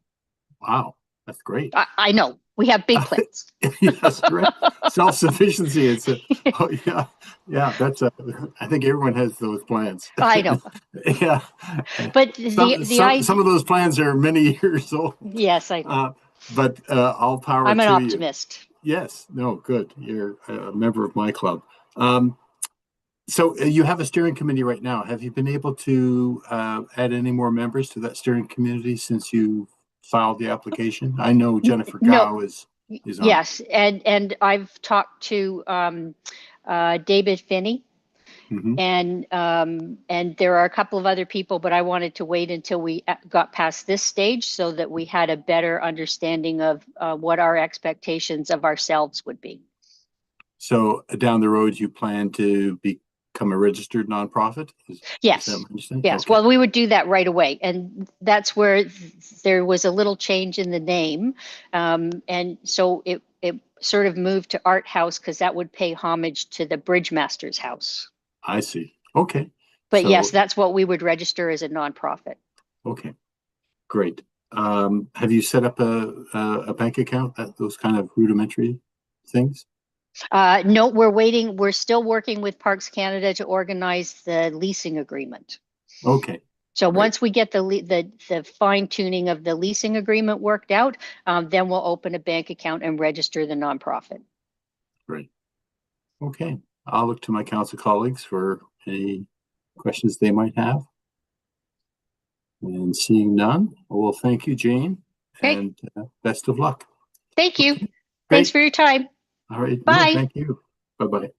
wow, that's great. I know. We have big plans. Yes, right. Self-sufficiency. It's oh, yeah. That's I think everyone has those plans. I know. Yeah, but some of those plans are many years old. Yes, I know. But all power. I'm an to optimist. You. Yes. No. Good. You're a member of my club. So you have a steering committee right now. Have you been able to add any more members to that steering committee since you filed the application? I know Jennifer Gow is on. Yes, and I've talked to David Finney, and there are a couple of other people, but I wanted to wait until we got past this stage so that we had a better understanding of what our expectations of ourselves would be. So down the road, you plan to become a registered nonprofit? Yes. Is that my understanding? Yes. Okay. Well, we would do that right away. And that's where there was a little change in the name. And so it sort of moved to Art House because that would pay homage to the Bridgemaster's House. I see. Okay. But So- yes, that's what we would register as a nonprofit. Okay, great. Have you set up a bank account, those kind of rudimentary things? No, we're waiting. We're still working with Parks Canada to organize the leasing agreement. Okay. So Great. once we get the fine tuning of the leasing agreement worked out, then we'll open a bank account and register the nonprofit. Great. Okay, I'll look to my council colleagues for any questions they might have. And seeing none, well, thank you, Jane, Okay. and best of luck. Thank you. Great. Thanks for your time. All right. No, Bye. thank you. Bye-bye.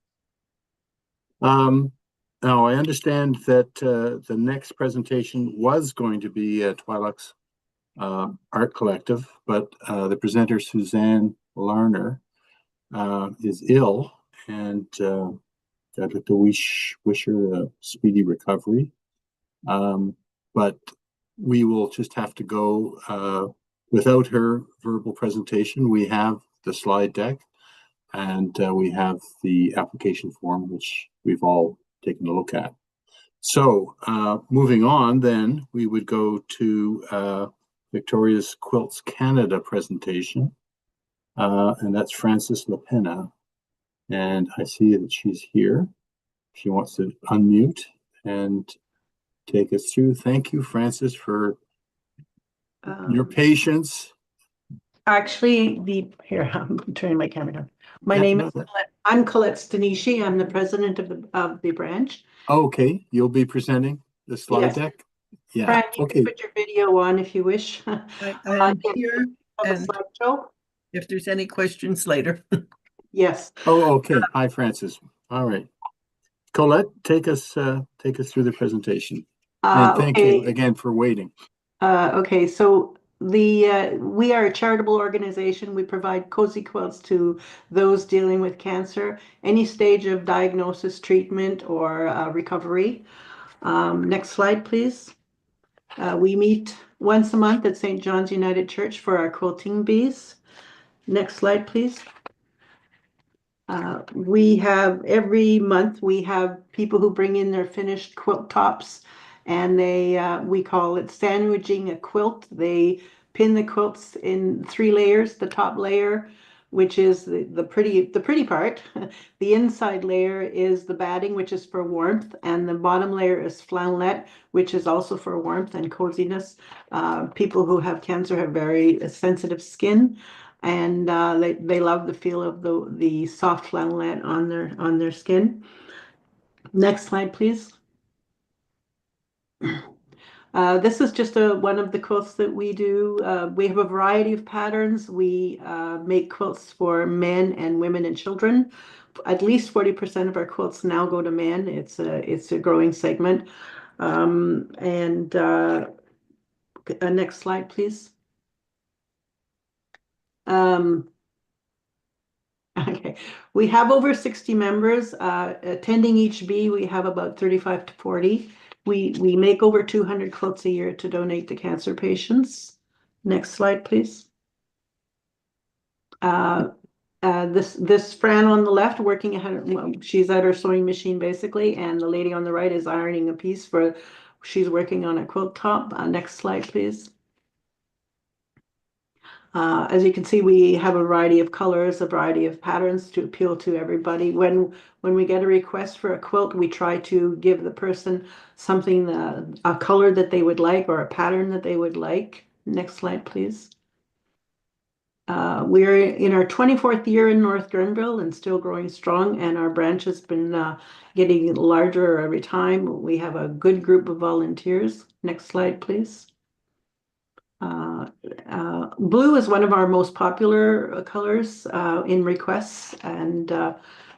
Now I understand that the next presentation was going to be Twi'leks Art Collective, but the presenter Suzanne Larner is ill, and I'd like to wish her a speedy recovery. But we will just have to go without her verbal presentation. We have the slide deck, and we have the application form, which we've all taken a look at. So moving on, then we would go to Victoria's Quilts Canada presentation, and that's Frances LaPena. And I see that she's here. She wants to unmute and take us through. Thank you, Frances, for your patience. Actually, here, I'm turning my camera down. My name is Colette. I'm Colette Stanishi. I'm the president of the branch. Okay, you'll be presenting the slide Yes. deck? Yeah, Fran, you okay. can put your video on if you wish. I'm here, and if there's any questions later. Yes. Oh, okay. Hi, Frances. All right. Colette, take us through the presentation. And thank you Okay. again for waiting. Okay, so we are a charitable organization. We provide cozy quilts to those dealing with cancer, any stage of diagnosis, treatment, or recovery. Next slide, please. We meet once a month at St. John's United Church for our quilting bees. Next slide, please. We have every month we have people who bring in their finished quilt tops, and we call it sandwiching a quilt. They pin the quilts in 3 layers. The top layer, which is the pretty part. The inside layer is the batting, which is for warmth, and the bottom layer is flannelette, which is also for warmth and coziness. People who have cancer have very sensitive skin, and they love the feel of the soft flannelette on their skin. Next slide, please. This is just one of the quilts that we do. We have a variety of patterns. We make quilts for men and women and children. At least 40% of our quilts now go to men. It's a growing segment. Next slide, please. Okay, we have over 60 members attending each bee. We have about 35 to 40. We make over 200 quilts a year to donate to cancer patients. Next slide, please. This Fran on the left working at she's at her sewing machine basically, and the lady on the right is ironing a piece she's working on a quilt top. Next slide, please. As you can see, we have a variety of colors, a variety of patterns to appeal to everybody. When we get a request for a quilt, we try to give the person something, a color that they would like or a pattern that they would like. Next slide, please. We're in our 24th year in North Grenville and still growing strong, and our branch has been getting larger every time. We have a good group of volunteers. Next slide, please. Blue is one of our most popular colors in requests, and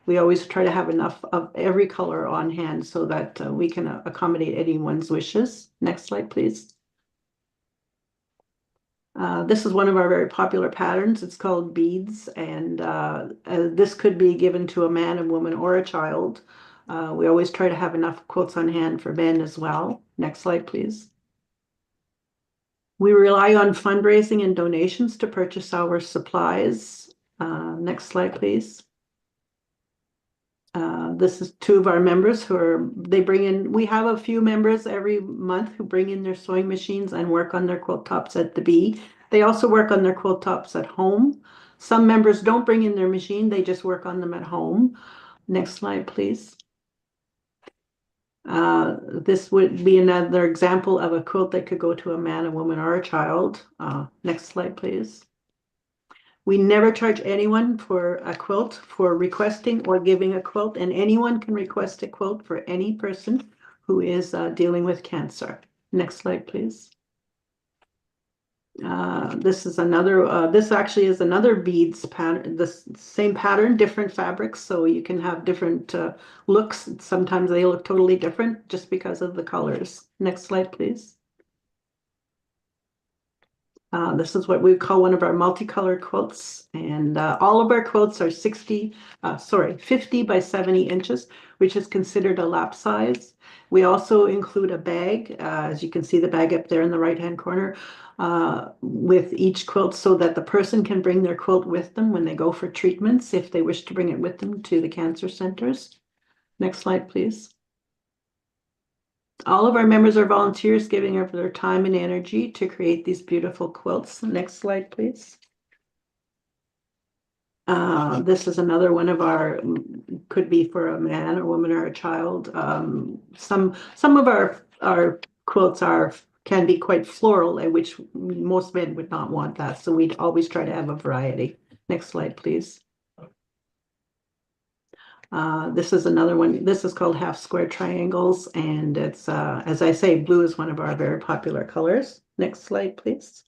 we always try to have enough of every color on hand so that we can accommodate anyone's wishes. Next slide, please. This is one of our very popular patterns. It's called Beads, and this could be given to a man, a woman, or a child. We always try to have enough quilts on hand for men as well. Next slide, please. We rely on fundraising and donations to purchase our supplies. Next slide, please. This is two of our members we have a few members every month who bring in their sewing machines and work on their quilt tops at the Bee. They also work on their quilt tops at home. Some members don't bring in their machine, they just work on them at home. Next slide, please. This would be another example of a quilt that could go to a man, a woman, or a child. Next slide, please. We never charge anyone for a quilt for requesting or giving a quilt, and anyone can request a quilt for any person who is dealing with cancer. Next slide, please. This actually is another beads pattern, the same pattern, different fabrics, so you can have different looks. Sometimes they look totally different just because of the colors. Next slide, please. This is what we call one of our multicolored quilts, and all of our quilts are 50 by 70 inches, which is considered a lap size. We also include a bag, as you can see the bag up there in the right-hand corner, with each quilt so that the person can bring their quilt with them when they go for treatments, if they wish to bring it with them to the cancer centers. Next slide, please. All of our members are volunteers giving up their time and energy to create these beautiful quilts. Next slide, please. This is another one of our, could be for a man, a woman, or a child. Some of our quilts can be quite floral, which most men would not want that. So we'd always try to have a variety. Next slide, please. This is another one. This is called half square triangles, and it's as I say, blue is one of our very popular colors. Next slide, please.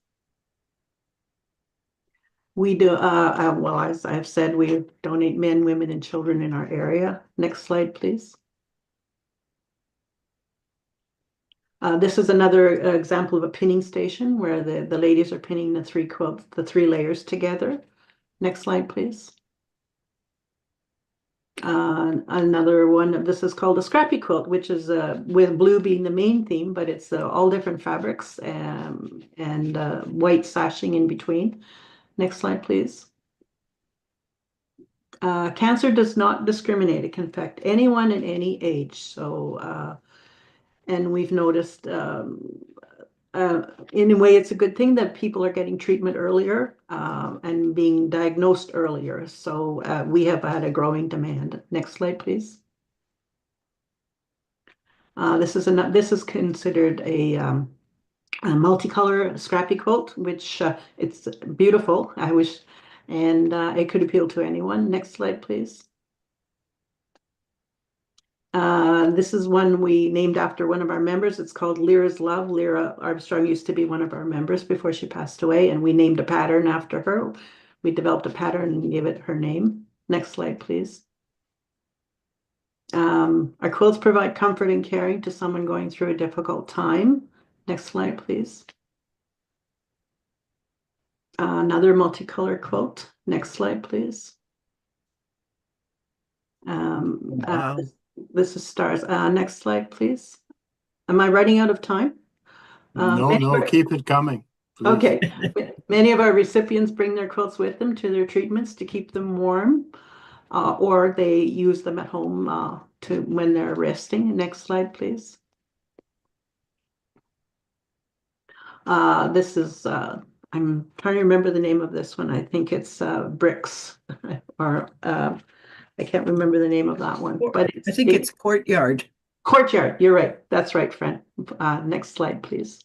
We do well, as I've said, we donate men, women, and children in our area. Next slide, please. This is another example of a pinning station where the ladies are pinning the three layers together. Next slide, please. Another one, this is called a scrappy quilt, which is with blue being the main theme, but it's all different fabrics and white sashing in between. Next slide, please. Cancer does not discriminate. It can affect anyone at any age. So, and we've noticed in a way, it's a good thing that people are getting treatment earlier and being diagnosed earlier. So we have had a growing demand. Next slide, please. This is considered a multicolor scrappy quilt, which it's beautiful. I wish, and it could appeal to anyone. Next slide, please. This is one we named after one of our members. It's called Lyra's Love. Lyra Armstrong used to be one of our members before she passed away, and we named a pattern after her. We developed a pattern and gave it her name. Next slide, please. Our quilts provide comfort and caring to someone going through a difficult time. Next slide, please. Another multicolored quilt. Next slide, please. Wow. This is stars. Next slide, please. Am I running out of time? No, keep it coming. Please. Okay. Many of our recipients bring their quilts with them to their treatments to keep them warm, or they use them at home when they're resting. Next slide, please. This is, I'm trying to remember the name of this one. I think it's Bricks, or I can't remember the name of that one, but I think it's Courtyard. Courtyard, you're right. That's right, friend. Next slide, please.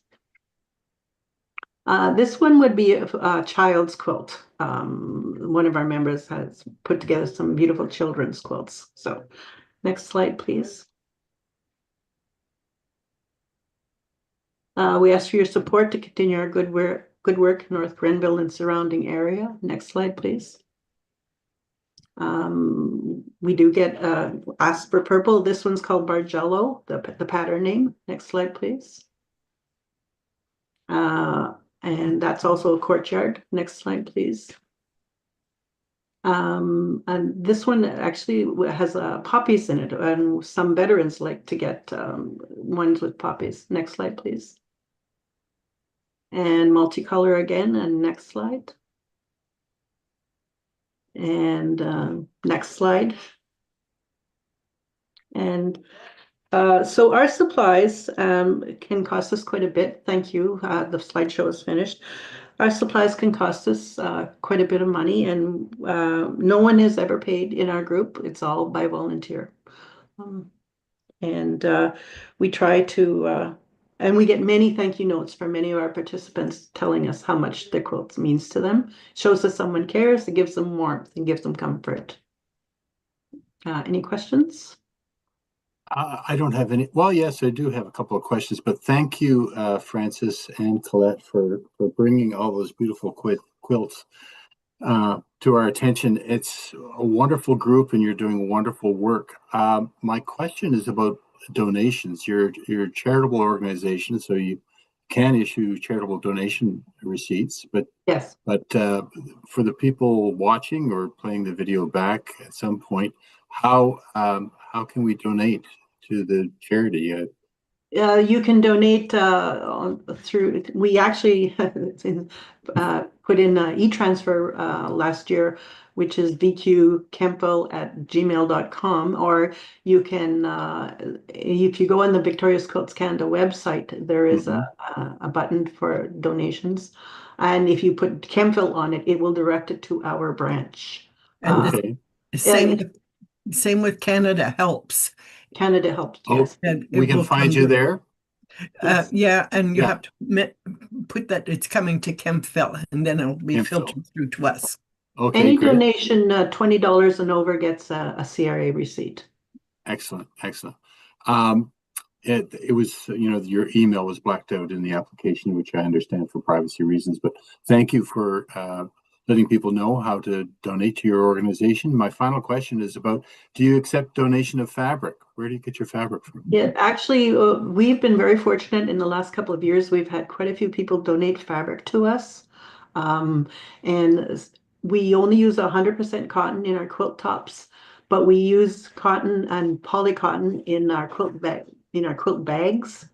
This one would be a child's quilt. One of our members has put together some beautiful children's quilts. So next slide, please. We ask for your support to continue our good work in North Grenville and surrounding area. Next slide, please. We do get asked for purple. This one's called Bargello, the pattern name. Next slide, please. And that's also a Courtyard. Next slide, please. And this one actually has poppies in it, and some veterans like to get ones with poppies. Next slide, please. And multicolor again, and next slide. And next slide. And so our supplies can cost us quite a bit. Thank you. The slideshow is finished. Our supplies can cost us quite a bit of money, and no one is ever paid in our group. It's all by volunteer. And we try to, and we get many thank you notes from many of our participants telling us how much the quilts means to them. Shows us someone cares, it gives them warmth and gives them comfort. Any questions? I don't have any. Well, yes, I do have a couple of questions, but thank you, Francis and Colette, for bringing all those beautiful quilts to our attention. It's a wonderful group, and you're doing wonderful work. My question is about donations. You're a charitable organization, so you can issue charitable donation receipts. But yes, but for the people watching or playing the video back at some point, how can we donate to the charity? You can donate through, we actually put in e-transfer last year, which is vqkempville@gmail.com, or you can, if you go on the Victoria's Quilts Canada website, there is a button for donations. And if you put Kempville on it, it will direct it to our branch. And same with Canada Helps. Canada Helps, yes. And we can find you there? Yes. Yeah, and you have to put that it's coming to Kempville, and then it'll be filtered through to us. Okay, any great. donation $20 and over gets a CRA receipt. Excellent, excellent. It was, your email was blacked out in the application, which I understand for privacy reasons, but thank you for letting people know how to donate to your organization. My final question is about, do you accept donation of fabric? Where do you get your fabric from? Yeah, actually, we've been very fortunate in the last couple of years. We've had quite a few people donate fabric to us. And we only use 100% cotton in our quilt tops, but we use cotton and polycotton in our quilt bags.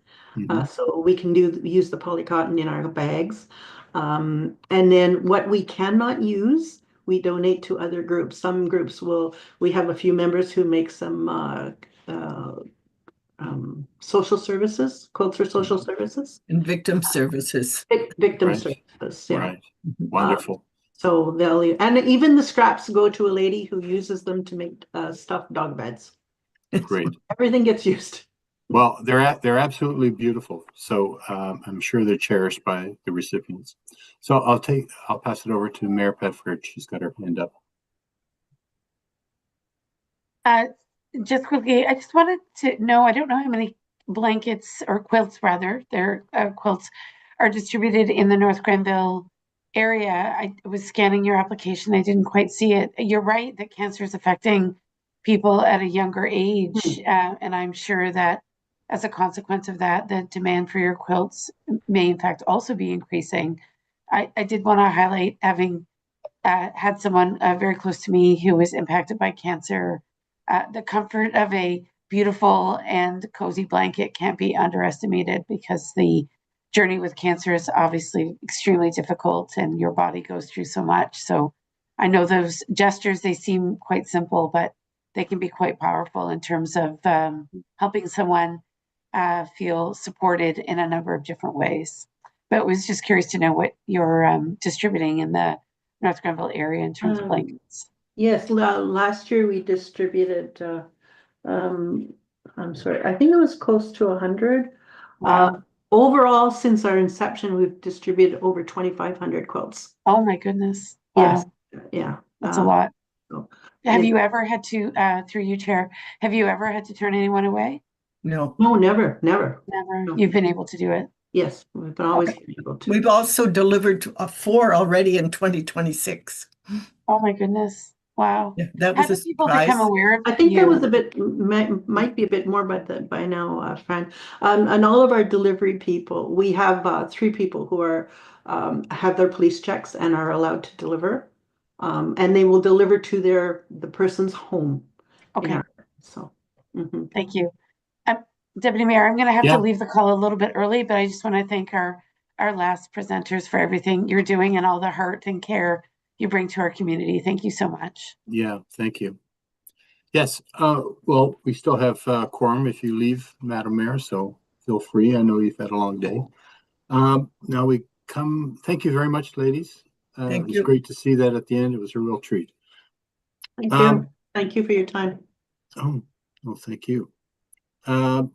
So we can use the polycotton in our bags. And then what we cannot use, we donate to other groups. Some groups we have a few members who make some social services, quilts for social services. And victim services. Victim services, yeah. Right, wonderful. So and even the scraps go to a lady who uses them to make stuffed dog beds. Great. Everything gets used. Well, they're absolutely beautiful. So I'm sure they're cherished by the recipients. So I'll pass it over to Mayor Petford. She's got her hand up. Just quickly, I just wanted to know, I don't know how many blankets or quilts rather, their quilts are distributed in the North Grenville area. I was scanning your application. I didn't quite see it. You're right that cancer is affecting people at a younger age. And I'm sure that as a consequence of that, the demand for your quilts may in fact also be increasing. I did want to highlight having had someone very close to me who was impacted by cancer. The comfort of a beautiful and cozy blanket can't be underestimated, because the journey with cancer is obviously extremely difficult and your body goes through so much. So I know those gestures, they seem quite simple, but they can be quite powerful in terms of helping someone feel supported in a number of different ways. But I was just curious to know what you're distributing in the North Grenville area in terms of blankets. Yes, last year we distributed, I'm sorry, I think it was close to 100. Wow. Overall, since our inception, we've distributed over 2,500 quilts. Oh my goodness. Yes, Wow. yeah. That's a lot. Have it- you ever had to, through you, Chair, have you ever had to turn anyone away? No. No, never. Never. No. You've been able to do it. Yes, we've always been able to. We've also delivered 4 already in 2026. Oh my goodness. Wow. Yeah, that How was do a people surprise. become aware of I think you? there was a bit, might be a bit more by now, Fran. And all of our delivery people, we have 3 people who are have their police checks and are allowed to deliver. and they will deliver to the person's home. Okay. Yeah, so. Thank you. Deputy Mayor, I'm going to have Yeah. to leave the call a little bit early, but I just want to thank our last presenters for everything you're doing and all the heart and care you bring to our community. Thank you so much. Yeah, thank you. Yes, well, we still have quorum if you leave, Madam Mayor, so feel free. I know you've had a long day. Now we come, thank you very much, ladies. It Thank was you. great to see that at the end. It was a real treat. Thank you. Thank you for your time. Oh, well, thank you.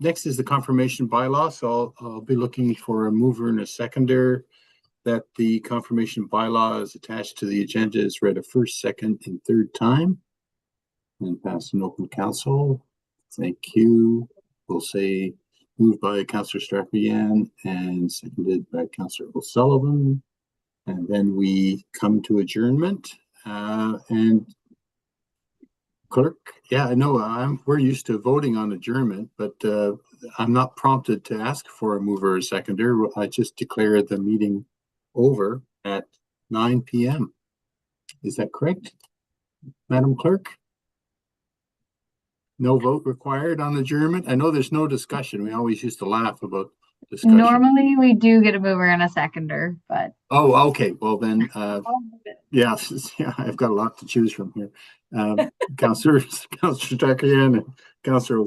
Next is the confirmation bylaw. So I'll be looking for a mover and a seconder that the confirmation bylaw is attached to the agenda is read a first, second, and third time. And pass an open council. Thank you. We'll say moved by Councillor Strapian and seconded by Councillor O'Sullivan. And then we come to adjournment. And clerk, yeah, I know we're used to voting on adjournment, but I'm not prompted to ask for a mover or seconder. I just declare the meeting over at 9 p.m. Is that correct, Madam Clerk? No vote required on adjournment? I know there's no discussion. We always used to laugh about discussion. Normally we do get a mover and a seconder, but Oh, okay. Well then, yeah, I've got a lot to choose from here. Councillor Strakian and Councillor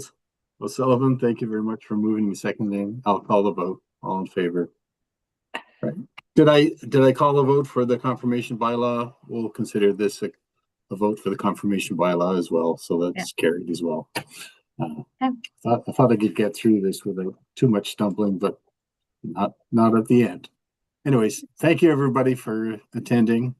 O'Sullivan, thank you very much for moving and seconding. I'll call the vote. All in favor. Right. Did I call the vote for the confirmation bylaw? We'll consider this a vote for the confirmation bylaw as well, so that's carried as well. I thought I could get through this without too much stumbling, but not at the end. Anyways, thank you everybody for attending.